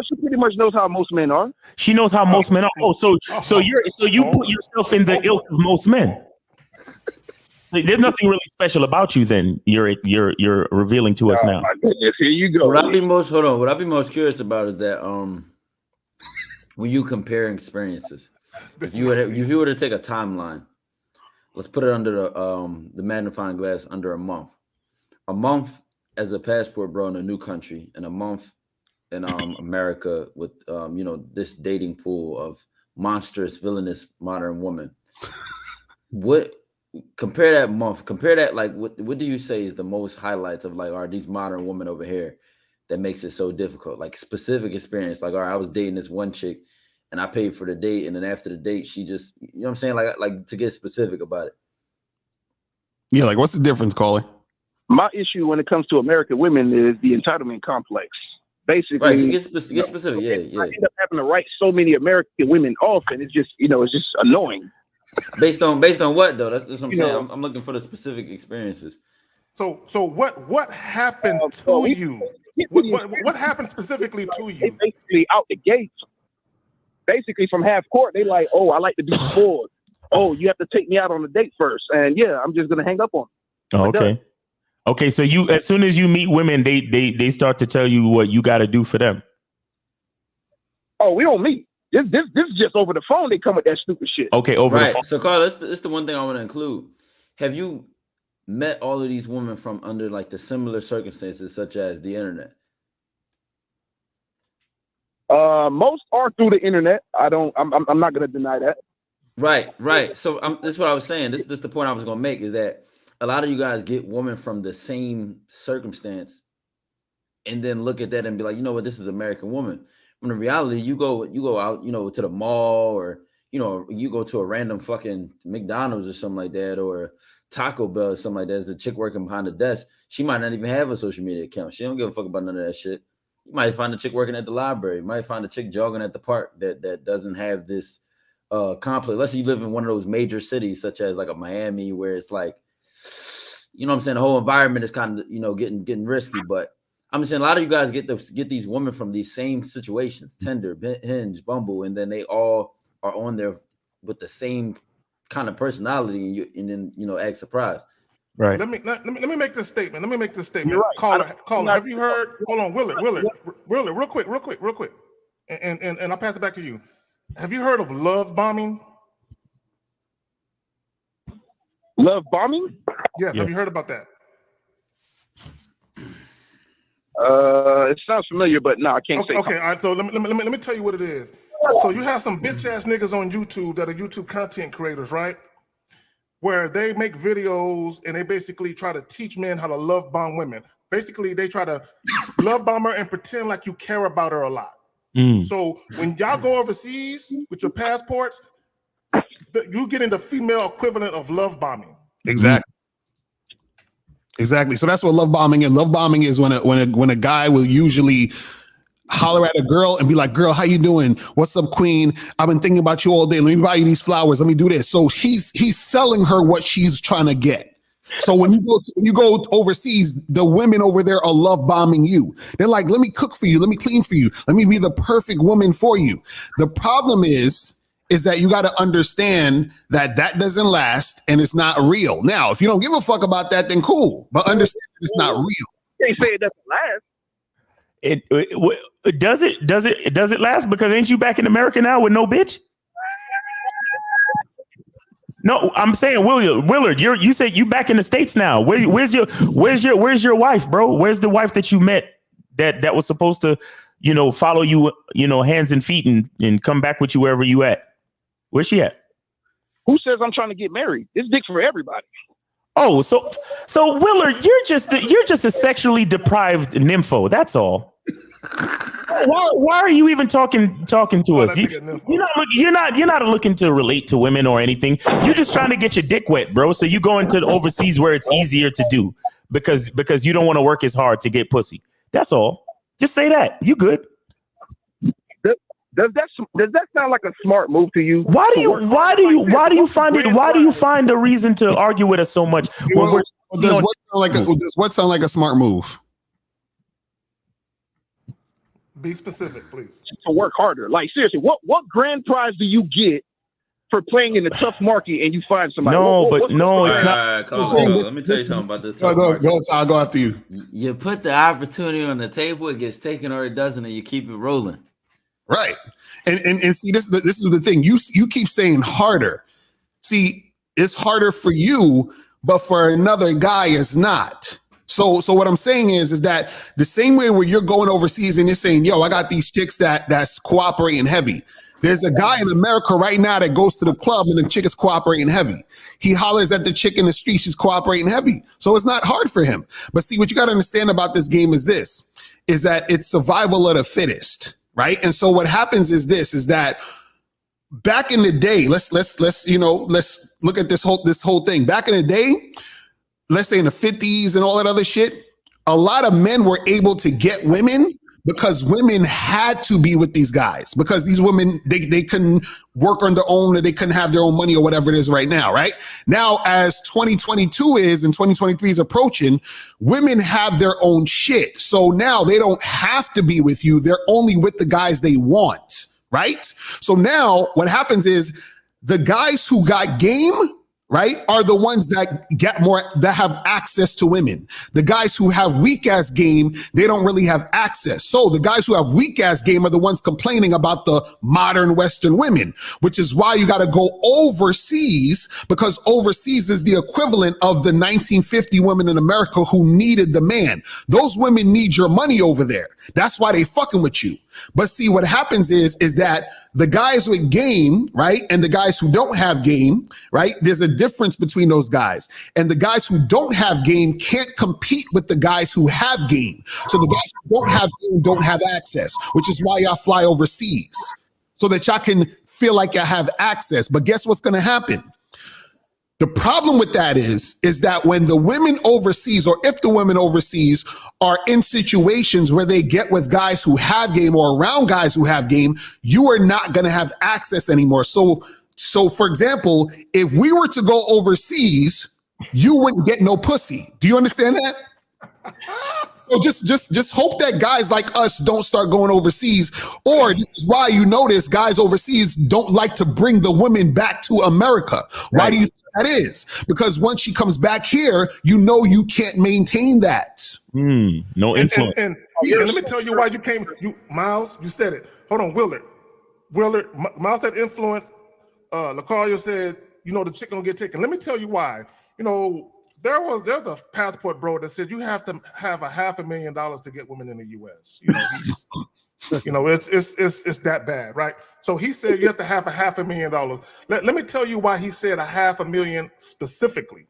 She pretty much knows how most men are. She knows how most men are. Oh, so you put yourself in the ilk of most men. There's nothing really special about you then. You're revealing to us now. My goodness, here you go. What I'd be most curious about is that when you compare experiences, if you were to take a timeline, let's put it under the magnifying glass under a month as a passport bro in a new country, and a month in America with this dating pool of monstrous, villainous modern women. Compare that like what do you say is the most highlights of like are these modern women over here that makes it so difficult? Like specific experience, like all right, I was dating this one chick and I paid for the date, and then after the date she just, you know what I'm saying, like to get specific about it. Yeah, like what's the difference, caller? My issue when it comes to American women is the entitlement complex. Basically, right, get specific. Yeah. I end up having to write so many American women off, and it's just annoying. Based on what though? That's what I'm saying. I'm looking for the specific experiences. So what happened to you? What happened specifically to you? Basically out the gates. Basically from half court, they like, oh, I like to be spoiled. Oh, you have to take me out on a date first, and yeah, I'm just gonna hang up on them. Oh, okay. Okay, so you, as soon as you meet women, they start to tell you what you got to do for them. Oh, we don't meet. This is just over the phone. They come with that stupid shit. Okay, over the phone. So, Carl, that's the one thing I want to include. Have you met all of these women from under like the similar circumstances, such as the internet? Most are through the internet. I'm not gonna deny that. Right. So this is what I was saying. This is the point I was gonna make, is that a lot of you guys get women from the same circumstance and then look at that and be like, you know what, this is American woman. When in reality, you go out, to the mall, or you go to a random fucking McDonald's or something like that, or Taco Bell or something like that. There's a chick working behind the desk. She might not even have a social media account. She don't give a fuck about none of that shit. You might find a chick working at the library. You might find a chick jogging at the park that doesn't have this complex. Let's say you live in one of those major cities, such as like a Miami, where it's like, you know what I'm saying, the whole environment is kind of, getting risky. But I'm saying a lot of you guys get these women from these same situations, Tinder, Hinge, Bumble, and then they all are on there with the same kind of personality, and then act surprised. Right. Let me make this statement. You're right. Caller, have you heard? Hold on, Willard, real quick, and I'll pass it back to you. Have you heard of love bombing? Love bombing? Yeah. Have you heard about that? It sounds familiar, but no, I can't say. Okay, all right. So let me tell you what it is. So you have some bitch ass niggas on YouTube that are YouTube content creators, right? Where they make videos and they basically try to teach men how to love bomb women. Basically, they try to love bomb her and pretend like you care about her a lot. So when y'all go overseas with your passports, you get in the female equivalent of love bombing. Exactly. So that's what love bombing is. Love bombing is when a guy will usually holler at a girl and be like, "Girl, how you doing? What's up, queen? I've been thinking about you all day. Let me buy you these flowers. Let me do this." So he's selling her what she's trying to get. So when you go overseas, the women over there are love bombing you. They're like, "Let me cook for you. Let me clean for you. Let me be the perfect woman for you." The problem is that you got to understand that doesn't last and it's not real. Now, if you don't give a fuck about that, then cool. But understand it's not real. They say it doesn't last. Does it last? Because ain't you back in America now with no bitch? No, I'm saying Willard, you said you back in the States now. Where's your wife, bro? Where's the wife that you met that was supposed to, follow you, hands and feet and come back with you wherever you at? Where's she at? Who says I'm trying to get married? It's dick for everybody. Oh, so Willard, you're just a sexually deprived nympho. That's all. Why are you even talking to us? You're not looking to relate to women or anything. You're just trying to get your dick wet, bro. So you go into overseas where it's easier to do because you don't want to work as hard to get pussy. That's all. Just say that. You good. Does that sound like a smart move to you? Why do you find a reason to argue with us so much? Does what sound like a smart move? Be specific, please. To work harder. Like seriously, what grand prize do you get for playing in a tough market and you find somebody? It's not. Let me tell you something about this. I'll go after you. You put the opportunity on the table, it gets taken or it doesn't, and you keep it rolling. Right. And see, this is the thing. You keep saying harder. See, it's harder for you, but for another guy, it's not. So what I'm saying is that the same way where you're going overseas and you're saying, "Yo, I got these chicks that's cooperating heavy." There's a guy in America right now that goes to the club and the chick is cooperating heavy. He hollers at the chick in the street, she's cooperating heavy. So it's not hard for him. But see, what you got to understand about this game is that it's survival of the fittest, right? And so what happens is that back in the day, let's look at this whole thing. Back in the day, let's say in the 50s and all that other shit, a lot of men were able to get women because women had to be with these guys because these women, they couldn't work on their own or they couldn't have their own money or whatever it is right now, right? Now, as 2022 is and 2023 is approaching, women have their own shit. So now they don't have to be with you. They're only with the guys they want, right? So now what happens is the guys who got game, right, are the ones that that have access to women. The guys who have weak ass game, they don't really have access. So the guys who have weak ass game are the ones complaining about the modern Western women, which is why you got to go overseas, because overseas is the equivalent of the 1950 women in America who needed the man. Those women need your money over there. That's why they fucking with you. But see, what happens is that the guys with game, right, and the guys who don't have game, right, there's a difference between those guys. And the guys who don't have game can't compete with the guys who have game. So the guys who don't have game don't have access, which is why y'all fly overseas, so that y'all can feel like y'all have access. But guess what's going to happen? The problem with that is that when the women overseas, or if the women overseas are in situations where they get with guys who have game or around guys who have game, you are not going to have access anymore. So for example, if we were to go overseas, you wouldn't get no pussy. Do you understand that? So just hope that guys like us don't start going overseas, or this is why you notice guys overseas don't like to bring the women back to America. Why do you think that is? Because once she comes back here, you know you can't maintain that. No influence. And let me tell you why you came. Miles, you said it. Hold on, Willard. Miles said influence. LaCarlia said, the chick gonna get taken. Let me tell you why. There's a passport bro that said you have to have $500,000 to get women in the U.S. It's that bad, right? So he said you have to have $500,000. Let me tell you why he said $500,000 specifically,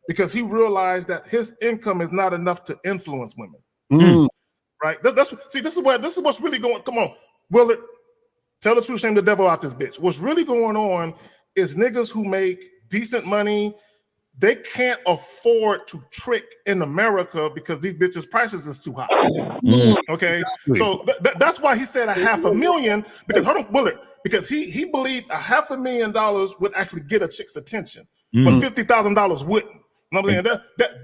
because he realized that his income is not enough to influence women. Right? This is what's really going. Come on, Willard, tell the truth, shame the devil out this bitch. What's really going on is niggas who make decent money, they can't afford to trick in America because these bitches' prices is too high. Okay, exactly. So that's why he said $500,000. Because hold on, Willard, because he believed $500,000 would actually get a chick's attention, but $50,000 wouldn't. You know what I'm saying?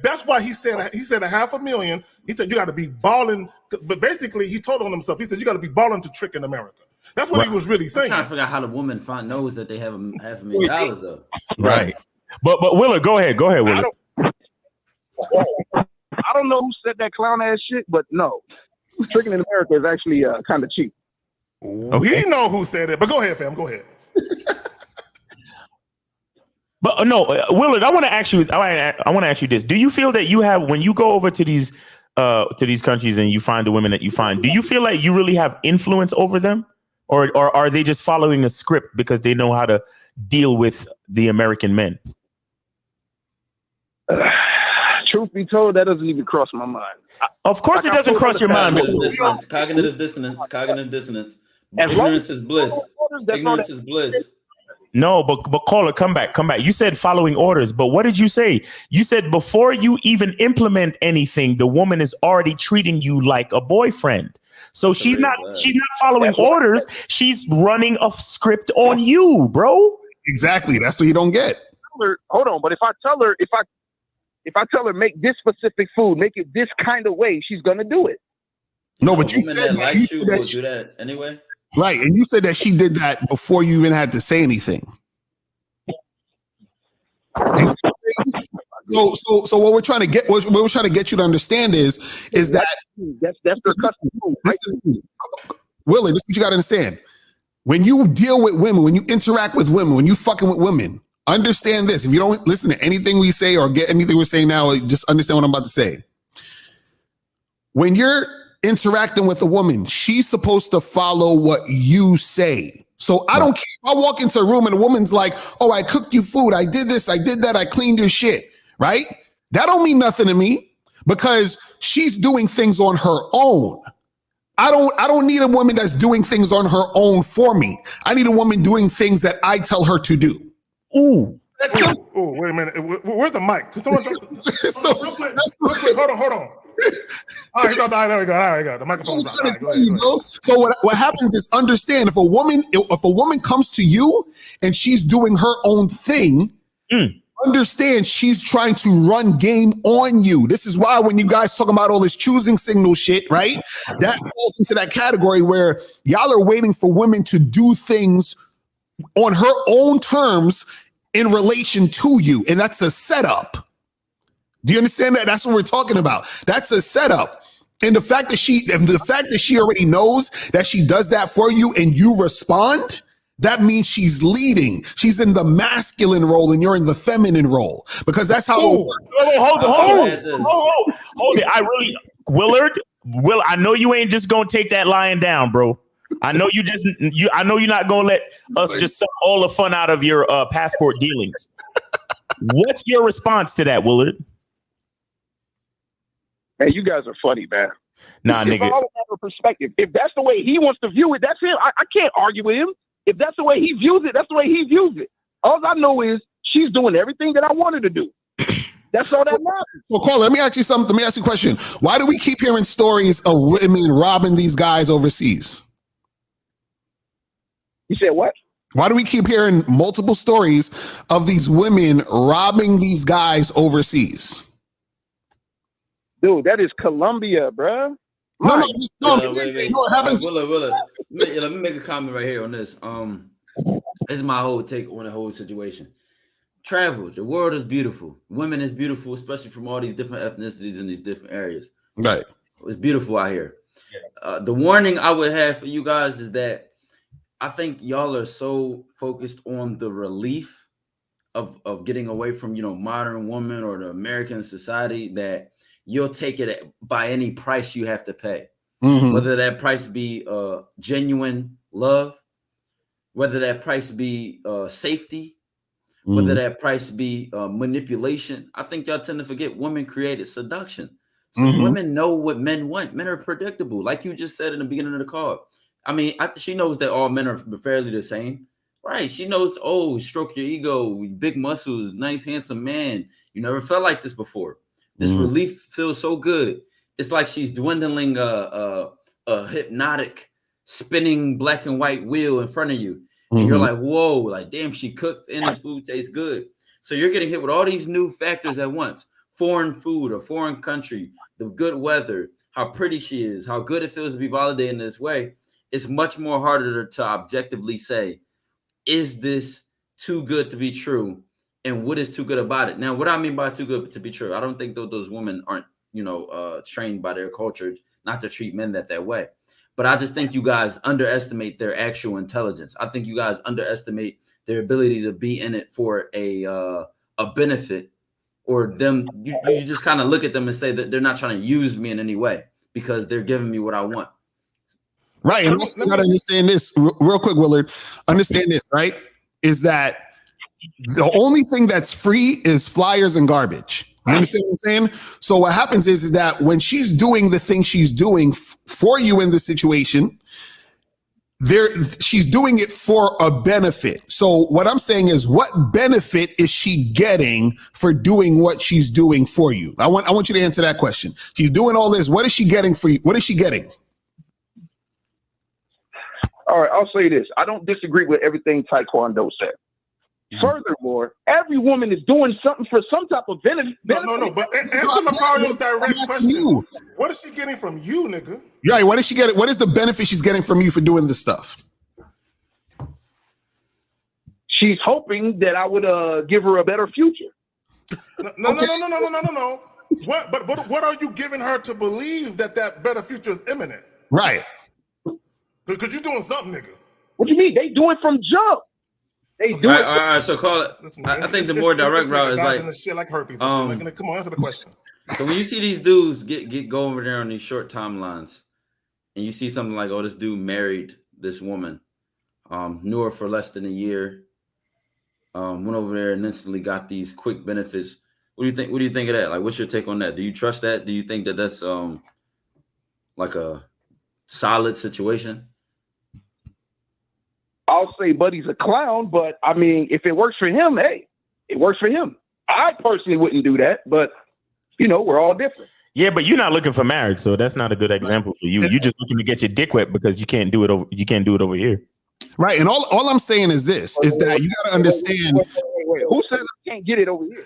That's why he said $500,000. He said you got to be balling, but basically he told on himself. He said you got to be balling to trick in America. That's what he was really saying. I'm trying to figure out how the woman knows that they have $500,000 though. Right. But Willard, go ahead, Willard. I don't know who said that clown ass shit, but no, tricking in America is actually kind of cheap. Okay. We know who said it, but go ahead, fam. Go ahead. But no, Willard, I want to ask you. I want to ask you this: do you feel that you have, when you go over to these countries and you find the women that you find, do you feel like you really have influence over them, or are they just following a script because they know how to deal with the American men? Truth be told, that doesn't even cross my mind. Of course, it doesn't cross your mind. Cognitive dissonance. Ignorance is bliss. Ignorance is bliss. No, but caller, come back. You said following orders, but what did you say? You said before you even implement anything, the woman is already treating you like a boyfriend. So she's not following orders. She's running a script on you, bro. Exactly. That's what you don't get. Hold on, but if I tell her make this specific food, make it this kind of way, she's gonna do it. No, but you said that likes you will do that anyway. Right, and you said that she did that before you even had to say anything. So what we're trying to get you to understand is that that's their custom. Willie, this is what you got to understand. When you deal with women, when you interact with women, when you fucking with women, understand this. If you don't listen to anything we say or get anything we're saying now, just understand what I'm about to say. When you're interacting with a woman, she's supposed to follow what you say. So I don't care if I walk into a room and a woman's like, oh, I cooked you food. I did this. I did that. I cleaned your shit. Right? That don't mean nothing to me because she's doing things on her own. I don't need a woman that's doing things on her own for me. I need a woman doing things that I tell her to do. Ooh. Oh, wait a minute. Where's the mic? Real quick. Hold on. All right, there we go. The microphone's right. So what happens is, understand, if a woman comes to you and she's doing her own thing, understand she's trying to run game on you. This is why when you guys talk about all this choosing signal shit, right? That falls into that category where y'all are waiting for women to do things on her own terms in relation to you, and that's a setup. Do you understand that? That's what we're talking about. That's a setup. And the fact that she already knows that she does that for you and you respond, that means she's leading. She's in the masculine role and you're in the feminine role, because that's how. Hold it. Willard, Will, I know you ain't just gonna take that lying down, bro. I know I know you're not gonna let us just suck all the fun out of your passport dealings. What's your response to that, Willard? Hey, you guys are funny, man. Nah, it's nigga. all a matter of perspective. If that's the way he wants to view it, that's him. I can't argue with him. If that's the way he views it, that's the way he views it. All I know is she's doing everything that I wanted to do. That's all that matters. Well, Carl, let me ask you something. Let me ask you a question. Why do we keep hearing stories of women robbing these guys overseas? You said what? Why do we keep hearing multiple stories of these women robbing these guys overseas? Dude, that is Colombia, bruh. No, Willard, let me make a comment right here on this. This is my whole take on the whole situation. Travel. The world is beautiful. Women is beautiful, especially from all these different ethnicities in these different areas. Right. It's beautiful out here. The warning I would have for you guys is that I think y'all are so focused on the relief of getting away from, modern woman or the American society that you'll take it by any price you have to pay. Mm-hmm. Whether that price be genuine love, whether that price be safety, whether that price be manipulation. I think y'all tend to forget women created seduction. So women know what men want. Men are predictable. Like you just said in the beginning of the call. I mean, she knows that all men are fairly the same. Right. She knows, stroke your ego, big muscles, nice, handsome man. You never felt like this before. This relief feels so good. It's like she's dwindling a hypnotic, spinning black and white wheel in front of you. And you're like, whoa, like, damn, she cooks and this food tastes good. So you're getting hit with all these new factors at once. Foreign food, a foreign country, the good weather, how pretty she is, how good it feels to be validated in this way. It's much more harder to objectively say, is this too good to be true? And what is too good about it? Now, what I mean by too good to be true, I don't think those women aren't, trained by their culture not to treat men that way. But I just think you guys underestimate their actual intelligence. I think you guys underestimate their ability to be in it for a benefit, or them. You just kind of look at them and say that they're not trying to use me in any way because they're giving me what I want. Right. And also you got to understand this real quick, Willard. Understand this, right? Is that the only thing that's free is flyers and garbage. You understand what I'm saying? So what happens is that when she's doing the thing she's doing for you in the situation, she's doing it for a benefit. So what I'm saying is, what benefit is she getting for doing what she's doing for you? I want you to answer that question. She's doing all this. What is she getting for you? What is she getting? All right, I'll say this. I don't disagree with everything Taekwondo said. Furthermore, every woman is doing something for some type of benefit. No. But answer Macario's direct question. What is she getting from you, nigga? Right. What is she getting? What is the benefit she's getting from you for doing this stuff? She's hoping that I would give her a better future. No. What? But what are you giving her to believe that better future is imminent? Right. Because you're doing something, nigga. What do you mean? They do it from jump. They do it. All right, so call it. Listen, I think the more direct route is like shit like herpes. Come on, answer the question. So when you see these dudes go over there on these short timelines, and you see something like, this dude married this woman, knew her for less than a year, went over there and instantly got these quick benefits. What do you think? What do you think of that? Like, what's your take on that? Do you trust that? Do you think that that's like a solid situation? I'll say Buddy's a clown, but I mean, if it works for him, hey, it works for him. I personally wouldn't do that, but we're all different. Yeah, but you're not looking for marriage, so that's not a good example for you. You're just looking to get your dick wet because you can't do it over here. Right. And all I'm saying is this: is that you got to understand. Wait. Who says I can't get it over here?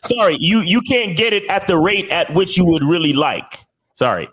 Sorry. You can't get it at the rate at which you would really like. Sorry.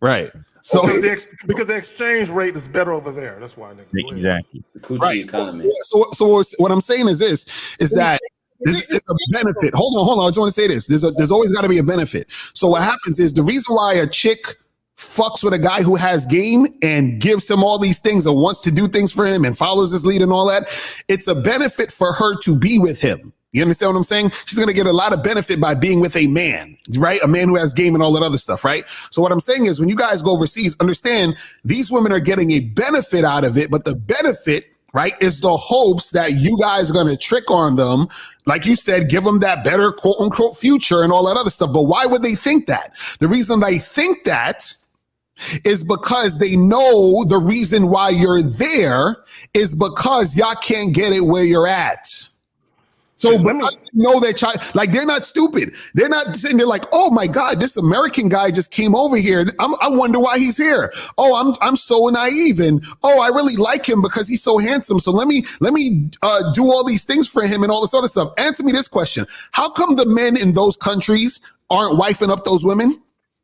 Right. So because the exchange rate is better over there. That's why. Exactly. Right. So what I'm saying is this: is that there's a benefit. Hold on. I just want to say this. There's always got to be a benefit. So what happens is the reason why a chick fucks with a guy who has game and gives him all these things and wants to do things for him and follows his lead and all that, it's a benefit for her to be with him. You understand what I'm saying? She's going to get a lot of benefit by being with a man, right? A man who has game and all that other stuff, right? So what I'm saying is when you guys go overseas, understand these women are getting a benefit out of it, but the benefit, right, is the hopes that you guys are going to trick on them. Like you said, give them that better quote unquote future and all that other stuff. But why would they think that? The reason they think that is because they know the reason why you're there is because y'all can't get it where you're at. So let me know that like they're not stupid. They're not sitting there like, oh my God, this American guy just came over here. I wonder why he's here. Oh, I'm so naive, and oh, I really like him because he's so handsome. So let me do all these things for him and all this other stuff. Answer me this question: how come the men in those countries aren't wifing up those women?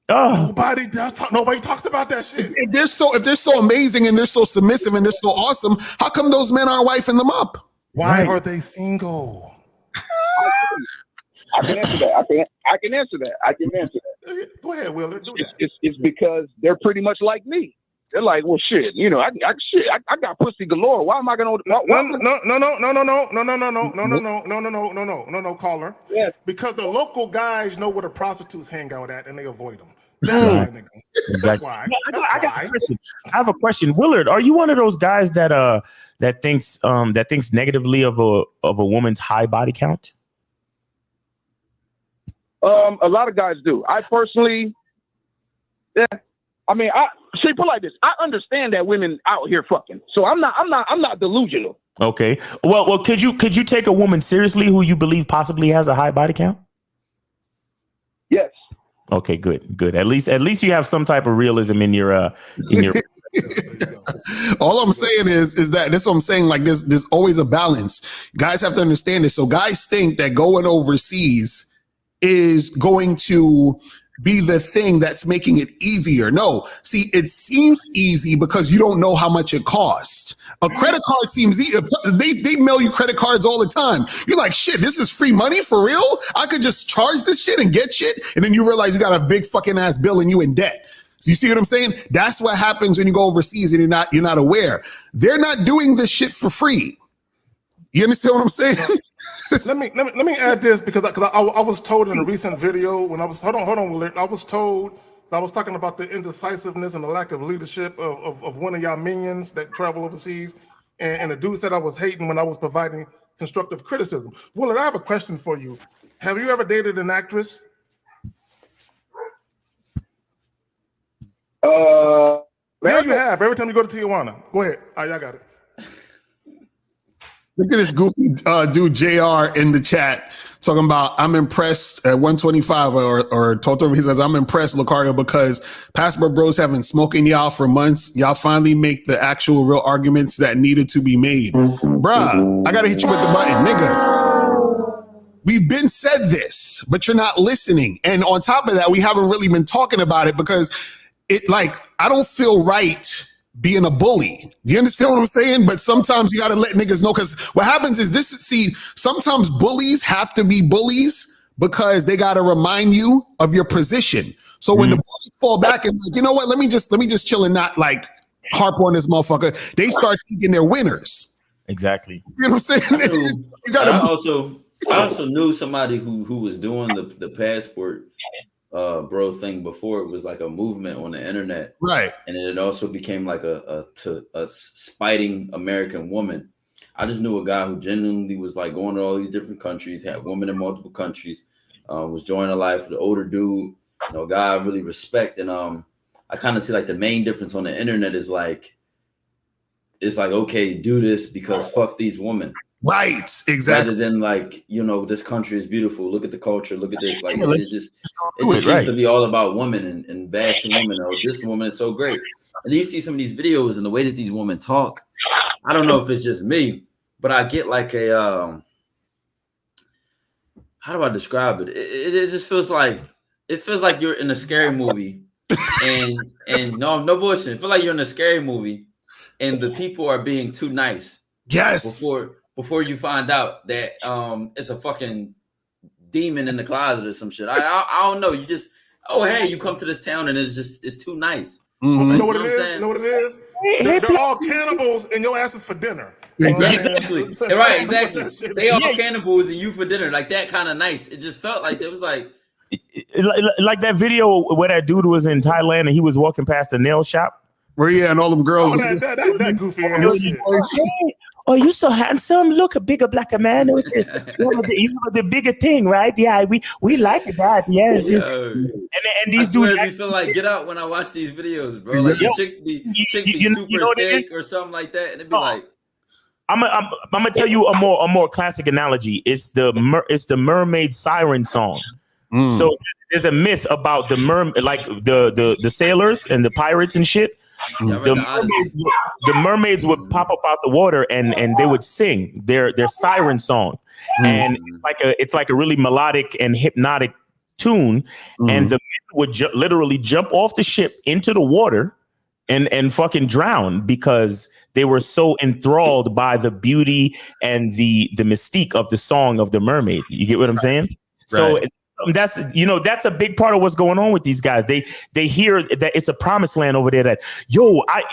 Oh. Nobody talks about that shit. If they're so amazing and they're so submissive and they're so awesome, how come those men aren't wifing them up? Why are they single? I can answer that. I can answer that. Go ahead, Wheeler. Do that. It's because they're pretty much like me. They're like, well, shit. You know, I got pussy galore. Why am I gonna? No, caller. Yes. Because the local guys know where the prostitutes hang out at, and they avoid them. That's why. I got a question. I have a question. Willard, are you one of those guys that thinks negatively of a woman's high body count? A lot of guys do. I personally, yeah. I mean, put it like this. I understand that women out here fucking, so I'm not delusional. Okay. Well, could you take a woman seriously who you believe possibly has a high body count? Yes. Okay, good. At least you have some type of realism in your All I'm saying is that that's what I'm saying. Like there's always a balance. Guys have to understand this. So guys think that going overseas is going to be the thing that's making it easier. No, see, it seems easy because you don't know how much it costs. A credit card seems easy. They mail you credit cards all the time. You're like, shit, this is free money for real? I could just charge this shit and get shit. And then you realize you got a big fucking ass bill and you in debt. So you see what I'm saying? That's what happens when you go overseas and you're not aware. They're not doing this shit for free. You understand what I'm saying? let me add this because I was told in a recent video when I was hold on Willard. I was told I was talking about the indecisiveness and the lack of leadership of one of y'all minions that travel overseas, and the dude said I was hating when I was providing constructive criticism. Willard, I have a question for you. Have you ever dated an actress? Yeah, you have. Every time you go to Tijuana. Go ahead. Y'all got it. Look at this goofy dude JR in the chat talking about I'm impressed at 125 or Toto. He says I'm impressed, Lucario, because Passport Bros have been smoking y'all for months. Y'all finally make the actual real arguments that needed to be made. Bruh, I gotta hit you with the button, nigga. We've been said this, but you're not listening. And on top of that, we haven't really been talking about it because I don't feel right being a bully. Do you understand what I'm saying? But sometimes you got to let niggas know, because what happens is sometimes bullies have to be bullies because they got to remind you of your position. So when the bullies fall back and like, you know what, let me just chill and not like harp on this motherfucker, they start thinking they're winners. Exactly. You know what I'm saying? I also knew somebody who was doing the passport bro thing before it was like a movement on the internet, right? And it also became like a spiting American woman. I just knew a guy who genuinely was like going to all these different countries, had women in multiple countries, was joining a life with an older dude, a guy I really respect. And I kind of see like the main difference on the internet is like, it's like, okay, do this because fuck these women. Right, exactly. Rather than like, this country is beautiful. Look at the culture. Look at this. Like, it just seems to be all about women and bashing women. Or this woman is so great. And then you see some of these videos and the way that these women talk. I don't know if it's just me, but I get like a how do I describe it? It just feels like you're in a scary movie, and no bullshit. It feels like you're in a scary movie, and the people are being too nice. Yes. Before you find out that it's a fucking demon in the closet or some shit. I don't know. You just, hey, you come to this town and it's too nice. Mm-hmm. You know what it is? You know what it is? They're all cannibals, and your ass is for dinner. Exactly. Right, exactly. They all cannibals and you for dinner. Like that kind of nice. It just felt like it was like that video where that dude was in Thailand and he was walking past a nail shop. Where and all them girls. That goofy ass shit. Oh, you so handsome! Look, a bigger black man. You have the bigger thing, right? Yeah, we like that. Yes. And these dudes actually feel like get out when I watch these videos, bro. Like chicks be super thick or something like that, and it'd be like. I'm gonna tell you a more classic analogy. It's the mermaid siren song. So there's a myth about the like the sailors and the pirates and shit. The mermaids would pop up out the water and they would sing their siren song, and it's like a really melodic and hypnotic tune, and the men would literally jump off the ship into the water and fucking drown because they were so enthralled by the beauty and the mystique of the song of the mermaid. You get what I'm saying? So that's a big part of what's going on with these guys. They hear that it's a promised land over there, that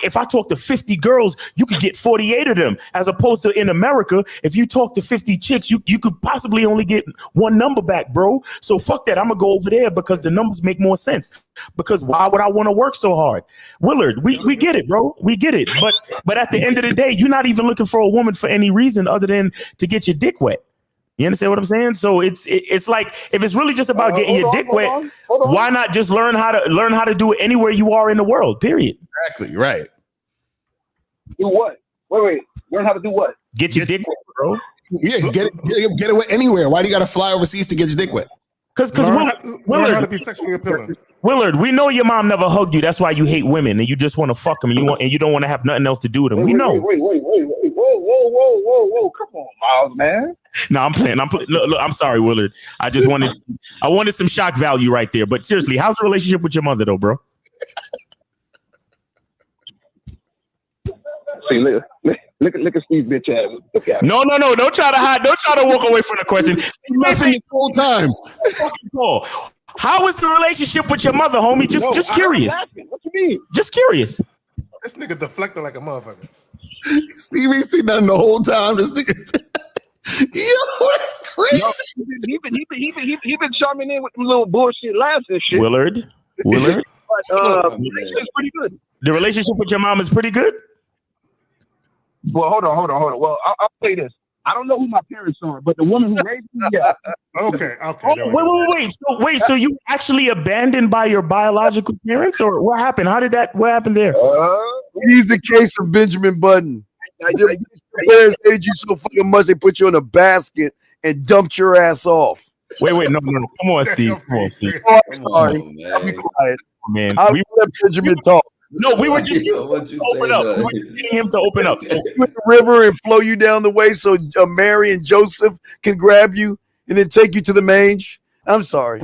if I talk to 50 girls, you could get 48 of them, as opposed to in America, if you talk to 50 chicks, you could possibly only get one number back, bro. So fuck that. I'm gonna go over there because the numbers make more sense. Because why would I want to work so hard? Willard, we get it, bro. We get it. But at the end of the day, you're not even looking for a woman for any reason other than to get your dick wet. You understand what I'm saying? So it's like, if it's really just about getting your dick wet, why not just learn how to do it anywhere you are in the world? Period. Exactly. Right. Do what? Wait. Learn how to do what? Get your dick wet, bro. Yeah, get it wet anywhere. Why do you got to fly overseas to get your dick wet? Because Willard, how to be sexually appealing. Willard, we know your mom never hugged you. That's why you hate women and you just want to fuck them and you don't want to have nothing else to do with them. We know. Wait. Whoa. Come on, Miles, man. No, I'm playing. Look, I'm sorry, Willard. I wanted some shock value right there. But seriously, how's the relationship with your mother, though, bro? See, look at Steve bitch ass. Look at him. No. Don't try to hide. Don't try to walk away from the question. Nothing this whole time. How is the relationship with your mother, homie? Just curious. What you mean? Just curious. This nigga deflected like a motherfucker. Steve ain't seen nothing the whole time. This nigga. Yo, that's crazy. He been charming in with them little bullshit laughs and shit. Willard. But it's pretty good. The relationship with your mom is pretty good. Well, hold on. Well, I'll say this. I don't know who my parents are, but the woman who raised me, yeah. Okay. Oh, wait. So you actually abandoned by your biological parents, or what happened? What happened there? He's the case of Benjamin Button. Your parents hated you so fucking much they put you in a basket and dumped your ass off. Wait, no. Come on, Steve. Oh, I'm sorry. I'll be quiet. Man, I'll let Benjamin talk. No, we were just open up. We were just getting him to open up. So the river and flow you down the way so Mary and Joseph can grab you and then take you to the mange. I'm sorry.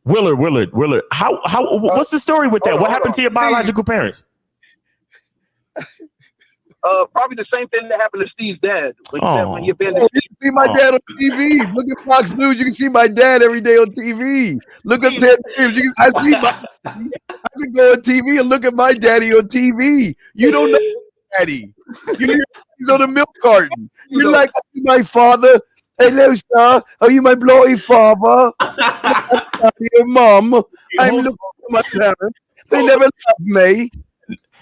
Willard. How what's the story with that? What happened to your biological parents? Probably the same thing that happened to Steve's dad. When he abandoned. You can see my dad on TV. Look at Fox News. You can see my dad every day on TV. Look up Ted Cruz. I can go on TV and look at my daddy on TV. You don't know daddy. He's on a milk carton. You're like, are you my father? Hello, sir. Are you my bloody father? Your mom. I'm looking for my parents. They never loved me.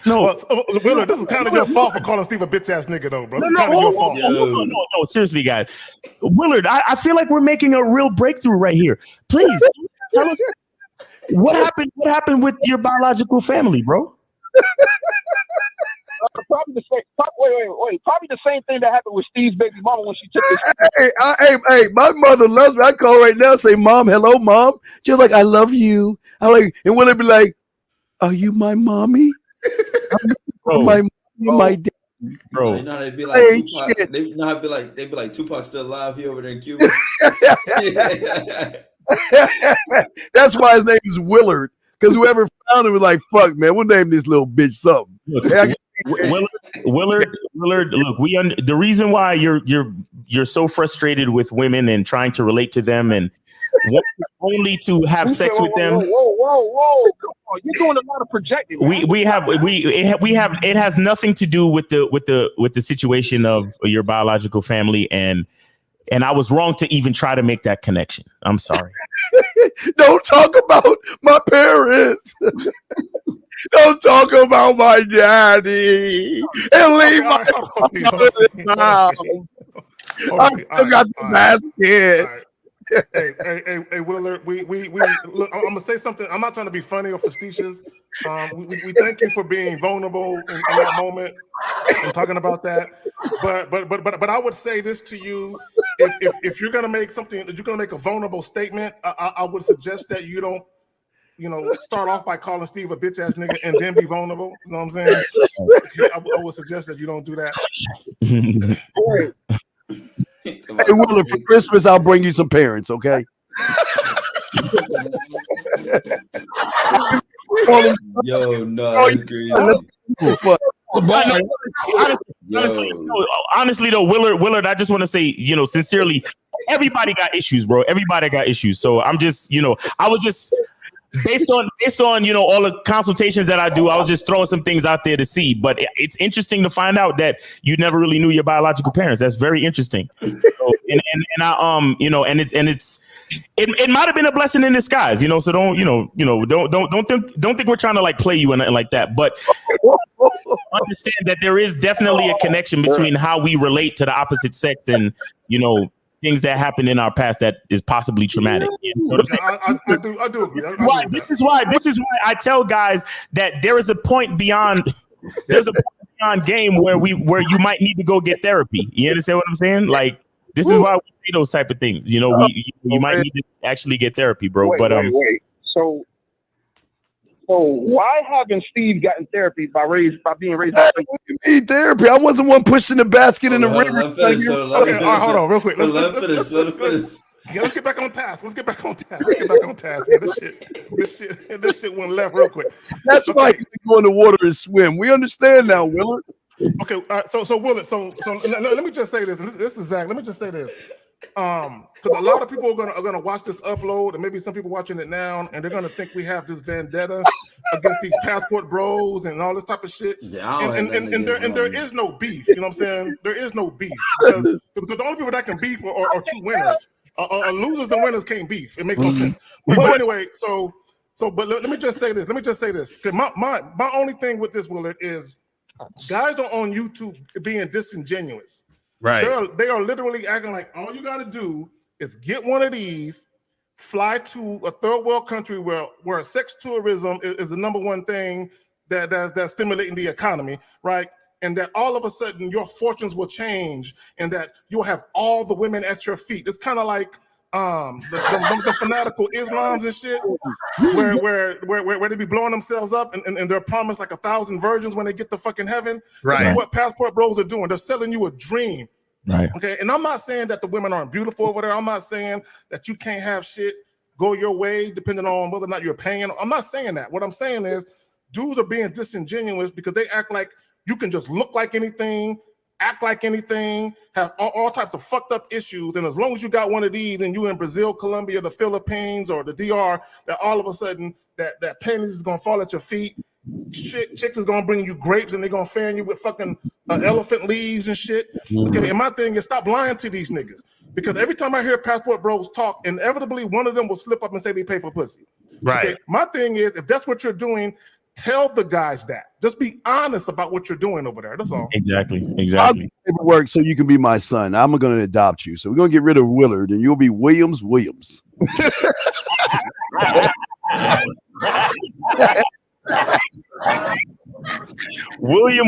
No, Willard, this is kind of your fault for calling Steve a bitch ass nigga, though, bro. No, seriously, guys. Willard, I feel like we're making a real breakthrough right here. Please tell us what happened. What happened with your biological family, bro? Probably the same. Wait. Probably the same thing that happened with Steve's baby mama when she took this. Hey, my mother loves me. I call right now, say, "Mom, hello, mom." She's like, "I love you." I'm like, and Willard be like, "Are you my mommy?" My dad. Bro, you know they'd be like Tupac. They'd be like Tupac's still alive. He over there in Cuba. That's why his name is Willard, because whoever found him was like, "Fuck, man, we'll name this little bitch something." Willard, look, the reason why you're so frustrated with women and trying to relate to them and only to have sex with them. Whoa! Come on, you're doing a lot of projecting. It has nothing to do with the situation of your biological family, and I was wrong to even try to make that connection. I'm sorry. Don't talk about my parents. Don't talk about my daddy. And leave my house. I still got the basket. Hey, Willard, we look. I'm gonna say something. I'm not trying to be funny or facetious. We thank you for being vulnerable in that moment and talking about that. But I would say this to you: if you're gonna make something, if you're gonna make a vulnerable statement, I would suggest that you don't, start off by calling Steve a bitch ass nigga and then be vulnerable. You know what I'm saying? I would suggest that you don't do that. Hey, Willard, for Christmas, I'll bring you some parents, okay? Yo, no, that's crazy. Honestly, though, Willard, I just want to say, sincerely, everybody got issues, bro. Everybody got issues. So I'm just, I was just based on all the consultations that I do, I was just throwing some things out there to see. But it's interesting to find out that you never really knew your biological parents. That's very interesting. So, and it might have been a blessing in disguise, so don't think we're trying to like play you and like that. But understand that there is definitely a connection between how we relate to the opposite sex and things that happen in our past that is possibly traumatic. I do agree. This is why I tell guys that there is a point beyond. There's a point beyond game where you might need to go get therapy. You understand what I'm saying? Like, this is why we say those type of things. You might need to actually get therapy, bro. Wait. So why haven't Steve gotten therapy by being raised? What do you mean therapy? I wasn't one pushing the basket in the river. Okay, all right, hold on, real quick. Let's get back on task. Man. This shit went left real quick. That's why you go in the water and swim. We understand now, Willard. Okay, all right, so Willard, so let me just say this, and this is Zach. Let me just say this. Because a lot of people are gonna watch this upload, and maybe some people watching it now, and they're gonna think we have this vendetta against these passport bros and all this type of shit. And there is no beef. You know what I'm saying? There is no beef because the only people that can beef are two winners. Losers and winners can't beef. It makes no sense. But anyway, but let me just say this. Because my only thing with this, Willard, is guys are on YouTube being disingenuous. Right. They are literally acting like all you got to do is get one of these, fly to a third world country where sex tourism is the number one thing that's stimulating the economy, right? And that all of a sudden your fortunes will change, and that you'll have all the women at your feet. It's kind of like the fanatical Islams and shit, where they be blowing themselves up and they're promised like 1,000 virgins when they get to fucking heaven. Right. This is what passport bros are doing. They're selling you a dream. Right. Okay. And I'm not saying that the women aren't beautiful or whatever. I'm not saying that you can't have shit go your way depending on whether or not you're paying. I'm not saying that. What I'm saying is dudes are being disingenuous because they act like you can just look like anything, act like anything, have all types of fucked up issues. And as long as you got one of these and you in Brazil, Colombia, the Philippines, or the DR, that all of a sudden that panties is going to fall at your feet. Chicks is going to bring you grapes and they're going to fan you with fucking elephant leaves and shit. Okay, and my thing is stop lying to these niggas. Because every time I hear passport bros talk, inevitably one of them will slip up and say they pay for pussy. Right. Okay? My thing is, if that's what you're doing, tell the guys that. Just be honest about what you're doing over there. That's all. Exactly. I'll do paperwork so you can be my son. I'm going to adopt you. So we're going to get rid of Willard, and you'll be Williams. William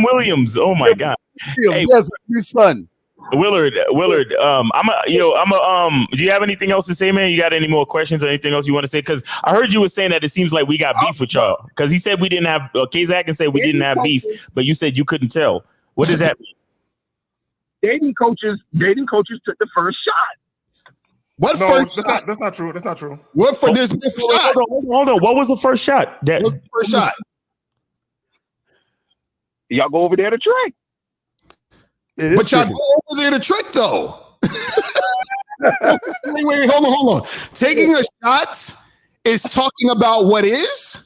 Williams. Oh my God. Hey, yes, your son. Willard. Do you have anything else to say, man? You got any more questions or anything else you want to say? Because I heard you were saying that it seems like we got beef with y'all. Because he said we didn't have, K-Zach said we didn't have beef, but you said you couldn't tell. What does that mean? Dating coaches took the first shot. That's not true. That's not true. What for this shot? Hold on. What was the first shot? What's the first shot? Y'all go over there to track. But y'all go over there to trick though. Wait, hold on. Taking a shot is talking about what is.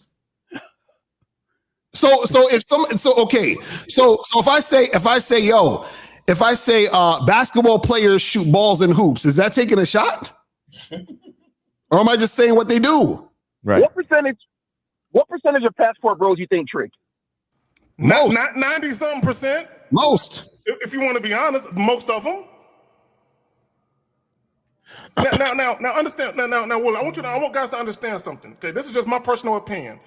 So if I say basketball players shoot balls and hoops, is that taking a shot? Or am I just saying what they do? Right. What percentage of passport bros you think trick? Not 90-something%. Most. If you want to be honest, most of them. Now understand. Now, Will, I want guys to understand something. Okay, this is just my personal opinion.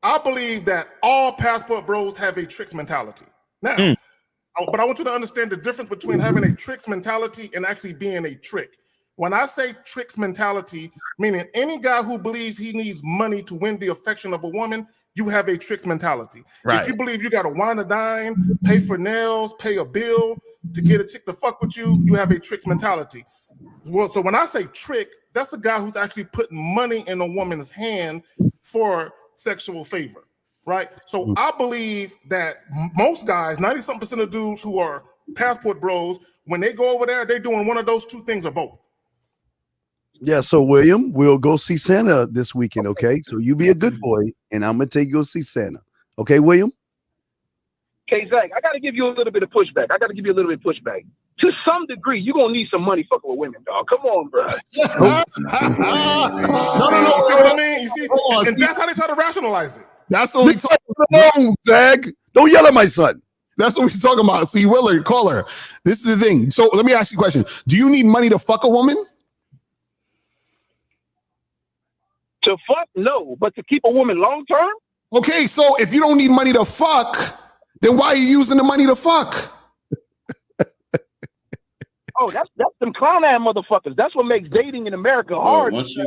I believe that all passport bros have a tricks mentality. Now, but I want you to understand the difference between having a tricks mentality and actually being a trick. When I say tricks mentality, meaning any guy who believes he needs money to win the affection of a woman, you have a tricks mentality. Right. If you believe you got to wine a dime, pay for nails, pay a bill to get a chick to fuck with you, you have a tricks mentality. Well, so when I say trick, that's a guy who's actually putting money in a woman's hand for sexual favor, right? So I believe that most guys, 90-something% of dudes who are passport bros, when they go over there, they're doing one of those two things or both. Yeah, so William, we'll go see Santa this weekend, okay? So you be a good boy, and I'm gonna take you to see Santa. Okay, William? Okay, Zach, I gotta give you a little bit of pushback. To some degree, you're gonna need some money fucking with women, dog. Come on, bro. No. See what I mean? You see? And that's how they try to rationalize it. That's what we talking about, Zach. Don't yell at my son. That's what we're talking about. See, Willard, caller. This is the thing. So let me ask you a question. Do you need money to fuck a woman? To fuck, no. But to keep a woman long term? Okay, so if you don't need money to fuck, then why are you using the money to fuck? Oh, that's them clown ass motherfuckers. That's what makes dating in America hard. Once you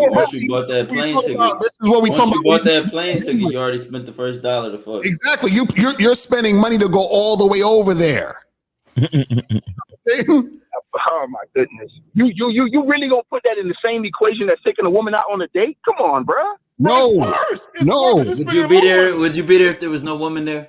bought that plane ticket, this is what we talking about. Once you bought that plane ticket, you already spent the first $1 to fuck. Exactly. You're spending money to go all the way over there. Oh my goodness. You really gonna put that in the same equation as taking a woman out on a date? Come on, bro. No. Would you be there? Would you be there if there was no woman there?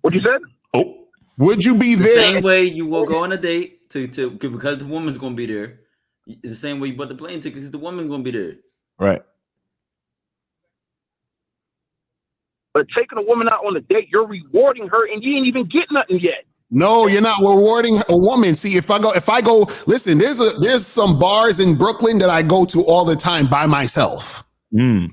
What you said? Oh. Would you be there? Same way you will go on a date because the woman's gonna be there. It's the same way you bought the plane ticket because the woman's gonna be there. Right. But taking a woman out on a date, you're rewarding her, and you ain't even get nothing yet. No, you're not rewarding a woman. See, if I go, listen, there's some bars in Brooklyn that I go to all the time by myself. And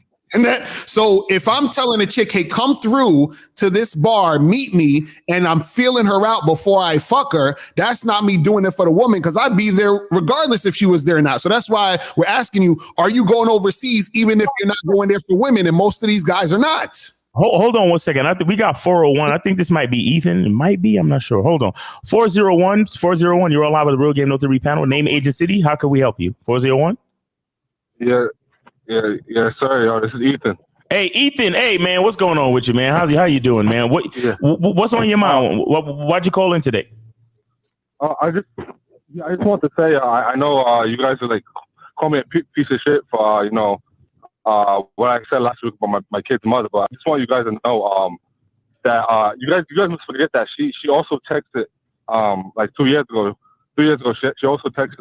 so if I'm telling a chick, hey, come through to this bar, meet me, and I'm feeling her out before I fuck her, that's not me doing it for the woman, because I'd be there regardless if she was there or not. So that's why we're asking you, are you going overseas even if you're not going there for women? And most of these guys are not. Hold on 1 second. I think we got 401. I think this might be Ethan. It might be. I'm not sure. Hold on. 401. You're all live with the Real Game No 3 panel. Name, age, and city. How can we help you? 401. Yeah. Sorry, this is Ethan. Hey, Ethan. Hey, man, what's going on with you, man? How you doing, man? What's on your mind? Why'd you call in today? I just want to say I know you guys are like call me a piece of shit for what I said last week about my kid's mother, but I just want you guys to know that you guys must forget that she also texted like 2 years ago. 2 years ago, she also texted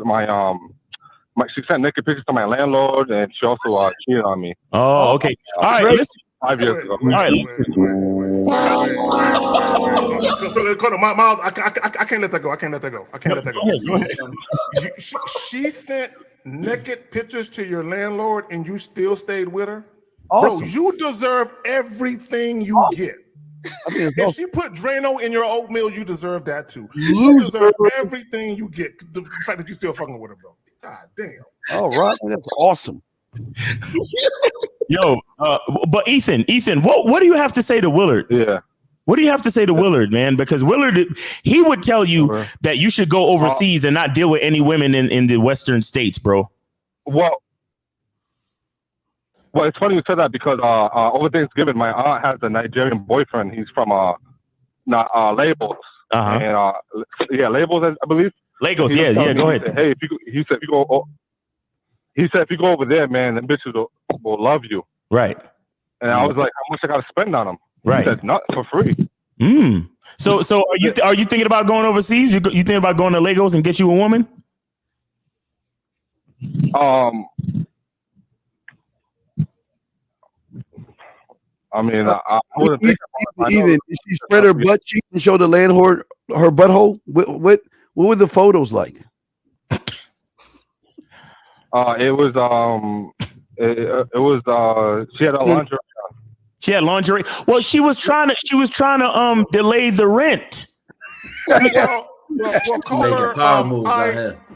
she sent naked pictures to my landlord, and she also cheated on me. Oh, okay. All right, listen. 5 years ago. All right, listen. I can't let that go. Go ahead. She sent naked pictures to your landlord, and you still stayed with her? Awesome. Bro, you deserve everything you get. If she put Drano in your oatmeal, you deserve that too. You deserve everything you get. The fact that you still fucking with her, bro. God damn. All right, that's awesome. Yo, but Ethan, what do you have to say to Willard? Yeah. What do you have to say to Willard, man? Because Willard, he would tell you that you should go overseas and not deal with any women in the Western states, bro. Well, it's funny you said that because over Thanksgiving, my aunt has a Nigerian boyfriend. He's from Labels. And Labels, I believe. Lagos, yeah. Go ahead. Said, hey, he said if you go over there, man, the bitches will love you. Right. And I was like, how much I got to spend on them? Right. He said, not for free. So are you thinking about going overseas? You thinking about going to Lagos and get you a woman? I mean, I wasn't thinking about it. Even did she spread her butt cheeks and show the landlord her butthole? What were the photos like? It was she had a lingerie. She had lingerie. Well, she was trying to delay the rent. Well, caller,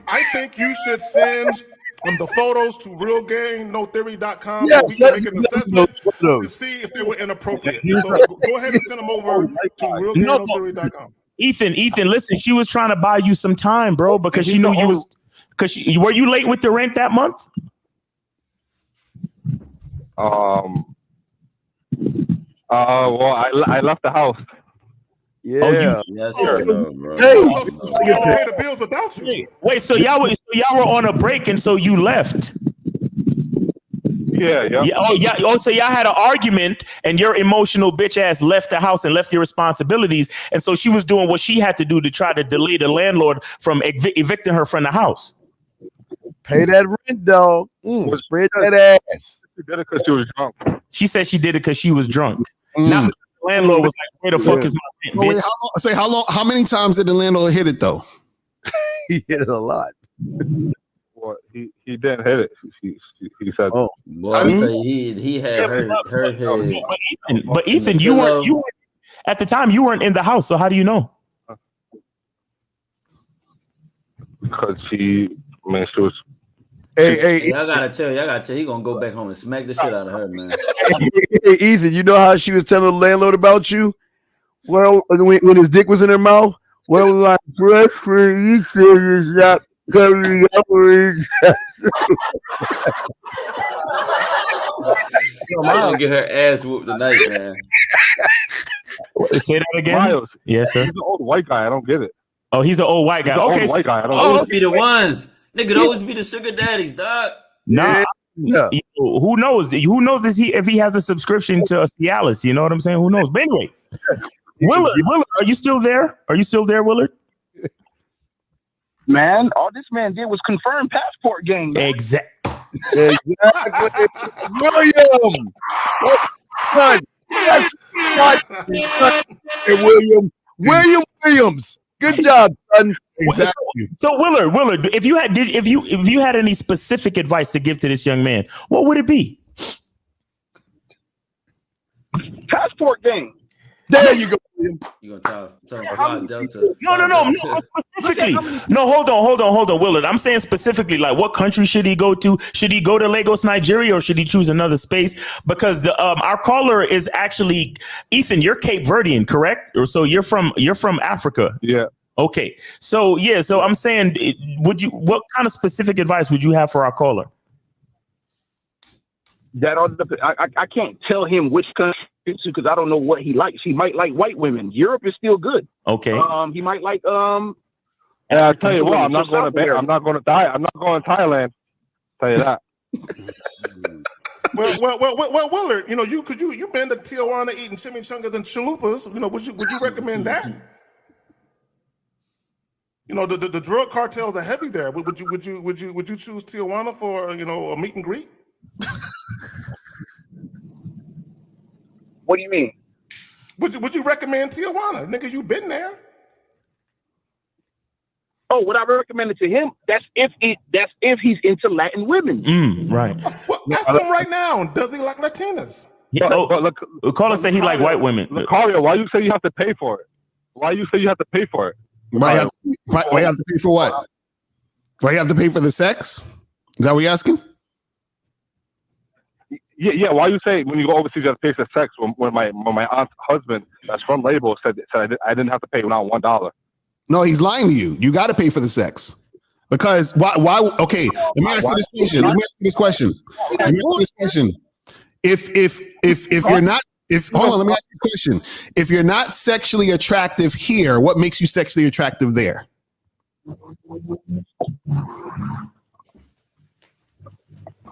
I think you should send the photos to realgangnotheory.com so we can make an assessment to see if they were inappropriate. So go ahead and send them over to realgangnotheory.com. Ethan, listen, she was trying to buy you some time, bro, because she knew you was. Were you late with the rent that month? Well, I left the house. Yeah. Oh, yes, bro. So I pay the bills without you. Wait, so y'all were on a break, and so you left. Yeah. So y'all had an argument, and your emotional bitch ass left the house and left your responsibilities, and so she was doing what she had to do to try to delay the landlord from evicting her from the house. Pay that rent, dog. Spread that ass. She did it because she was drunk. She said she did it because she was drunk. Now the landlord was like, "Where the fuck is my rent, bitch?" How many times did the landlord hit it though? He hit it a lot. Well, he didn't hit it. He said, "Oh, well, I tell you, he had her head." But Ethan, you weren't at the time. You weren't in the house, so how do you know? Because she was. Hey, y'all gotta tell. He gonna go back home and smack the shit out of her, man. Hey, Ethan, you know how she was telling the landlord about you? Well, when his dick was in her mouth. Well, like fresh when you say is not coming up with. I'm gonna get her ass whooped tonight, man. Say that again. Miles, yes, sir. He's an old white guy. I don't get it. Oh, he's an old white guy. He's an Okay, old white guy. I don't always be the ones. Nigga, those be the sugar daddies, dog. Nah. Yeah. Who knows? Who knows if he has a subscription to Cialis? You know what I'm saying? Who knows? But anyway, Willard, are you still there? Are you still there, Willard? Man, all this man did was confirm passport game. Exactly. William. Yes. Hey, William Williams. Good job, son. Exactly. So Willard, if you had any specific advice to give to this young man, what would it be? Passport game. There you go. You gonna tell him fly Delta? No, specifically. No, hold on, Willard. I'm saying specifically, like, what country should he go to? Should he go to Lagos, Nigeria, or should he choose another space? Because our caller is actually Ethan. You're Cape Verdean, correct? Or so you're from Africa. Yeah. Okay. So I'm saying, what kind of specific advice would you have for our caller? That all I can't tell him which country because I don't know what he likes. He might like white women. Europe is still good. Okay. He might like I'll tell you what, I'm not going to Thailand. Tell you that. Well, Willard, you been to Tijuana eating chimichangas and chalupas. Would you recommend that? The drug cartels are heavy there. Would you choose Tijuana for a meet and greet? What do you mean? Would you recommend Tijuana, nigga? You been there? Oh, would I recommend it to him? That's if he's into Latin women. Right. Well, ask him right now. Does he like Latinas? Yeah. Caller said he like white women. Lucario, why you say you have to pay for it? Why you say you have to pay for it? Why you have to pay for what? Why you have to pay for the sex? Is that what you're asking? Yeah. Why you say when you go overseas you have to pay for sex when my aunt's husband that's from Label said I didn't have to pay not $1. No, he's lying to you. You got to pay for the sex because why? Okay, let me ask you this question. If you're not hold on, let me ask you a question. If you're not sexually attractive here, what makes you sexually attractive there?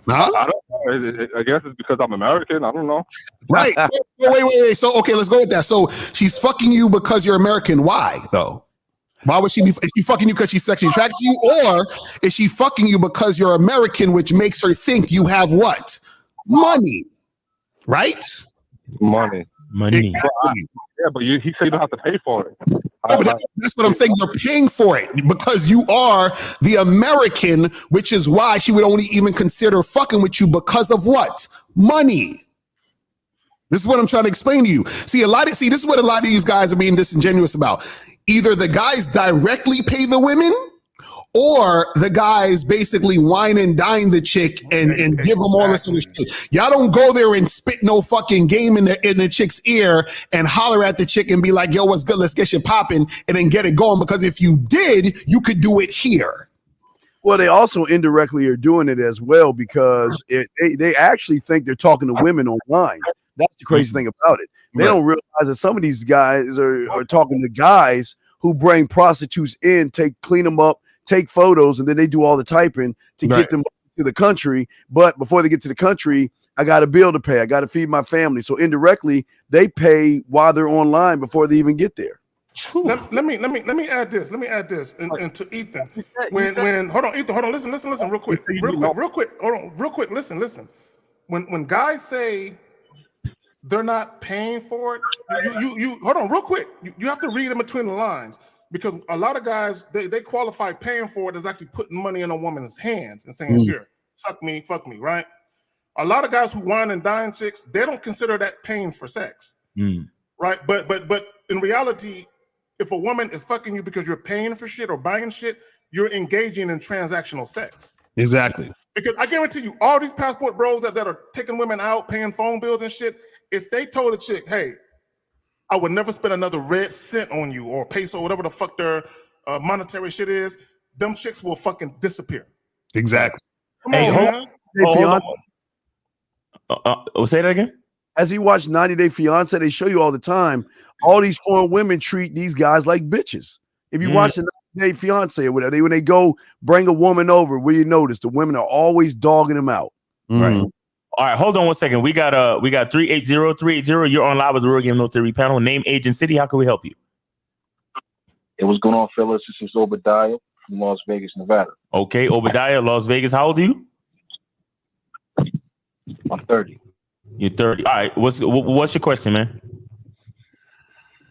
I don't know. I guess it's because I'm American. I don't know. Right. Wait. So, okay, let's go with that. So she's fucking you because you're American. Why, though? Why would she be? Is she fucking you because she's sexually attracted to you? Or is she fucking you because you're American, which makes her think you have what? Money. Right? Money. Money. Exactly. Yeah, but he said you don't have to pay for it. No, but that's what I'm saying. You're paying for it because you are the American, which is why she would only even consider fucking with you because of what? Money. This is what I'm trying to explain to you. See, this is what a lot of these guys are being disingenuous about. Either the guys directly pay the women, or the guys basically wine and dine the chick and give them all this sort of shit. Y'all don't go there and spit no fucking game in the chick's ear and holler at the chick and be like, yo, what's good? Let's get you popping and then get it going. Because if you did, you could do it here. Well, they also indirectly are doing it as well because they actually think they're talking to women online. That's the crazy thing about it. They don't realize that some of these guys are talking to guys who bring prostitutes in, clean them up, take photos, and then they do all the typing to get them to the country. But before they get to the country, I got a bill to pay. I got to feed my family. So indirectly, they pay while they're online before they even get there. Let me add this. Let me add this. And to Ethan, when hold on, Ethan, hold on. Listen, real quick. Hold on, listen. When guys say they're not paying for it, you hold on, real quick. You have to read in between the lines. Because a lot of guys, they qualify paying for it as actually putting money in a woman's hands and saying, here, suck me, fuck me, right? A lot of guys who wine and dine chicks, they don't consider that paying for sex, right? But in reality, if a woman is fucking you because you're paying for shit or buying shit, you're engaging in transactional sex. Exactly. Because I guarantee you, all these passport bros that are taking women out, paying phone bills and shit, if they told a chick, hey, I would never spend another red cent on you or peso, whatever the fuck their monetary shit is, them chicks will fucking disappear. Exactly. Come on, man. Say that again? As he watched 90 Day Fiance, they show you all the time, all these foreign women treat these guys like bitches. If you watch the 90 Day Fiance or whatever, when they go bring a woman over, what do you notice? The women are always dogging them out. Right. All right, hold on 1 second. We got 380. You're on live with the Real Game No Theory panel. Name, age, and city. How can we help you? It was going on, fellas. This is Obadiah from Las Vegas, Nevada. Okay, Obadiah, Las Vegas. How old are you? I'm 30. You're 30. All right. What's your question, man?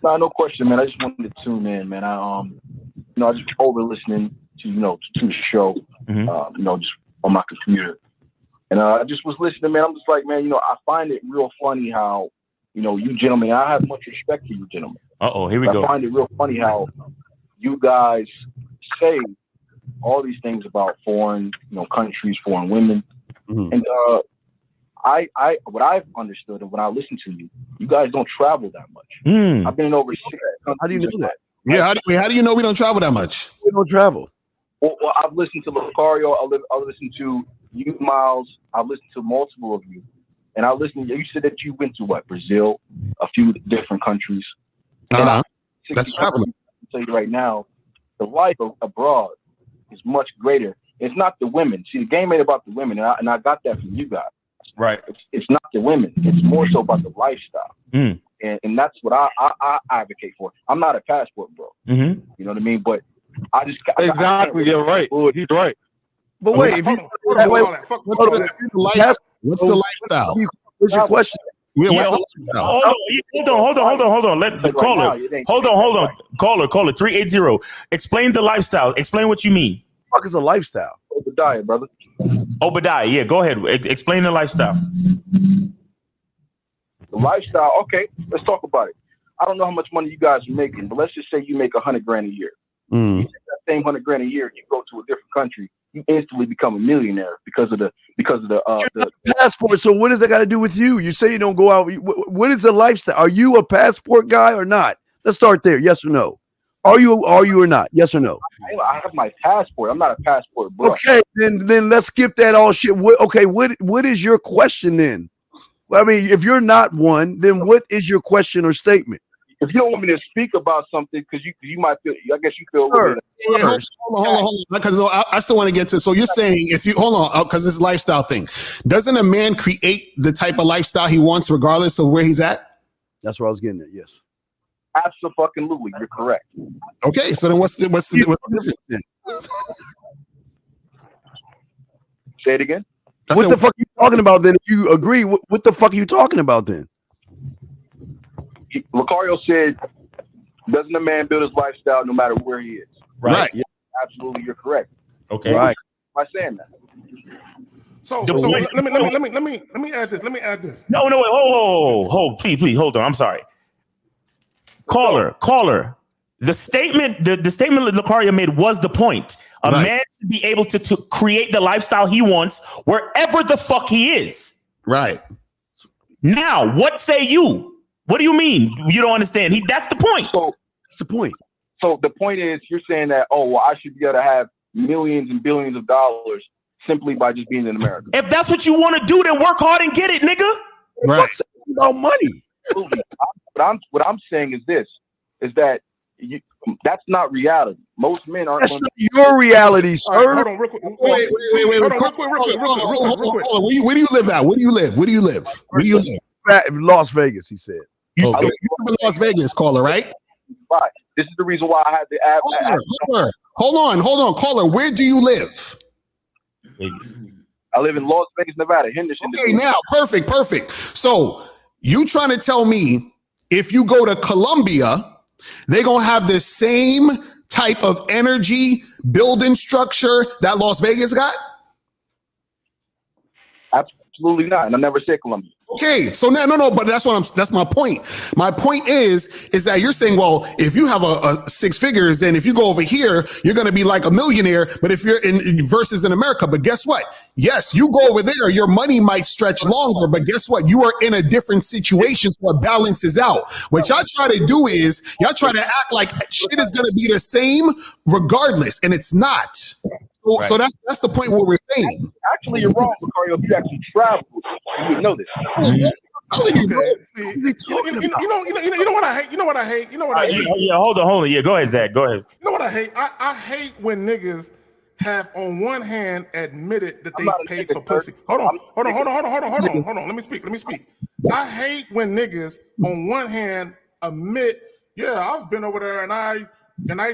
No question, man. I just wanted to tune in, man. I just over listening to to the show, just on my computer. And I just was listening, man. I'm just like, man, I find it real funny how, you gentlemen, I have much respect for you gentlemen. Here we go. I find it real funny how you guys say all these things about foreign, countries, foreign women. And what I've understood and when I listen to you, you guys don't travel that much. I've been in over 6 countries. How do you know that? Yeah, how do you know we don't travel that much? We don't travel. Well, I've listened to Lucario. I've listened to you, Miles. I've listened to multiple of you. And you said that you went to what? Brazil, a few different countries. That's traveling. I'll tell you right now, the life abroad is much greater. It's not the women. See, the game ain't about the women. And I got that from you guys. Right. It's not the women. It's more so about the lifestyle. And that's what I advocate for. I'm not a passport bro. You know what I mean? But I just exactly. You're right. He's right. But wait, what's the lifestyle? What's your question? Hold on. Let the caller. Hold on. Caller 380. Explain the lifestyle. Explain what you mean. What the fuck is a lifestyle? Obadiah, brother. Obadiah, yeah, go ahead. Explain the lifestyle. The lifestyle, okay, let's talk about it. I don't know how much money you guys are making, but let's just say you make $100 grand a year. You take that same $100 grand a year, you go to a different country, you instantly become a millionaire because of the passport. So what does that got to do with you? You say you don't go out. What is the lifestyle? Are you a passport guy or not? Let's start there. Yes or no? Are you or not? Yes or no? I have my passport. I'm not a passport bro. Okay, then let's skip that all shit. What is your question then? Well, I mean, if you're not one, then what is your question or statement? if you don't want me to speak about something, because you might feel, I guess you feel. Hold on. Because I still want to get to. So you're saying if you hold on, because this lifestyle thing, doesn't a man create the type of lifestyle he wants regardless of where he's at? That's what I was getting at. Yes. Absolutely, you're correct. Okay, so then what's the difference then? Say it again. What the fuck are you talking about then? If you agree, what the fuck are you talking about then? Lucario said, "Doesn't a man build his lifestyle no matter where he is?" Right. Yeah. Absolutely, you're correct. Okay. Right. By saying that. So let me add this. Let me add this. No, wait, hold, please, hold on. I'm sorry. Caller. The statement that Lucario made was the point. A man should be able to create the lifestyle he wants wherever the fuck he is. Right. Now, what say you? What do you mean? You don't understand? That's the point. That's the point. So the point is, you're saying that, I should be able to have millions and billions of dollars simply by just being in America. If that's what you want to do, then work hard and get it, nigga. Right. About money. What I'm saying is this: is that that's not reality. Most men aren't. That's not your reality, sir. Right, hold on, real quick. Wait. Real quick. Where do you live at? Where do you live? Las Vegas, he said. You live in Las Vegas, caller, right? This is the reason why I had to add. Hold on, caller. Where do you live? I live in Las Vegas, Nevada, Henderson. Okay, now, perfect. So you trying to tell me if you go to Colombia, they're going to have the same type of energy building structure that Las Vegas got? Absolutely not. And I never said Colombia. Okay, so no, but that's my point. My point is that you're saying, well, if you have a six figures, then if you go over here, you're going to be like a millionaire. But if you're versus in America, but guess what? Yes, you go over there, your money might stretch longer, but guess what? You are in a different situation, so it balances out. What y'all try to do is y'all try to act like shit is going to be the same regardless, and it's not. So that's the point where we're saying. Actually, you're wrong, Lucario. If you actually travel, you would know this. Okay, see, you know what I hate? You know what I hate? Yeah, hold on. Yeah, go ahead, Zach. Go ahead. You know what I hate? I hate when niggas have on one hand admitted that they paid for pussy. Hold on. Let me speak. I hate when niggas on one hand admit, yeah, I've been over there and I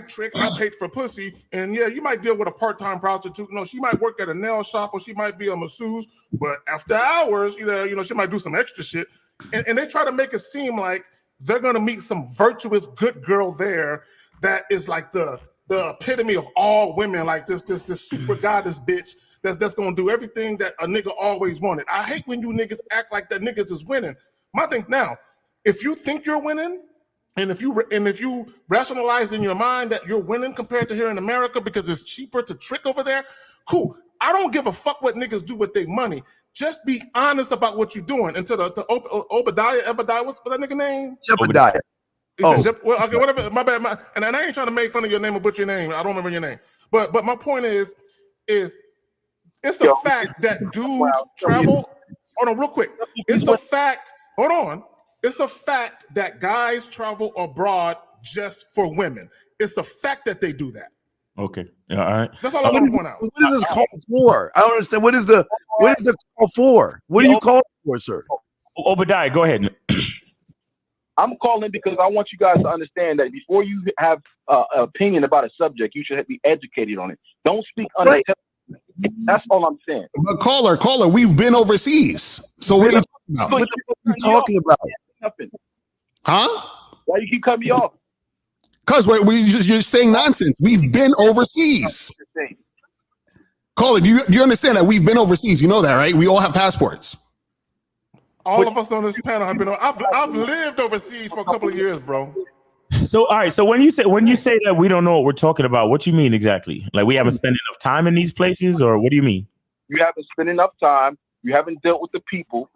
trick, I paid for pussy, and yeah, you might deal with a part-time prostitute. No, she might work at a nail shop or she might be a masseuse, but after hours, you know, she might do some extra shit. And they try to make it seem like they're gonna meet some virtuous good girl there that is like the epitome of all women, like this super goddess bitch that's gonna do everything that a nigga always wanted. I hate when you niggas act like that niggas is winning. My thing now, if you think you're winning, and if you rationalize in your mind that you're winning compared to here in America because it's cheaper to trick over there, cool. I don't give a fuck what niggas do with their money. Just be honest about what you're doing. Until the Obadiah, what's that nigga name? Obadiah. Well, okay, whatever. My bad. And I ain't trying to make fun of your name or butcher your name. I don't remember your name. But my point is it's a fact that dudes travel. Hold on, real quick. It's a fact. Hold on. It's a fact that guys travel abroad just for women. It's a fact that they do that. Okay. Yeah, all right. That's all I want to point out. What is this call for? I don't understand. What is the call for? What are you calling for, sir? Obadiah, go ahead. I'm calling because I want you guys to understand that before you have an opinion about a subject, you should be educated on it. Don't speak unintelligently. That's all I'm saying. But caller, we've been overseas. So what are you talking about? What the fuck are you talking about? Nothing. Huh? Why you keep cutting me off? Because you're saying nonsense. We've been overseas. Caller, do you understand that we've been overseas? You know that, right? We all have passports. All of us on this panel have been. I've lived overseas for a couple of years, bro. So all right. So when you say that we don't know what we're talking about, what you mean exactly? Like we haven't spent enough time in these places, or what do you mean? You haven't spent enough time. You haven't dealt with the people.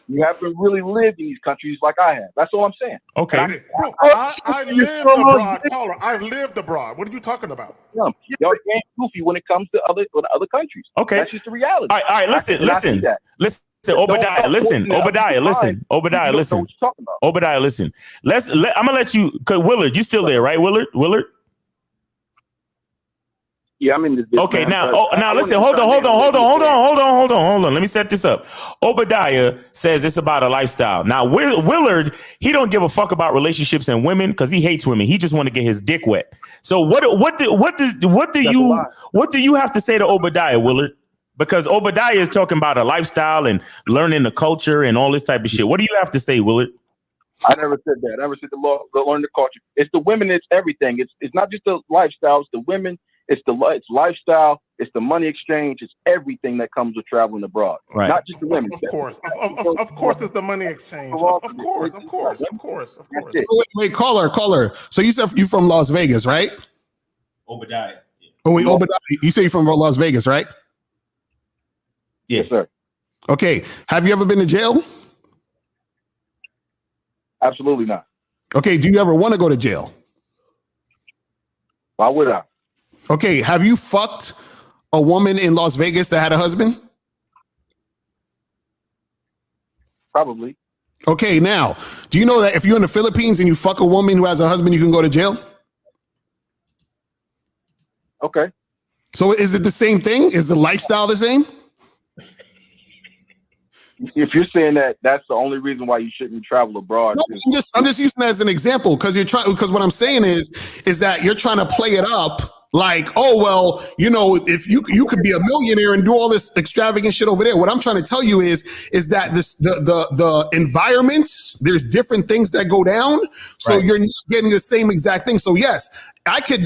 You haven't really lived in these countries like I have. That's all I'm saying. Okay. Bro, I lived abroad, caller. I've lived abroad. What are you talking about? Y'all getting goofy when it comes to other countries. Okay. That's just the reality. All right. Listen. Obadiah, listen. Obadiah, listen. Obadiah, listen. Obadiah, listen. I'm gonna let you. Cause Willard, you still there, right? Willard. Yeah, I'm in this. Okay, now listen. Hold on. Let me set this up. Obadiah says it's about a lifestyle. Now, Willard, he don't give a fuck about relationships and women because he hates women. He just want to get his dick wet. So what do you have to say to Obadiah, Willard? Because Obadiah is talking about a lifestyle and learning the culture and all this type of shit. What do you have to say, Willard? I never said that. I never said the learn the culture. It's the women. It's everything. It's not just the lifestyle. It's the women. It's lifestyle. It's the money exchange. It's everything that comes with traveling abroad. Right. Not just the women. Of course, it's the money exchange. Of course. Wait, caller. So you said you from Las Vegas, right? Obadiah. Oh wait, Obadiah. You say you're from Las Vegas, right? Yeah. Yes, sir. Okay. Have you ever been to jail? Absolutely not. Okay. Do you ever want to go to jail? Why would I? Okay. Have you fucked a woman in Las Vegas that had a husband? Probably. Okay. Now, do you know that if you're in the Philippines and you fuck a woman who has a husband, you can go to jail? Okay. So is it the same thing? Is the lifestyle the same? If you're saying that that's the only reason why you shouldn't travel abroad. No, I'm just using that as an example because because what I'm saying is that you're trying to play it up like, oh, well, you know, if you could be a millionaire and do all this extravagant shit over there. What I'm trying to tell you is that the environments, there's different things that go down. So You're not getting the same exact thing. So yes,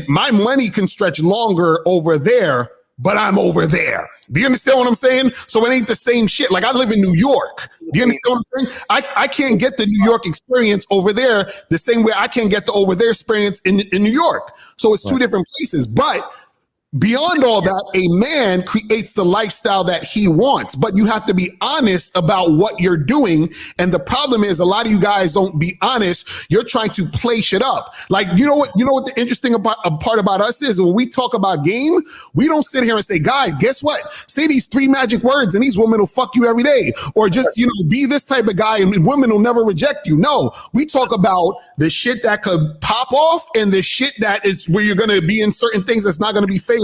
my money can stretch longer over there, but I'm over there. Do you understand what I'm saying? So it ain't the same shit. Like I live in New York. Do you understand what I'm saying? I can't get the New York experience over there the same way I can't get the over there experience in New York. So it's two different places. But beyond all that, a man creates the lifestyle that he wants, but you have to be honest about what you're doing. And the problem is a lot of you guys don't be honest. You're trying to play shit up. Like, you know what the interesting part about us is when we talk about game, we don't sit here and say, guys, guess what? Say these 3 magic words and these women will fuck you every day. Or just, be this type of guy and women will never reject you. No, we talk about the shit that could pop off and the shit that is where you're going to be in certain things that's not going to be favorable.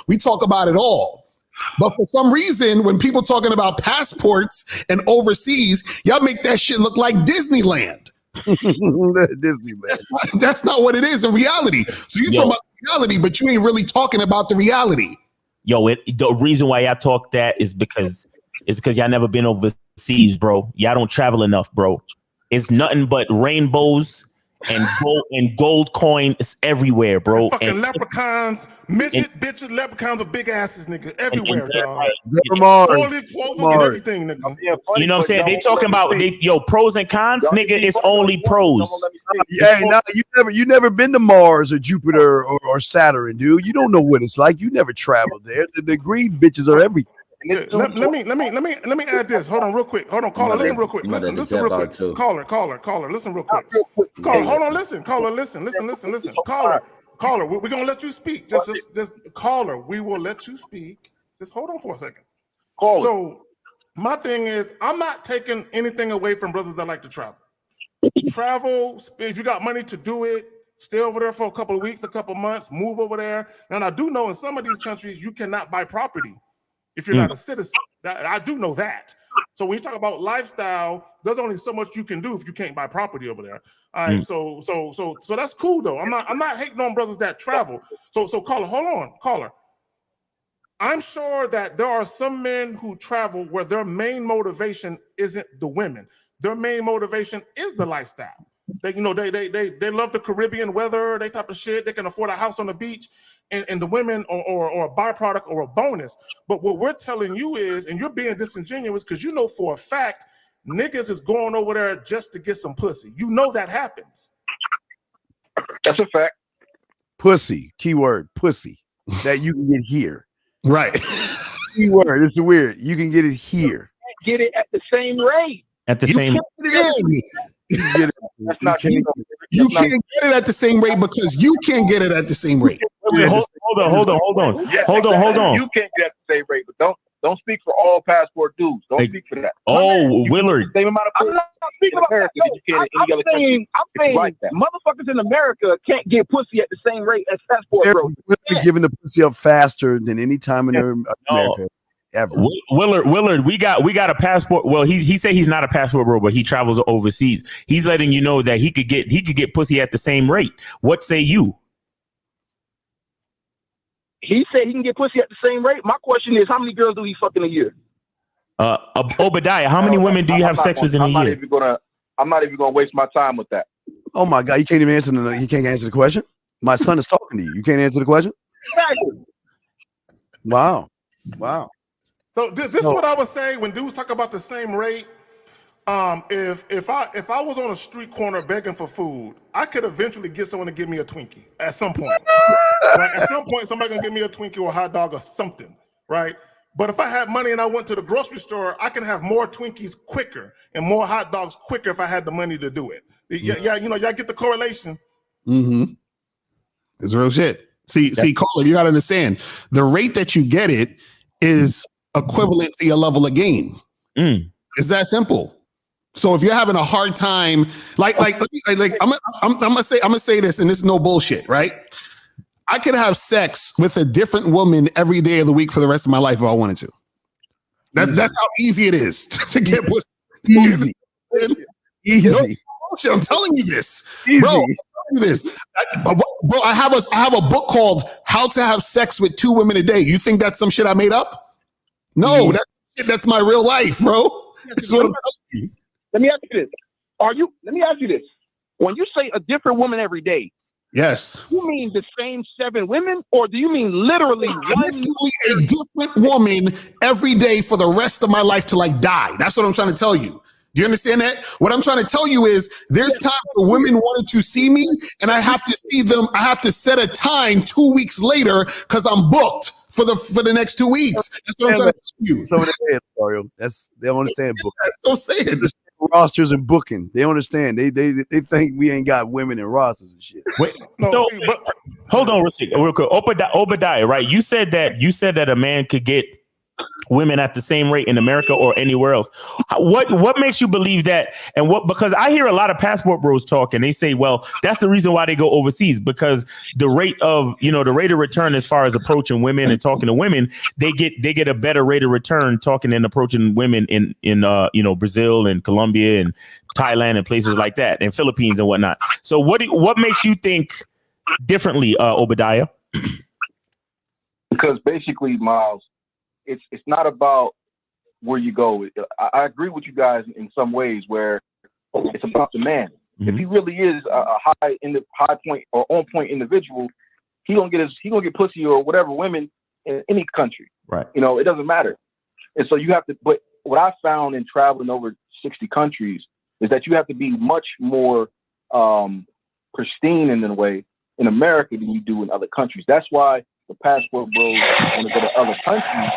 We talk about it all. But for some reason, when people talking about passports and overseas, y'all make that shit look like Disneyland. Disneyland. That's not what it is in reality. So you talk about reality, but you ain't really talking about the reality. The reason why y'all talk that is because y'all never been overseas, bro. Y'all don't travel enough, bro. It's nothing but rainbows and gold coin is everywhere, bro. Fucking leprechauns, midget bitches, leprechauns with big asses, nigga, everywhere, dog. Everything, nigga. You know what I'm saying? They talking about pros and cons, nigga. It's only pros. Hey, no, you never been to Mars or Jupiter or Saturn, dude. You don't know what it's like. You never traveled there. The green bitches are everything. Let me add this. Hold on, real quick. Hold on, caller. Listen real quick. Listen real quick. Caller. Listen real quick. Caller, hold on. Listen. Caller, listen. Caller, we're gonna let you speak. Just caller. We will let you speak. Just hold on for a second. Caller. So my thing is, I'm not taking anything away from brothers that like to travel. Travel. If you got money to do it, stay over there for a couple of weeks, a couple of months. Move over there. And I do know in some of these countries you cannot buy property if you're not a citizen. I do know that. So when you talk about lifestyle, there's only so much you can do if you can't buy property over there. All right. So that's cool though. I'm not hating on brothers that travel. So caller, hold on, caller. I'm sure that there are some men who travel where their main motivation isn't the women. Their main motivation is the lifestyle. They love the Caribbean weather, that type of shit. They can afford a house on the beach, and the women or a byproduct or a bonus. But what we're telling you is, and you're being disingenuous because you know for a fact niggas is going over there just to get some pussy. You know that happens. That's a fact. Pussy, keyword, pussy, that you can get here. Right. Keyword, it's weird. You can get it here. Get it at the same rate. At the same You can't get it at the same rate because you can't get it at the same rate. Hold on. You can't get at the same rate, but Don't speak for all passport dudes. Don't speak for that. Willard. Same amount of I'm not speaking about that. I'm saying motherfuckers in America can't get pussy at the same rate as passport bros. They're giving the pussy up faster than any time in America ever. Willard, we got a passport. Well, he said he's not a passport bro, but he travels overseas. He's letting you know that he could get pussy at the same rate. What say you? He said he can get pussy at the same rate. My question is, how many girls do he fuck in a year? Obadiah, how many women do you have sex with in a year? I'm not even gonna waste my time with that. Oh my God, you can't even answer the question. My son is talking to you. You can't answer the question. Exactly. Wow. So this is what I was saying when dudes talk about the same rate. If I was on a street corner begging for food, I could eventually get someone to give me a Twinkie at some point. Right? At some point, somebody gonna give me a Twinkie or a hot dog or something, right? But if I had money and I went to the grocery store, I can have more Twinkies quicker and more hot dogs quicker if I had the money to do it. Yeah, y'all get the correlation. Mm-hmm. It's real shit. See, caller, you gotta understand the rate that you get it is equivalent to your level of gain. It's that simple. So if you're having a hard time, like I'm gonna say this, and this is no bullshit, right? I could have sex with a different woman every day of the week for the rest of my life if I wanted to. That's how easy it is to get pussy. Easy. No, I'm telling you this, bro. Bro, I have a book called "How to Have Sex with 2 Women a Day." You think that's some shit I made up? No, that's my real life, bro. That's what I'm telling you. Let me ask you this. When you say a different woman every day, yes, you mean the same 7 women, or do you mean literally a different woman every day for the rest of my life till I die? That's what I'm trying to tell you. Do you understand that? What I'm trying to tell you is there's times where women wanted to see me and I have to see them. I have to set a time 2 weeks later because I'm booked for the next 2 weeks. That's what I'm trying to tell you. So they don't understand booking. Don't say it. Rosters and booking. They understand. They think we ain't got women in rosters and shit. Wait, hold on real quick. Obadiah, right? You said that a man could get women at the same rate in America or anywhere else. What makes you believe that? And because I hear a lot of passport bros talk and they say, well, that's the reason why they go overseas, because the rate of return as far as approaching women and talking to women, they get a better rate of return talking and approaching women in Brazil and Colombia and Thailand and places like that, and Philippines and whatnot. So what makes you think differently, Obadiah? Because basically, Miles, it's not about where you go. I agree with you guys in some ways where it's about the man. Mm-hmm. If he really is a high point or on point individual, he gonna get pussy or whatever women in any country. Right. It doesn't matter. And so you have to. But what I found in traveling over 60 countries is that you have to be much more pristine in a way in America than you do in other countries. That's why the passport bros want to go to other countries,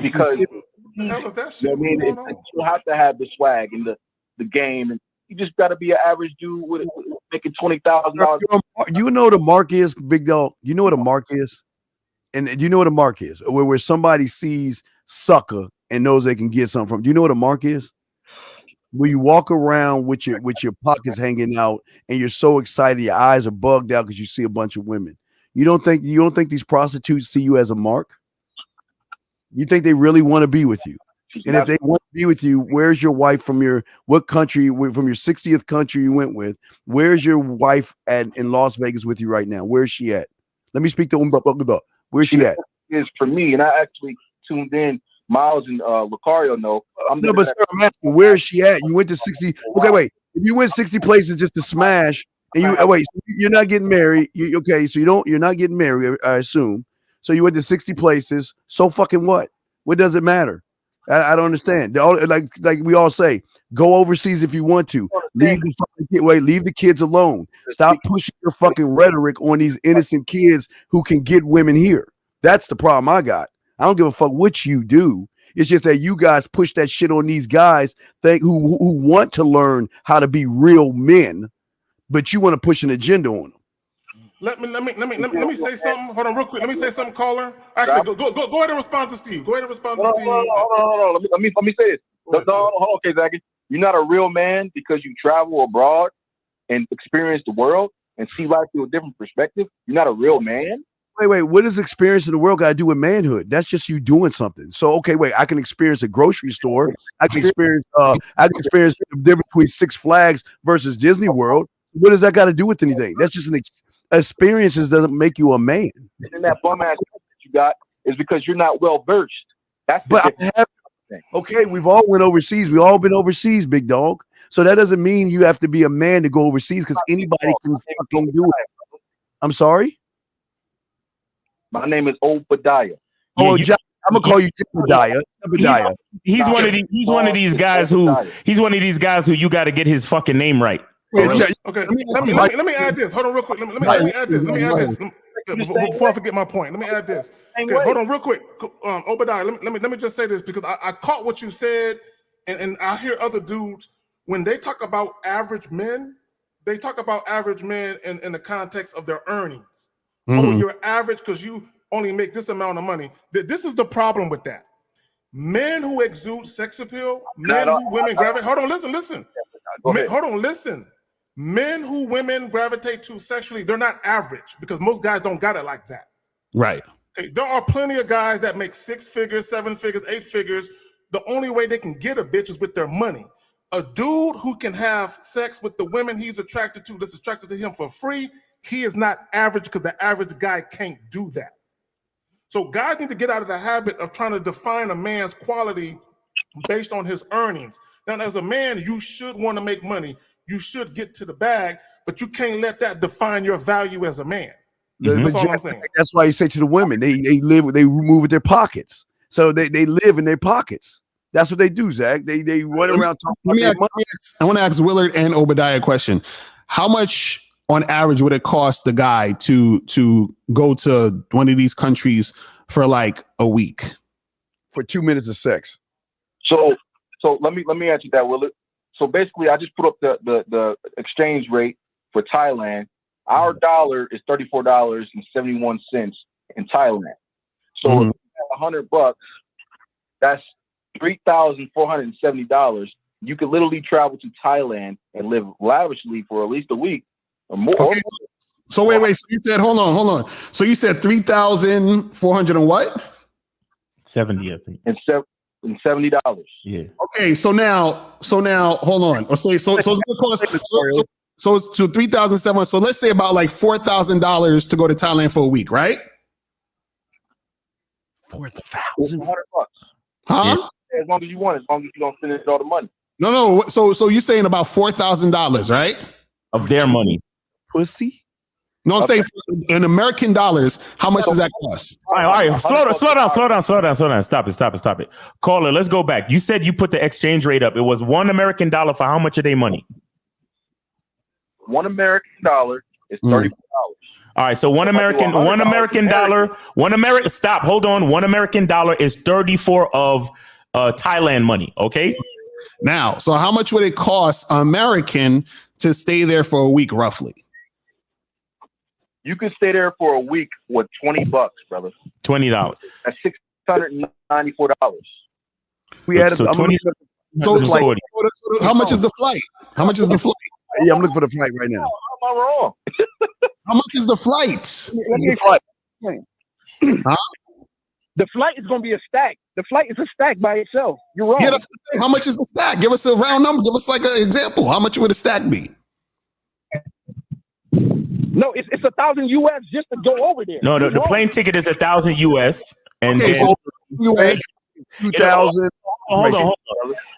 because you have to have the swag and the game, and you just got to be an average dude with making $20,000. You know what a mark is, big dog. You know what a mark is, and you know what a mark is, where somebody sees sucker and knows they can get something from. Do you know what a mark is? Where you walk around with your pockets hanging out and you're so excited, your eyes are bugged out because you see a bunch of women. You don't think these prostitutes see you as a mark? You think they really want to be with you? And if they want to be with you, where's your wife from what country, from your 60th country you went with? Where's your wife in Las Vegas with you right now? Where's she at? Let me speak to where's she at? Is for me, and I actually tuned in. Miles and Lucario know. But sir, I'm asking, where is she at? You went to 60. Okay, wait. If you went 60 places just to smash, and you're not getting married. You're not getting married, I assume. So you went to 60 places. So fucking what? What does it matter? I don't understand. Like we all say, go overseas if you want to. Leave the kids alone. Stop pushing your fucking rhetoric on these innocent kids who can get women here. That's the problem I got. I don't give a fuck what you do. It's just that you guys push that shit on these guys who want to learn how to be real men, but you want to push an agenda on them. Let me say something. Hold on, real quick. Let me say something, caller. Actually, go ahead and respond to Steve. Go ahead and respond to Steve. Hold on. Let me say this. Hold on, okay, Zachy. You're not a real man because you travel abroad and experience the world and see life through a different perspective. You're not a real man. Wait. What does experience in the world got to do with manhood? That's just you doing something. So, okay, wait. I can experience a grocery store. I can experience the difference between Six Flags versus Disney World. What does that got to do with anything? That's just an experiences doesn't make you a man. And that bum ass that you got is because you're not well versed. That's okay. We've all went overseas. We've all been overseas, big dog. So that doesn't mean you have to be a man to go overseas because anybody can fucking do it. I'm sorry. My name is Obadiah. I'm gonna call you Obadiah. He's one of these guys who you got to get his fucking name right. Okay, let me add this. Hold on, real quick. Let me add this. Before I forget my point, let me add this. Okay, hold on, real quick. Obadiah, let me just say this because I caught what you said, and I hear other dudes when they talk about average men, they talk about average men in the context of their earnings. Oh, you're average because you only make this amount of money. This is the problem with that. Men who exude sex appeal, men who women gravitate. Hold on, listen. Hold on, listen. Men who women gravitate to sexually, they're not average because most guys don't got it like that. Right. Okay, there are plenty of guys that make 6 figures, 7 figures, 8 figures. The only way they can get a bitch is with their money. A dude who can have sex with the women he's attracted to, that's attracted to him for free, he is not average because the average guy can't do that. So guys need to get out of the habit of trying to define a man's quality based on his earnings. Now, as a man, you should want to make money. You should get to the bag, but you can't let that define your value as a man. That's all I'm saying. That's why you say to the women, they move with their pockets. So they live in their pockets. That's what they do, Zach. They run around talking about money. I want to ask Willard and Obadiah a question. How much on average would it cost the guy to go to one of these countries for like a week? For 2 minutes of sex. So let me answer that, Willard. So basically, I just put up the exchange rate for Thailand. Our dollar is $34.71 in Thailand. So if you have $100, that's $3,470. You could literally travel to Thailand and live lavishly for at least a week or more. Okay. So wait. So you said, hold on. So you said 3,400 and what? 70, I think. And $70. Yeah. Okay. So now, hold on. So it's gonna cost. So it's to 3,700. So let's say about like $4,000 to go to Thailand for a week, right? 4,000. Huh? Yeah, as long as you want, as long as you don't finish all the money. No. So you're saying about $4,000, right? Of their money. Pussy? No, I'm saying in American dollars, how much does that cost? All right. Slow down. Stop it. Caller, let's go back. You said you put the exchange rate up. It was $1 American for how much of their money? $1 American is $34. All right, so $1 American is 34 of Thailand money. Okay. Now, so how much would it cost American to stay there for a week, roughly? You could stay there for a week with $20, brother. $20. That's $694. We had so 20. So how much is the flight? How much is the flight? Yeah, I'm looking for the flight right now. How am I wrong? How much is the flight? Let me explain. Huh? The flight is going to be a stack. The flight is a stack by itself. You're wrong. Yeah, how much is the stack? Give us a round number. Give us like an example. How much would a stack be? No, it's $1,000 US just to go over there. No, the plane ticket is $1,000 US, and okay, then US 2,000. Hold on.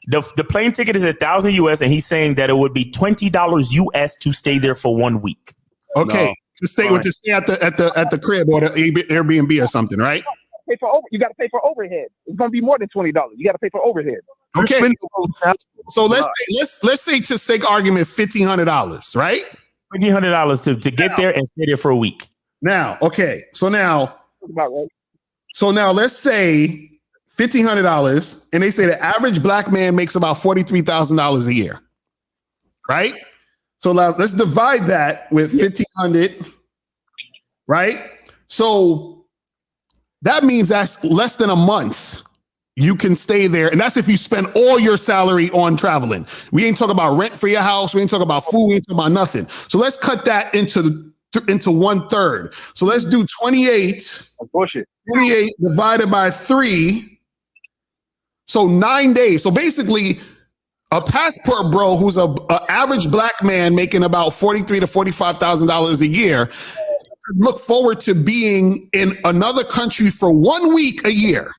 The plane ticket is $1,000 US, and he's saying that it would be $20 US to stay there for 1 week. Okay, no. to stay at the crib or the Airbnb or something, right? You got to pay for overhead. It's going to be more than $20. You got to pay for overhead. Okay, so let's say to sake argument $1,500, right? $1,500 to get there and stay there for a week. Now, okay, so now let's say $1,500, and they say the average black man makes about $43,000 a year, right? So now let's divide that with 1,500 right? So that means that's less than a month. You can stay there, and that's if you spend all your salary on traveling. We ain't talking about rent for your house. We ain't talking about food. We ain't talking about nothing. So let's cut that into 1/3. So let's do 28. Bullshit. 28 divided by 3. So 9 days. So basically, a passport bro who's a average black man making about $43,000 to $45,000 a year look forward to being in another country for 1 week a year.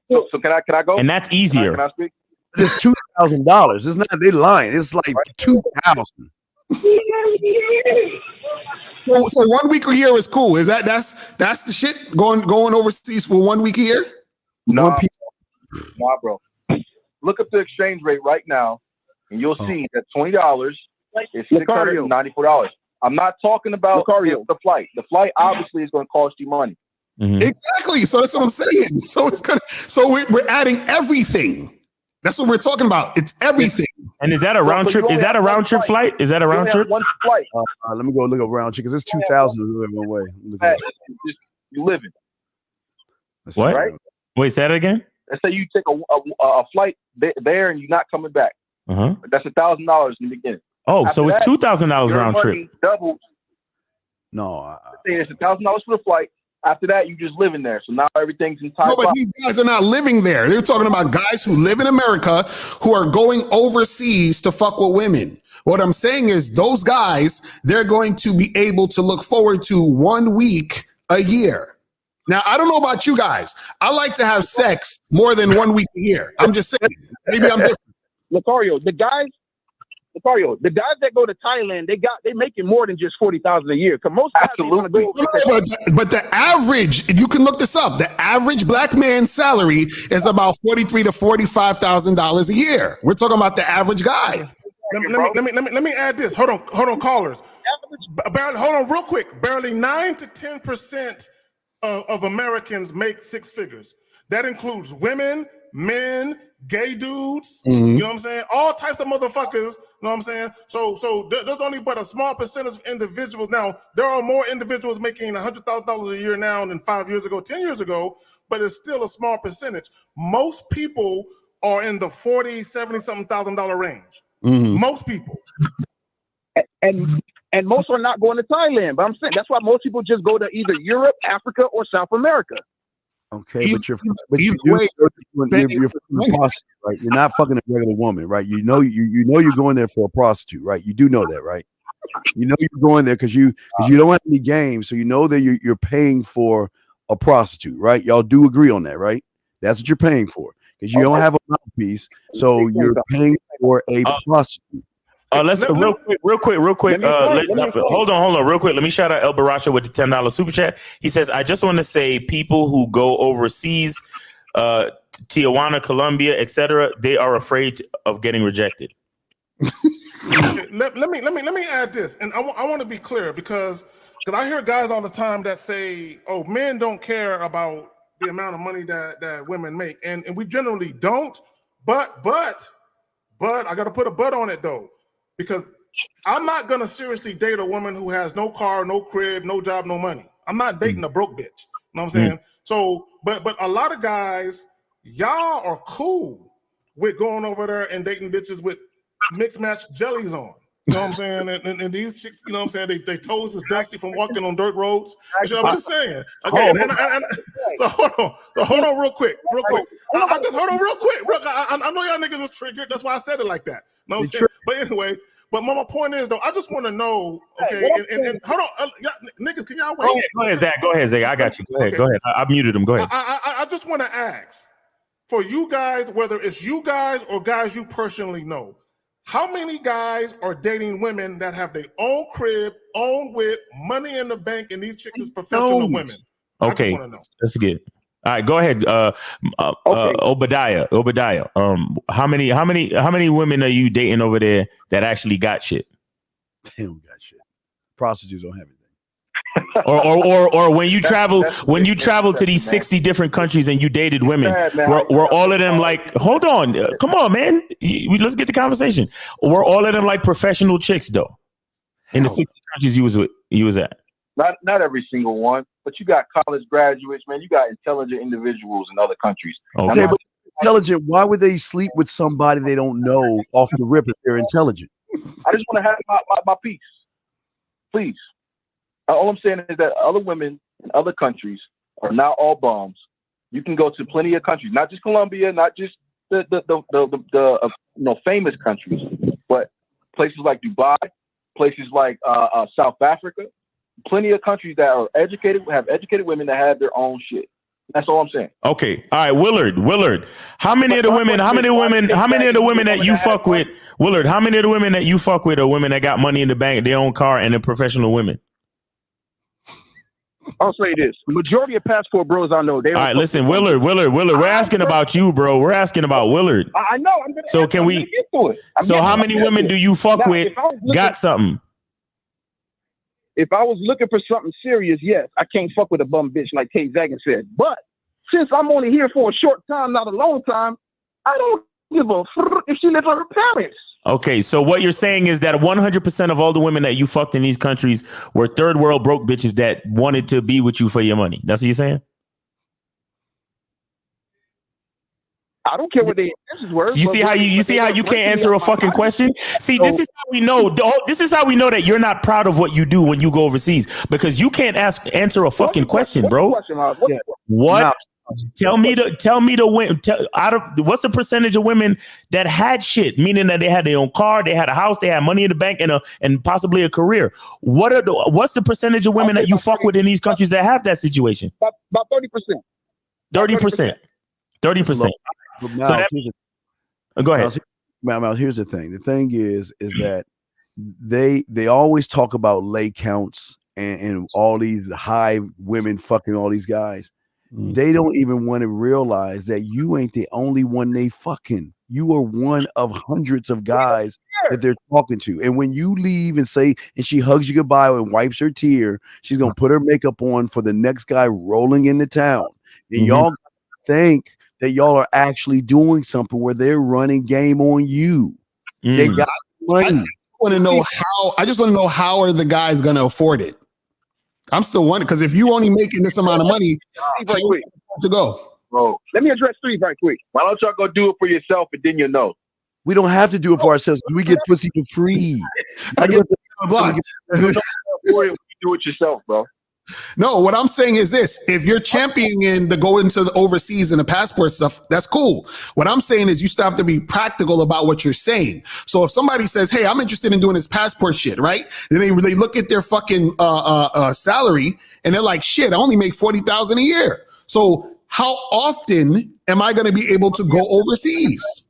So can I go? And that's easier. Can I speak? It's $2,000. It's not they lying. It's like 2,000. So 1 week a year is cool. Is that's the shit going overseas for 1 week a year? Nah, bro. Look up the exchange rate right now, and you'll see that $20 is $694. I'm not talking about the flight. The flight obviously is going to cost you money. Mm-hmm. Exactly. So that's what I'm saying. So it's gonna. So we're adding everything. That's what we're talking about. It's everything. And is that a round trip? Is that a round trip flight? Is that a round trip? One flight. Let me go look up round trip because it's 2,000 one way. You living. What? Right? Wait, say that again. Let's say you take a flight there and you're not coming back. That's $1,000 in the beginning. Oh, After so it's that, $2,000 your round money trip. Doubles. No, it's $1,000 for the flight. After that, you just living there. So now everything's in time. No, but these guys are not living there. They're talking about guys who live in America who are going overseas to fuck with women. What I'm saying is those guys, they're going to be able to look forward to 1 week a year. Now, I don't know about you guys. I like to have sex more than 1 week a year. I'm just saying. Maybe I'm different. Lucario, the guys that go to Thailand, they making more than just $40,000 a year. Cause most guys want to go. But the average, you can look this up. The average black man's salary is about $43,000 to $45,000 a year. We're talking about the average guy. Let me add this. Hold on, callers. Hold on, real quick. Barely 9 to 10% of Americans make six figures. That includes women, men, gay dudes. Mm-hmm. You know what I'm saying? All types of motherfuckers. You know what I'm saying? So there's only but a small percentage of individuals. Now, there are more individuals making $100,000 a year now than 5 years ago, 10 years ago, but it's still a small percentage. Most people are in the $40,000, $70-something thousand range. Mm-hmm. Most people. And most are not going to Thailand. But I'm saying that's why most people just go to either Europe, Africa, or South America. Okay, but you're fucking a prostitute, right? You're not fucking a regular woman, right? You know you're going there for a prostitute, right? You do know that, right? You know you're going there because you don't have any game, so you know that you're paying for a prostitute, right? Y'all do agree on that, right? That's what you're paying for because you don't have a mouthpiece, so you're paying for a prostitute. Let's real quick. Hold on, real quick. Let me shout out El Baracha with the $10 super chat. He says, "I just want to say, people who go overseas, Tijuana, Colombia, etc., they are afraid of getting rejected." let me add this, and I want to be clear because I hear guys all the time that say, "Oh, men don't care about the amount of money that women make," and we generally don't. But I got to put a but on it though. Because I'm not going to seriously date a woman who has no car, no crib, no job, no money. I'm not dating a broke bitch. You know what I'm saying? So, but a lot of guys, y'all are cool with going over there and dating bitches with mixed match jellies on. You know what I'm saying? And these chicks, you know what I'm saying? They toes is dusty from walking on dirt roads. You know what I'm just saying? Okay, so hold on real quick. I just hold on real quick. I know y'all niggas is triggered. That's why I said it like that. You know what I'm saying? But anyway, my point is though, I just want to know, okay, and hold on, niggas, can y'all wait? Go ahead, Zach. I got you. Go ahead. I muted him. Go ahead. I just want to ask, for you guys, whether it's you guys or guys you personally know, how many guys are dating women that have their own crib, own whip, money in the bank, and these chicks is professional women? Okay, that's good. All right, go ahead. Obadiah. How many women are you dating over there that actually got shit? They don't got shit. Prostitutes don't have anything. or when you travel to these 60 different countries and you dated women, were all of them like, hold on, come on, man, let's get the conversation. Were all of them like professional chicks though? In the 60 countries you was at? Not every single one, but you got college graduates, man. You got intelligent individuals in other countries. Okay, but intelligent. Why would they sleep with somebody they don't know off the rip if they're intelligent? I just want to have my peace, please. All I'm saying is that other women in other countries are not all bums. You can go to plenty of countries, not just Colombia, not just the famous countries, but places like Dubai, places like South Africa. Plenty of countries that are educated, have educated women that have their own shit. That's all I'm saying. Okay. All right, Willard. How many of the women that you fuck with, Willard, how many of the women that you fuck with are women that got money in the bank, their own car, and they're professional women? I'll say this. The majority of passport bros I know, they all right, listen, Willard, we're asking about you, bro. We're asking about Willard. I know. So can we get to it. So how many women do you fuck with got something? If I was looking for something serious, yes, I can't fuck with a bum bitch like Kate Zagan said. But since I'm only here for a short time, not a long time, I don't give a fuck if she lives with her parents. Okay, so what you're saying is that 100% of all the women that you fucked in these countries were third world broke bitches that wanted to be with you for your money. That's what you're saying? I don't care what they intentions were. So you see how you can't answer a fucking question? See, this is how we know. This is how we know that you're not proud of what you do when you go overseas, because you can't answer a fucking question, bro. What? Tell me the women. What's the percentage of women that had shit, meaning that they had their own car, they had a house, they had money in the bank, and possibly a career? What's the percentage of women that you fuck with in these countries that have that situation? About 30%. 30%. 30%. But So that, go ahead. Mouse, here's the thing. The thing is that they always talk about lay counts and all these high women fucking all these guys. They don't even want to realize that you ain't the only one they fucking. You are one of hundreds of guys that they're talking to. And when you leave and she hugs you goodbye and wipes her tear, she's gonna put her makeup on for the next guy rolling into town. And y'all think that y'all are actually doing something where they're running game on you. They got money. I just want to know how are the guys going to afford it? I'm still wondering, because if you only making this amount of money, to go. Bro, let me address three right quick. Why don't y'all go do it for yourself and then you know? We don't have to do it for ourselves. We get pussy for free. I get do it yourself, bro. No, what I'm saying is this: if you're championing to go into the overseas and the passport stuff, that's cool. What I'm saying is you still have to be practical about what you're saying. So if somebody says, "Hey, I'm interested in doing this passport shit," right? Then they look at their fucking salary and they're like, "Shit, I only make $40,000 a year." So how often am I going to be able to go overseas?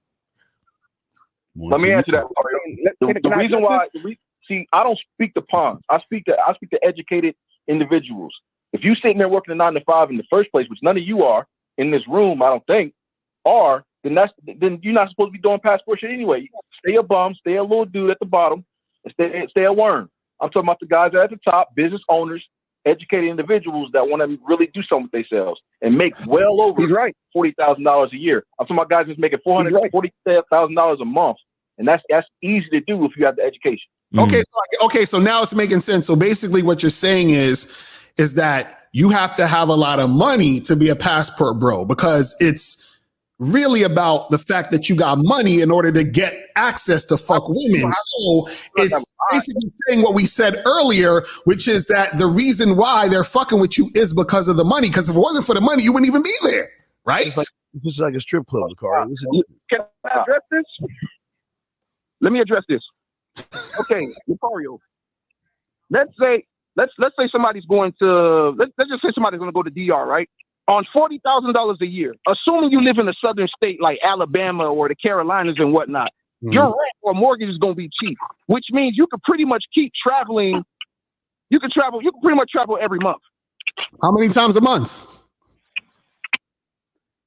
Let me answer that. The reason why, I don't speak to pawns. I speak to educated individuals. If you sitting there working a 9 to 5 in the first place, which none of you are in this room, I don't think, then you're not supposed to be doing passport shit anyway. Stay a bum, stay a little dude at the bottom, and stay a worm. I'm talking about the guys at the top, business owners, educated individuals that want to really do something with themselves and make well over $40,000 a year. I'm talking about guys that's making $440,000 a month, and that's easy to do if you have the education. Okay, so now it's making sense. So basically what you're saying is that you have to have a lot of money to be a passport bro, because it's really about the fact that you got money in order to get access to fuck women. So it's basically saying what we said earlier, which is that the reason why they're fucking with you is because of the money. Because if it wasn't for the money, you wouldn't even be there, right? It's like a strip club, Carl. Can I address this? Let me address this. Okay, Macario. Let's say somebody's going to let's just say somebody's going to go to DR, right? On $40,000 a year, assuming you live in a southern state like Alabama or the Carolinas and whatnot, your rent or mortgage is going to be cheap, which means you could pretty much keep traveling. You can pretty much travel every month. How many times a month?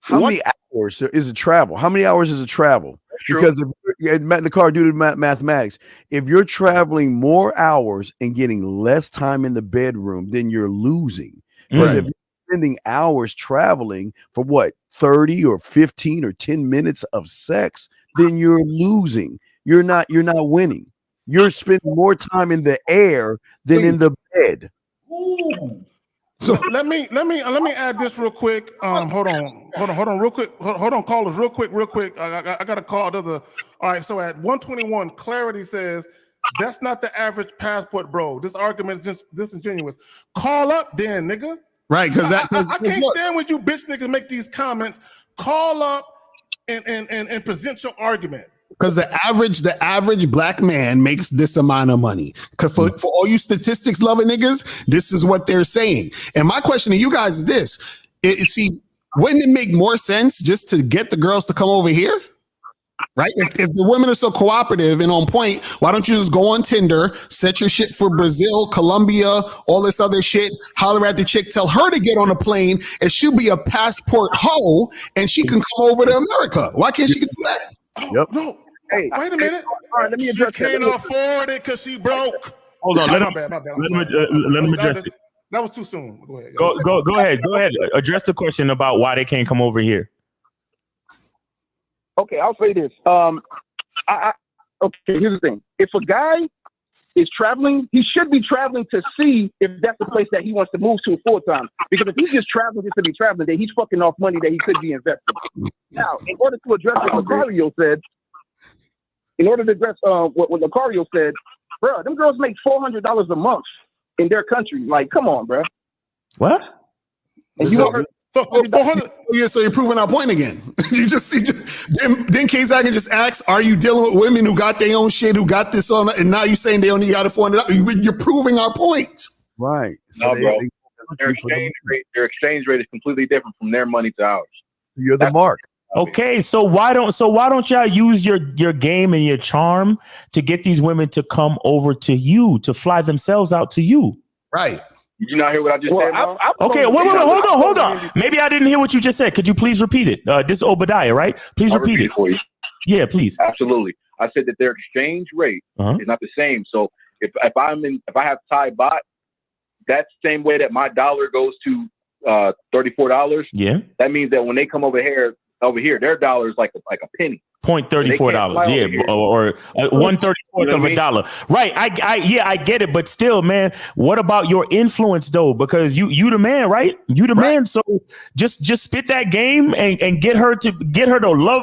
How many hours is it travel? How many hours is it travel? Because if the car do the mathematics, if you're traveling more hours and getting less time in the bedroom, then you're losing. Because if you're spending hours traveling for what, 30 or 15 or 10 minutes of sex, then you're losing. You're not winning. You're spending more time in the air than in the bed. Ooh. So let me add this real quick. Hold on, real quick. Hold on, callers, real quick. I got to call the. All right, so at 121, Clarity says that's not the average passport, bro. This argument is just disingenuous. Call up, then, nigga. Right, because I can't stand when you bitch niggas make these comments. Call up and present your argument. Because the average black man makes this amount of money. Because for all you statistics loving niggas, this is what they're saying. And my question to you guys is this: wouldn't it make more sense just to get the girls to come over here? Right? If the women are so cooperative and on point, why don't you just go on Tinder, set your shit for Brazil, Colombia, all this other shit, holler at the chick, tell her to get on a plane, and she'll be a passport hoe, and she can come over to America. Why can't she do that? Yep. No. Hey, wait a minute. All right, let me address she can't afford it because she broke. Hold on. Let him address it. That was too soon. Go ahead. Go ahead. Address the question about why they can't come over here. Okay, I'll say this. Okay, here's the thing. If a guy is traveling, he should be traveling to see if that's the place that he wants to move to full time. Because if he's just traveling just to be traveling, then he's fucking off money that he could be investing. Now, in order to address what Lucario said, what Lucario said, bro, them girls make $400 a month in their country. Like, come on, bro. What? And you heard. So 400. Yeah, so you're proving our point again. you just then Case I can just ask, are you dealing with women who got their own shit, who got this on, and now you're saying they only got a $400? You're proving our point. Right. No, bro. Their exchange rate is completely different from their money to ours. You're the mark. Okay, so why don't y'all use your game and your charm to get these women to come over to you, to fly themselves out to you? Right. Did you not hear what I just said? Okay, wait, hold on. Maybe I didn't hear what you just said. Could you please repeat it? This is Obadiah, right? Please repeat it for you. Yeah, please. Absolutely. I said that their exchange rate is not the same. So if I have Thai baht, that's the same way that my dollar goes to $34. Yeah. That means that when they come over here, their dollar is like a penny. $0.34, yeah, or 1/34 of a dollar, right? I get it, but still, man, what about your influence though? Because you the man, right? You the man, so just spit that game and get her to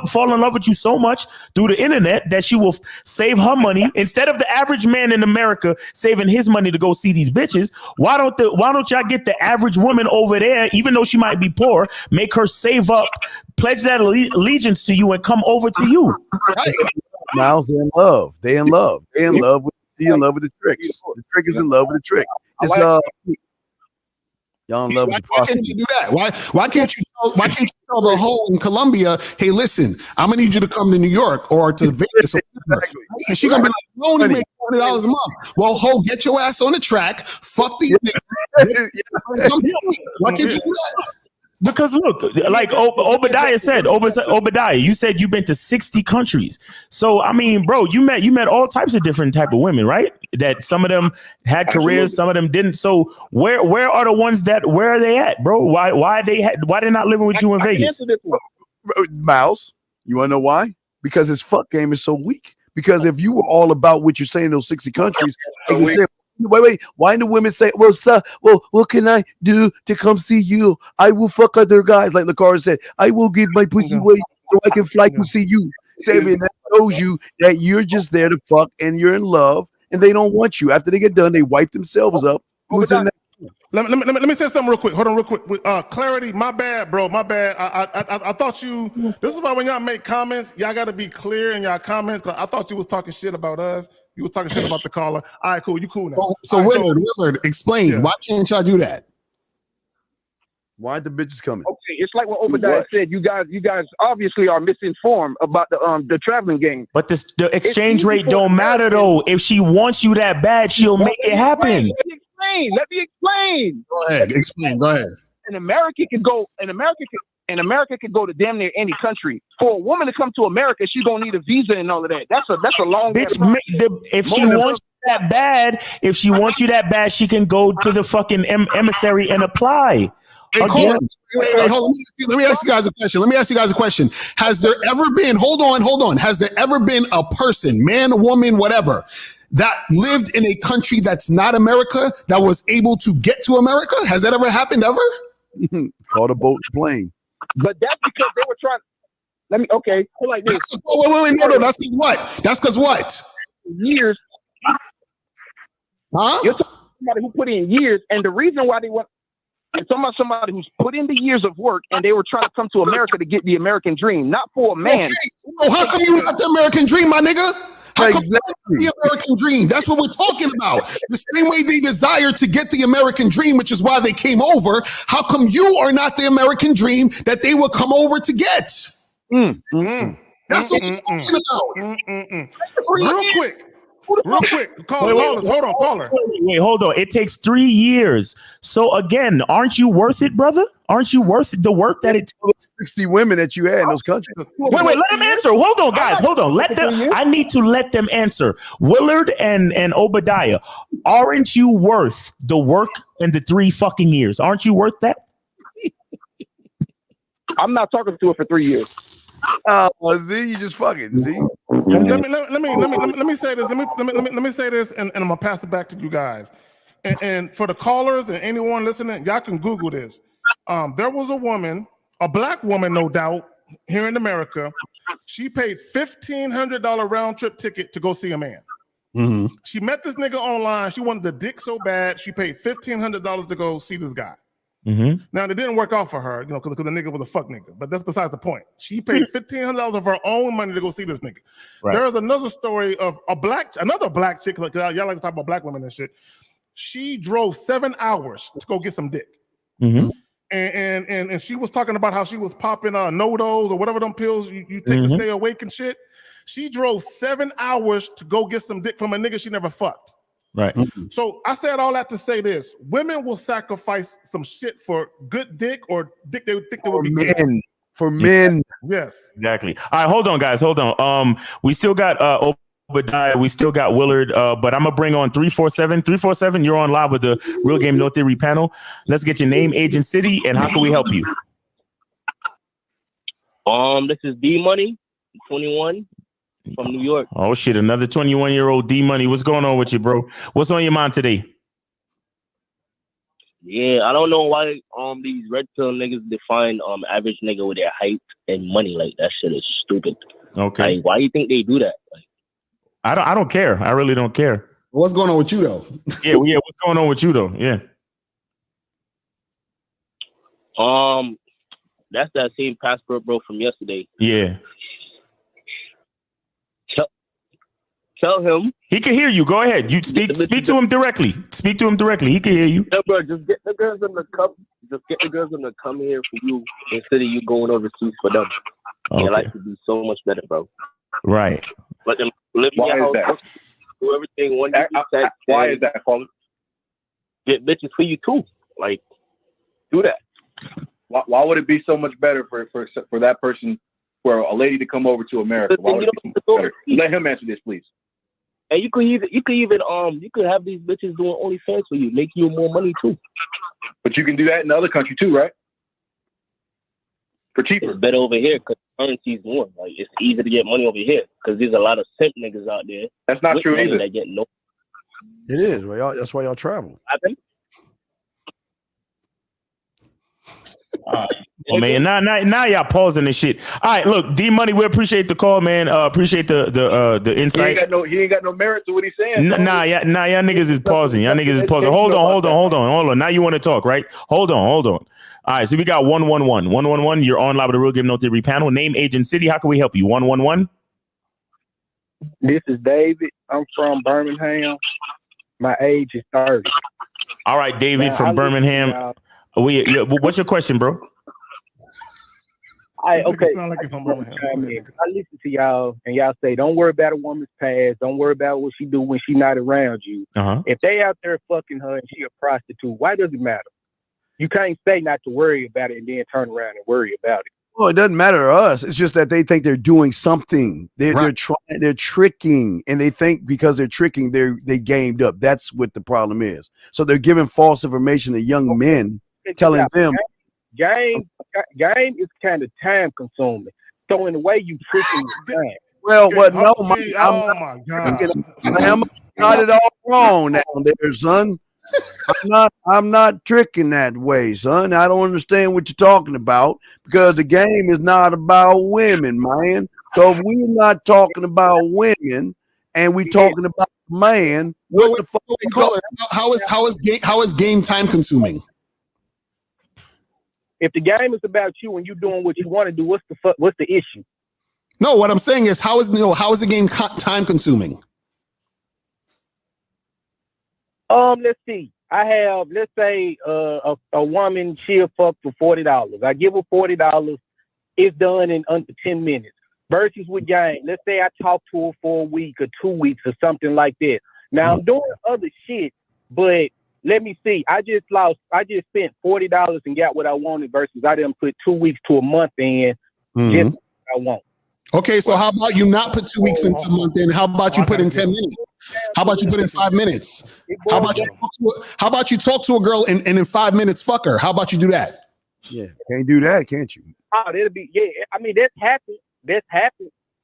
fall in love with you so much through the internet that she will save her money instead of the average man in America saving his money to go see these bitches. Why don't y'all get the average woman over there, even though she might be poor, make her save up, pledge that allegiance to you, and come over to you? Miles, they're in love. They're in love. They're in love with the tricks. The trick is in love with the trick. It's y'all in love with the why can't you do that? Why can't you tell the hoe in Colombia, hey, listen, I'm gonna need you to come to New York or to Vegas or whatever. And she's gonna be like, you only make $20 a month. Well, hoe, get your ass on the track, fuck these niggas. Why can't you do that? Because look, like Obadiah said, Obadiah, you said you've been to 60 countries. So I mean, bro, you met all types of different type of women, right? That some of them had careers, some of them didn't. So where are the ones where are they at, bro? Why they not living with you in Vegas? Miles, you wanna know why? Because his fuck game is so weak. Because if you were all about what you're saying in those 60 countries, they can say, wait. Why do women say, well, sir, what can I do to come see you? I will fuck other guys. Like Lucario said, I will give my pussy away so I can fly to see you. Sammy, that shows you that you're just there to fuck and you're in love and they don't want you. After they get done, they wipe themselves up. Let me say something real quick. Hold on real quick. Clarity, my bad, bro. My bad. I thought you, this is why when y'all make comments, y'all got to be clear in y'all comments. Cause I thought you was talking shit about us. You was talking shit about the caller. All right, cool. You cool now. So Willard, explain. Yeah. Why can't y'all do that? Why the bitches coming? Okay, it's like what Obadiah said. You guys obviously are misinformed about the traveling game. But the exchange rate don't matter though. If she wants you that bad, she'll make it happen. Let me explain. Go ahead. Explain. Go ahead. In America could go to damn near any country. For a woman to come to America, she's gonna need a visa and all of that. That's a long bitch. If she wants you that bad, she can go to the fucking emissary and apply. Again. Wait, hold on. Let me ask you guys a question. Has there ever been, hold on. Has there ever been a person, man, woman, whatever, that lived in a country that's not America that was able to get to America? Has that ever happened ever? Called a boat and plane. But that's because they were trying. Let me. Okay, hold like this. Wait, no. That's because what? That's because what? Years. Huh? You're talking about somebody who put in years, and the reason why they want. I'm talking about somebody who's put in the years of work, and they were trying to come to America to get the American dream, not for a man. Okay, so how come you not the American dream, my nigga? How come the American dream? That's what we're talking about. The same way they desire to get the American dream, which is why they came over. How come you are not the American dream that they will come over to get? That's what we're talking about. Real quick. Callers, hold on, caller. Wait, hold on. It takes 3 years. So again, aren't you worth it, brother? Aren't you worth the work that it takes? 60 women that you had in those countries. Wait, let him answer. Hold on, guys. Hold on. Let them. I need to let them answer. Willard and Obadiah, aren't you worth the work in the 3 fucking years? Aren't you worth that? I'm not talking to her for 3 years. Z, you just fucking Z. Let me say this. Let me say this, and I'm gonna pass it back to you guys. And for the callers and anyone listening, y'all can Google this. There was a woman, a black woman, no doubt, here in America. She paid $1,500 round trip ticket to go see a man. Mm-hmm. She met this nigga online. She wanted the dick so bad. She paid $1,500 to go see this guy. Mm-hmm. Now, it didn't work out for her, because the nigga was a fuck nigga. But that's besides the point. She paid $1,500 of her own money to go see this nigga. Right. There is another story of another black chick. Like, y'all like to talk about black women and shit. She drove 7 hours to go get some dick. Mm-hmm. And she was talking about how she was popping NoDoz or whatever them pills you take to stay awake and shit. She drove 7 hours to go get some dick from a nigga she never fucked. Right. So I said all that to say this: women will sacrifice some shit for good dick or dick they would think they would be men. For men. Yes. Exactly. All right, hold on, guys. Hold on. We still got Obadiah. We still got Willard. But I'm gonna bring on 347. 347. You're on live with the Real Game No Theory panel. Let's get your name, age, and city, and how can we help you? This is D Money, 21. From New York. Oh shit, another 21-year-old D Money. What's going on with you, bro? What's on your mind today? Yeah, I don't know why these red pill niggas define average nigga with their height and money. Like, that shit is stupid. Okay. Like, why do you think they do that? Like, I don't care. I really don't care. What's going on with you though? yeah, what's going on with you though? Yeah. That's that same passport bro from yesterday. Yeah. Tell him he can hear you. Go ahead. You speak to him directly. Speak to him directly. He can hear you. Yeah, bro, just get the girls in the come. Just get the girls in the come here for you instead of you going overseas for them. Okay. Your life would be so much better, bro. Right. Let them live in your house, do everything. Why is that, Colin? Get bitches for you too. Like, do that. Why would it be so much better for that person, for a lady to come over to America? Why would it be so much better? Let him answer this, please. And you could have these bitches doing OnlyFans for you, make you more money too. But you can do that in the other country too, right? For cheaper. It's better over here because currency's more. Like, it's easy to get money over here because there's a lot of simp niggas out there. That's not true either. That get no. It is. Well, that's why y'all travel. Oh man, now y'all pausing this shit. All right, look, D Money, we appreciate the call, man. Appreciate the insight. He ain't got no merit to what he's saying. Nah, y'all niggas is pausing. Y'all niggas is pausing. Hold on. Now you want to talk, right? Hold on. All right, so we got 111. 111, you're on live with the Real Game No Theory panel. Name, age, and city. How can we help you? 111. This is David. I'm from Birmingham. My age is 30. All right, David from Birmingham. What's your question, bro? Okay. Sound like from Birmingham. I listen to y'all, and y'all say, "Don't worry about a woman's past. Don't worry about what she do when she not around you." Uh-huh. If they out there fucking her and she a prostitute, why does it matter? You can't say not to worry about it and then turn around and worry about it. Well, it doesn't matter to us. It's just that they think they're doing something. They're tricking, and they think because they're tricking, they gamed up. That's what the problem is. So they're giving false information to young men, telling them. Game is kind of time consuming. So in a way, you tricking the time. Well, what? No, oh my god! I am got it all wrong down there, son. I'm not tricking that way, son. I don't understand what you're talking about because the game is not about women, man. So if we're not talking about women and we talking about man, what the fuck? Caller, how is game time consuming? If the game is about you and you doing what you want to do, what's the issue? No, what I'm saying is how is the game time consuming? Let's see. I have, let's say, a woman, she'll fuck for $40. I give her $40. It's done in under 10 minutes. Versus with game, let's say I talk to her for a week or 2 weeks or something like that. Now I'm doing other shit, but let me see. I just spent $40 and got what I wanted versus I didn't put 2 weeks to a month in just what I want. Okay, so how about you not put 2 weeks into a month in? How about you put in 10 minutes? How about you put in 5 minutes? How about you talk to a girl and in 5 minutes fuck her? How about you do that? Yeah, can't do that, can't you? Oh, that'll be I mean, that's happened.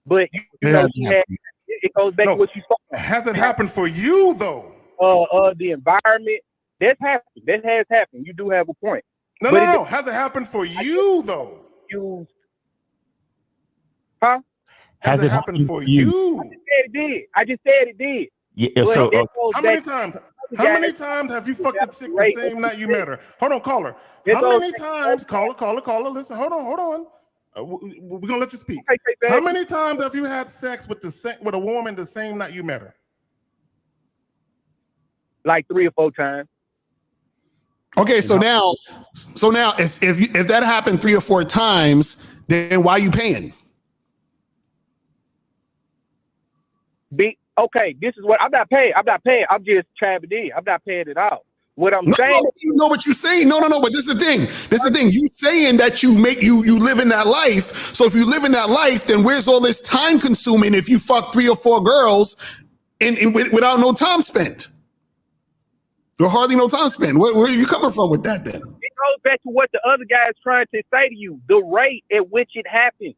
But you know, it goes back to what you thought. Has it happened for you though? The environment that's happened. That has happened. You do have a point. No. Has it happened for you though? Huh? Has it happened for you? I just said it did. Yeah. So how many times? How many times have you fucked a chick the same night you met her? Hold on, caller. How many times? Caller. Listen, hold on. We're gonna let you speak. How many times have you had sex with a woman the same night you met her? Like 3 or 4 times. Okay, so now, if that happened 3 or 4 times, then why are you paying? Okay, this is what I'm not paying. I'm just traveling in. I'm not paying it out. What I'm saying, you know what you're saying. No. But this is the thing. You saying that you live in that life. So if you live in that life, then where's all this time consuming? If you fuck 3 or 4 girls without no time spent, or hardly no time spent. Where are you coming from with that? Then it goes back to what the other guy is trying to say to you. The rate at which it happens.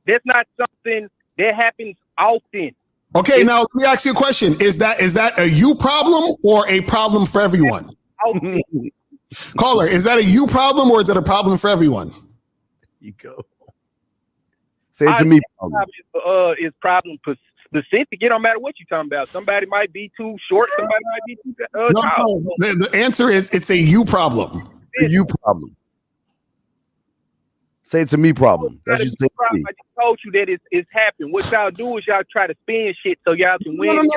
That's not something that happens often. Okay, now let me ask you a question. Is that a you problem or a problem for everyone? Caller, is that a you problem or is it a problem for everyone? You go. Say it to me. It's problem specific. It don't matter what you're talking about. Somebody might be too short. Somebody might be too tall. The answer is it's a you problem. A you problem. Say it's a me problem. That's what you say. I just told you that it's happened. What y'all do is y'all try to spin shit so y'all can win. No.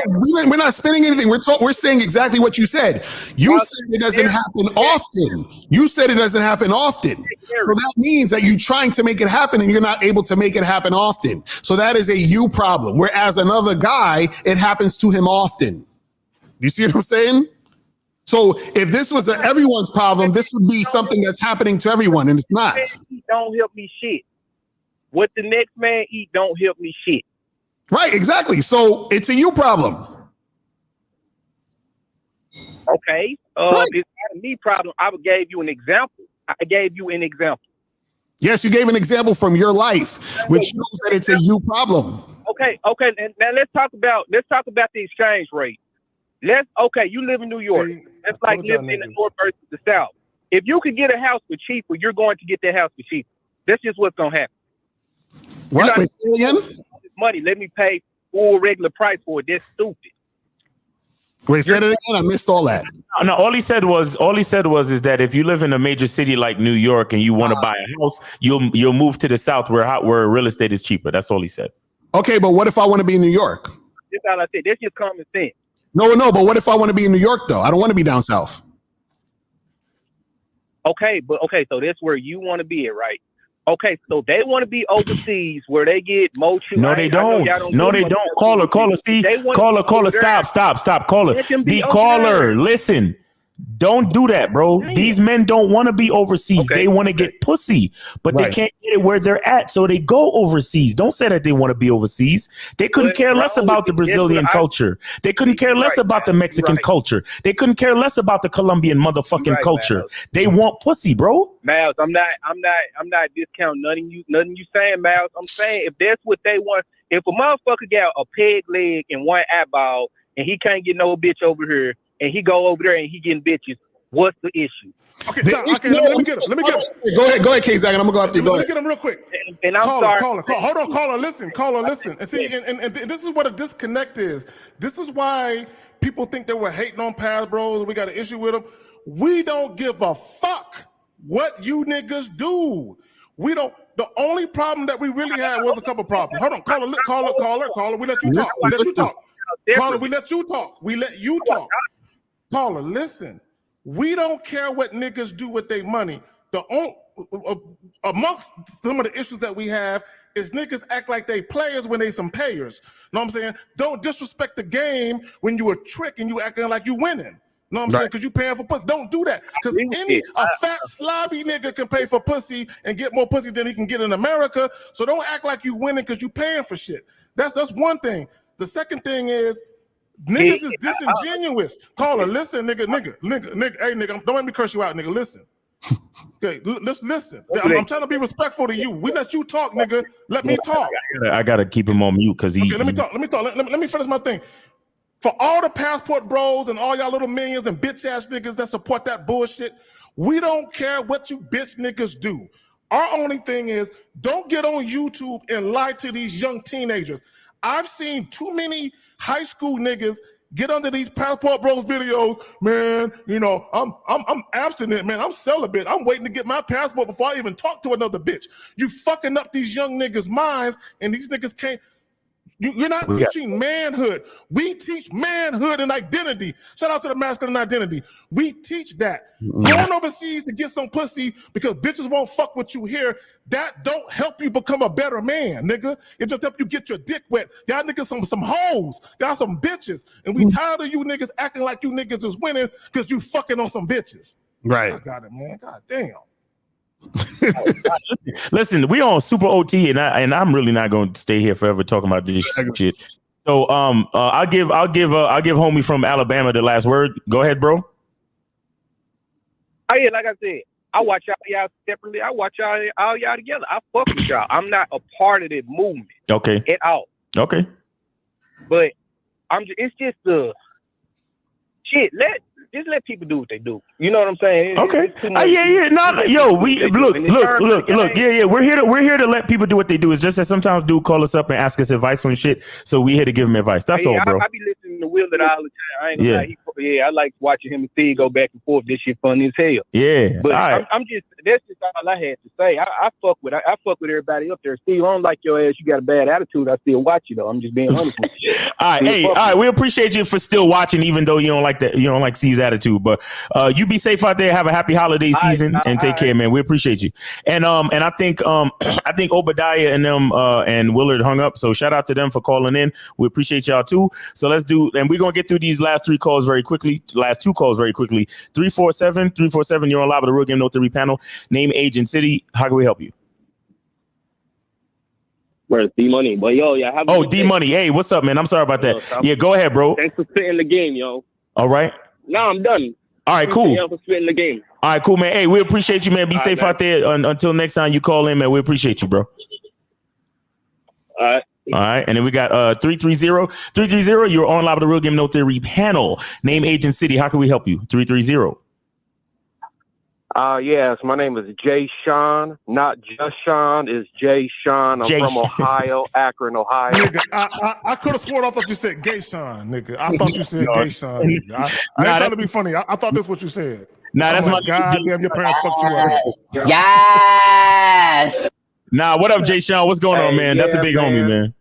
We're not spinning anything. We're saying exactly what you said. You said it doesn't happen often. You said it doesn't happen often. So that means that you're trying to make it happen and you're not able to make it happen often. So that is a you problem. Whereas another guy, it happens to him often. You see what I'm saying? So if this was everyone's problem, this would be something that's happening to everyone, and it's not. Don't help me shit. What the next man eat don't help me shit. Right, exactly. So it's a you problem. Okay. Right. It's not a me problem. I gave you an example. Yes, you gave an example from your life, which shows that it's a you problem. Okay. Now let's talk about the exchange rate. You live in New York. That's like living in the North versus the South. If you could get a house for cheaper, you're going to get that house for cheaper. That's just what's gonna happen. What? Wait, say again? Money. Let me pay full regular price for it. That's stupid. Wait, say that again. I missed all that. No, all he said was is that if you live in a major city like New York and you want to buy a house, you'll move to the South where real estate is cheaper. That's all he said. Okay, but what if I want to be in New York? That's all I said. That's just common sense. No, but what if I want to be in New York though? I don't want to be down south. Okay, so that's where you want to be at, right? Okay, so they want to be overseas where they get more. No, they don't. No, they don't. Caller, see, caller, stop. Caller, the caller, listen. Don't do that, bro. These men don't want to be overseas. They want to get pussy, but they can't get it where they're at, so they go overseas. Don't say that they want to be overseas. They couldn't care less about the Brazilian culture. They couldn't care less about the Mexican culture. They couldn't care less about the Colombian motherfucking culture. They want pussy, bro. Miles, I'm not discounting nothing you saying, Miles. I'm saying if that's what they want, if a motherfucker got a peg leg and one eyeball and he can't get no bitch over here, and he go over there and he getting bitches. What's the issue? Okay, let me get him. Let me get him. Go ahead, K-Zag, and I'm gonna go after you. Go Let me ahead. get him real quick. And I'm sorry. Hold on, caller, listen. And see, and this is what a disconnect is. This is why people think that we're hating on past bros. We got an issue with them. We don't give a fuck what you niggas do. We don't. The only problem that we really had was a couple problems. Hold on, caller. We let you talk. Caller, we let you talk. Caller, listen. We don't care what niggas do with their money. Amongst some of the issues that we have is niggas act like they players when they some payers. Know what I'm saying? Don't disrespect the game when you a trick and you acting like you winning. Know what I'm saying? Because you paying for pussy. Don't do that. Because a fat slobby nigga can pay for pussy and get more pussy than he can get in America. So don't act like you winning because you paying for shit. That's one thing. The second thing is niggas is disingenuous. Caller, listen, nigga. Hey, nigga, don't let me curse you out, nigga. Listen. Okay, listen. I'm trying to be respectful to you. We let you talk, nigga. Let me talk. I gotta keep him on mute because he. Okay, let me talk. Let me finish my thing. For all the passport bros and all y'all little minions and bitch ass niggas that support that bullshit, we don't care what you bitch niggas do. Our only thing is don't get on YouTube and lie to these young teenagers. I've seen too many high school niggas get under these passport bros videos, man. You know, I'm abstinent, man. I'm celibate. I'm waiting to get my passport before I even talk to another bitch. You fucking up these young niggas' minds, and these niggas can't. You're not teaching manhood. We teach manhood and identity. Shout out to the masculine identity. We teach that. Going overseas to get some pussy because bitches won't fuck with you here, that don't help you become a better man, nigga. It just help you get your dick wet. Y'all niggas some hoes. Y'all some bitches. And we tired of you niggas acting like you niggas is winning because you fucking on some bitches. Right. I got it, man. God damn. Listen, we on super OT, and I'm really not going to stay here forever talking about this shit. So I'll give homie from Alabama the last word. Go ahead, bro. Oh yeah, like I said, I watch y'all separately. I watch all y'all together. I fuck with y'all. I'm not a part of the movement. Okay. At all. Okay. But it's just the shit. Just let people do what they do. You know what I'm saying? Okay. Yeah. No, yo, we look. Yeah. We're here to let people do what they do. It's just that sometimes dude call us up and ask us advice on shit. So we here to give him advice. That's all, bro. I be listening to Willard all the time. I ain't gonna lie. I like watching him and Steve go back and forth. This shit funny as hell. Yeah. But that's just all I had to say. I fuck with everybody up there. Steve, I don't like your ass. You got a bad attitude. I still watch you though. I'm just being honest with you. All right. We appreciate you for still watching, even though you don't like that. You don't like Steve's attitude. But you be safe out there. Have a happy holiday season and take care, man. We appreciate you. And I think Obadiah and them and Willard hung up. So shout out to them for calling in. We appreciate y'all too. So let's do, and we're gonna get through these last two calls very quickly. 347. You're on live with the Real Game No 3 panel. Name, age, and city. How can we help you? Where's D Money? But yo, yeah. D Money. Hey, what's up, man? I'm sorry about that. Yeah, go ahead, bro. Thanks for spitting the game, yo. All right. Now I'm done. All right, cool. For spitting the game. All right, cool, man. Hey, we appreciate you, man. Be safe out there until next time you call in, man. We appreciate you, bro. All right. And then we got 330. You're on live with the Real Game No Theory panel. Name, age, and city. How can we help you? 330. Yes, my name is Jay Sean, not just Sean. It's Jay Sean. I'm from Ohio, Akron, Ohio. Nigga, I could have sworn I thought you said Gay Sean, nigga. I thought you said Gay Sean. Nigga. I ain't trying to be funny. I thought that's what you said. Nah, that's my goddamn. Your parents fucked you up. Yes. Nah, what up, Jay Sean? What's going on, man? That's a big homie, man.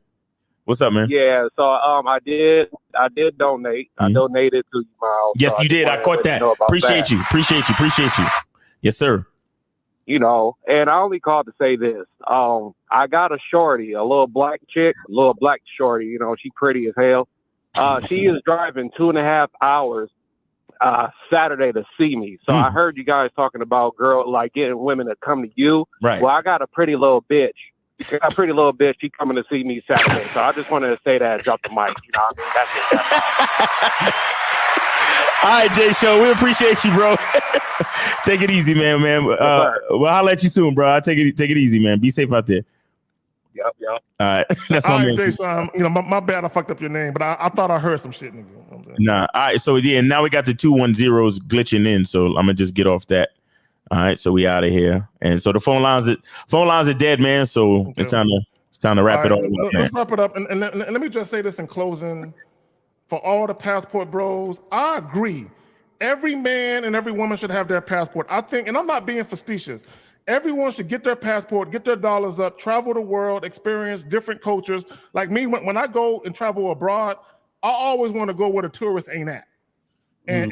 What's up, man? Yeah, so I did donate. I donated to my. Yes, you did. I caught that. Appreciate you. Yes, sir. You know, and I only called to say this. I got a shorty, a little black chick, shorty. You know, she pretty as hell. She is driving 2.5 hours Saturday to see me. So I heard you guys talking about getting women to come to you. Right. Well, I got a pretty little bitch. She coming to see me Saturday. So I just wanted to say that, drop the mic. You know what I mean? That's it. All right, Jay Show. We appreciate you, bro. Take it easy, man. We'll holler at you soon, bro. I'll take it easy, man. Be safe out there. Yep. All right, that's All my right, man. Jason. My bad. I fucked up your name, but I thought I heard some shit, nigga. You know what I'm saying? Nah. All right. So yeah, now we got the 210s glitching in. So I'm gonna just get off that. All right. So we out of here. And so the phone lines are dead, man. So it's time to wrap it all up. Let's wrap it up. And let me just say this in closing. For all the passport bros, I agree. Every man and every woman should have their passport. I think, and I'm not being facetious, everyone should get their passport, get their dollars up, travel the world, experience different cultures. Like me, when I go and travel abroad, I always want to go where the tourists ain't at. And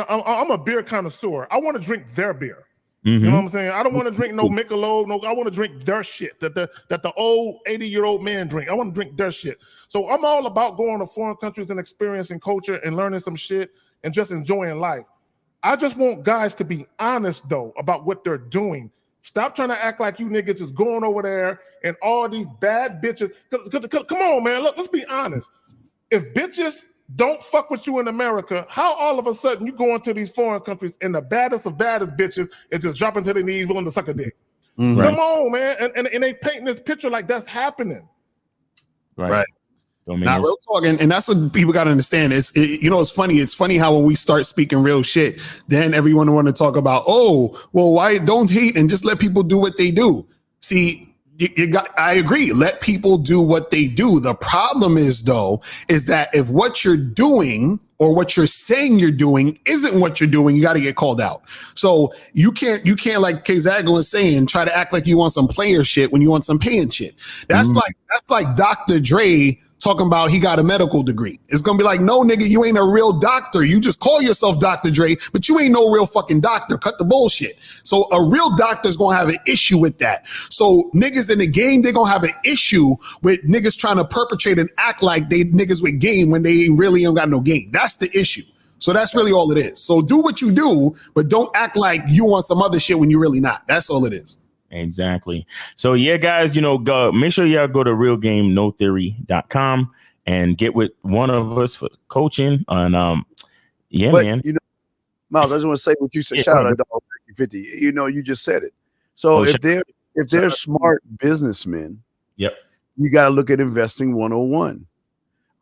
I'm a beer connoisseur. I want to drink their beer. You know what I'm saying? I don't want to drink no Michelob. I want to drink their shit that the old 80-year-old man drink. I want to drink their shit. So I'm all about going to foreign countries and experiencing culture and learning some shit and just enjoying life. I just want guys to be honest though about what they're doing. Stop trying to act like you niggas is going over there and all these bad bitches. Come on, man. Look, let's be honest. If bitches don't fuck with you in America, how all of a sudden you go into these foreign countries and the baddest of baddest bitches and just dropping to their knees willing to suck a dick? Mm-hmm. Come on, man. And they painting this picture like that's happening. Right. Not real talk, and that's what people got to understand. It's funny. It's funny how when we start speaking real shit, then everyone want to talk about, oh, well, why don't hate and just let people do what they do. See, I agree. Let people do what they do. The problem is that if what you're doing or what you're saying you're doing isn't what you're doing, you got to get called out. So you can't like Kzago was saying, try to act like you want some player shit when you want some paying shit. That's like Dr. Dre talking about he got a medical degree. It's gonna be like, no, nigga, you ain't a real doctor. You just call yourself Dr. Dre, but you ain't no real fucking doctor. Cut the bullshit. So a real doctor's gonna have an issue with that. So niggas in the game, they're gonna have an issue with niggas trying to perpetrate and act like they niggas with game when they really ain't got no game. That's the issue. So that's really all it is. So do what you do, but don't act like you want some other shit when you're really not. That's all it is. Exactly. So yeah, guys, go make sure y'all go to realgamenotheory.com and get with one of us for coaching on man. Miles, I just want to say what you said. Yeah, Shout out to Dog 50. You just said it. So if they're smart businessmen, yep, you got to look at investing 101.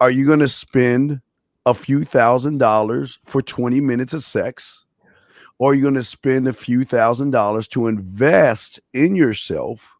Are you going to spend a few $1,000s for 20 minutes of sex? Or are you going to spend a few $1,000s to invest in yourself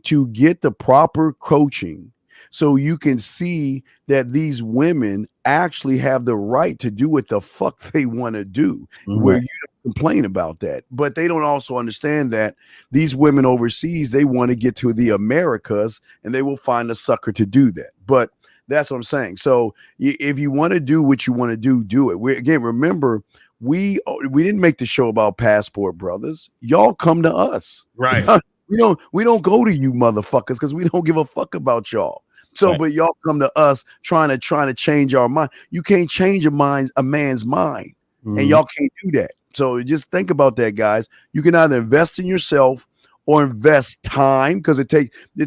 to get the proper coaching so you can see that these women actually have the right to do what the fuck they want to do, where you don't complain about that. But they don't also understand that these women overseas, they want to get to the Americas and they will find a sucker to do that. But that's what I'm saying. So if you want to do what you want to do, do it. Remember, we didn't make the show about passport brothers. Y'all come to us. Right. We don't go to you motherfuckers because we don't give a fuck about y'all. So, right. But y'all come to us trying to change our mind. You can't change a man's mind, and y'all can't do that. So just think about that, guys. You can either invest in yourself or invest time, because it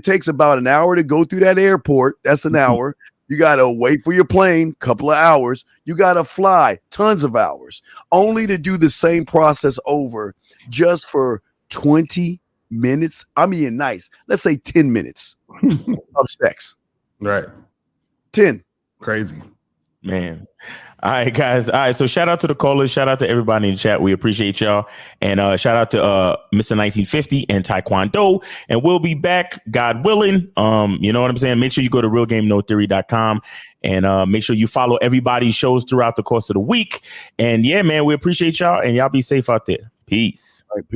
takes about an hour to go through that airport. That's an hour. You got to wait for your plane, couple of hours. You got to fly tons of hours, only to do the same process over just for 20 minutes. I'm being nice. Let's say 10 minutes of sex. Right. 10. Crazy. Man. All right, guys. All right. So shout out to the callers. Shout out to everybody in the chat. We appreciate y'all. And shout out to Mr. 1950 and Taekwondo. And we'll be back, God willing. You know what I'm saying? Make sure you go to realgamenotheory.com and make sure you follow everybody's shows throughout the course of the week. And yeah, man, we appreciate y'all, and y'all be safe out there. Peace. All right, peace.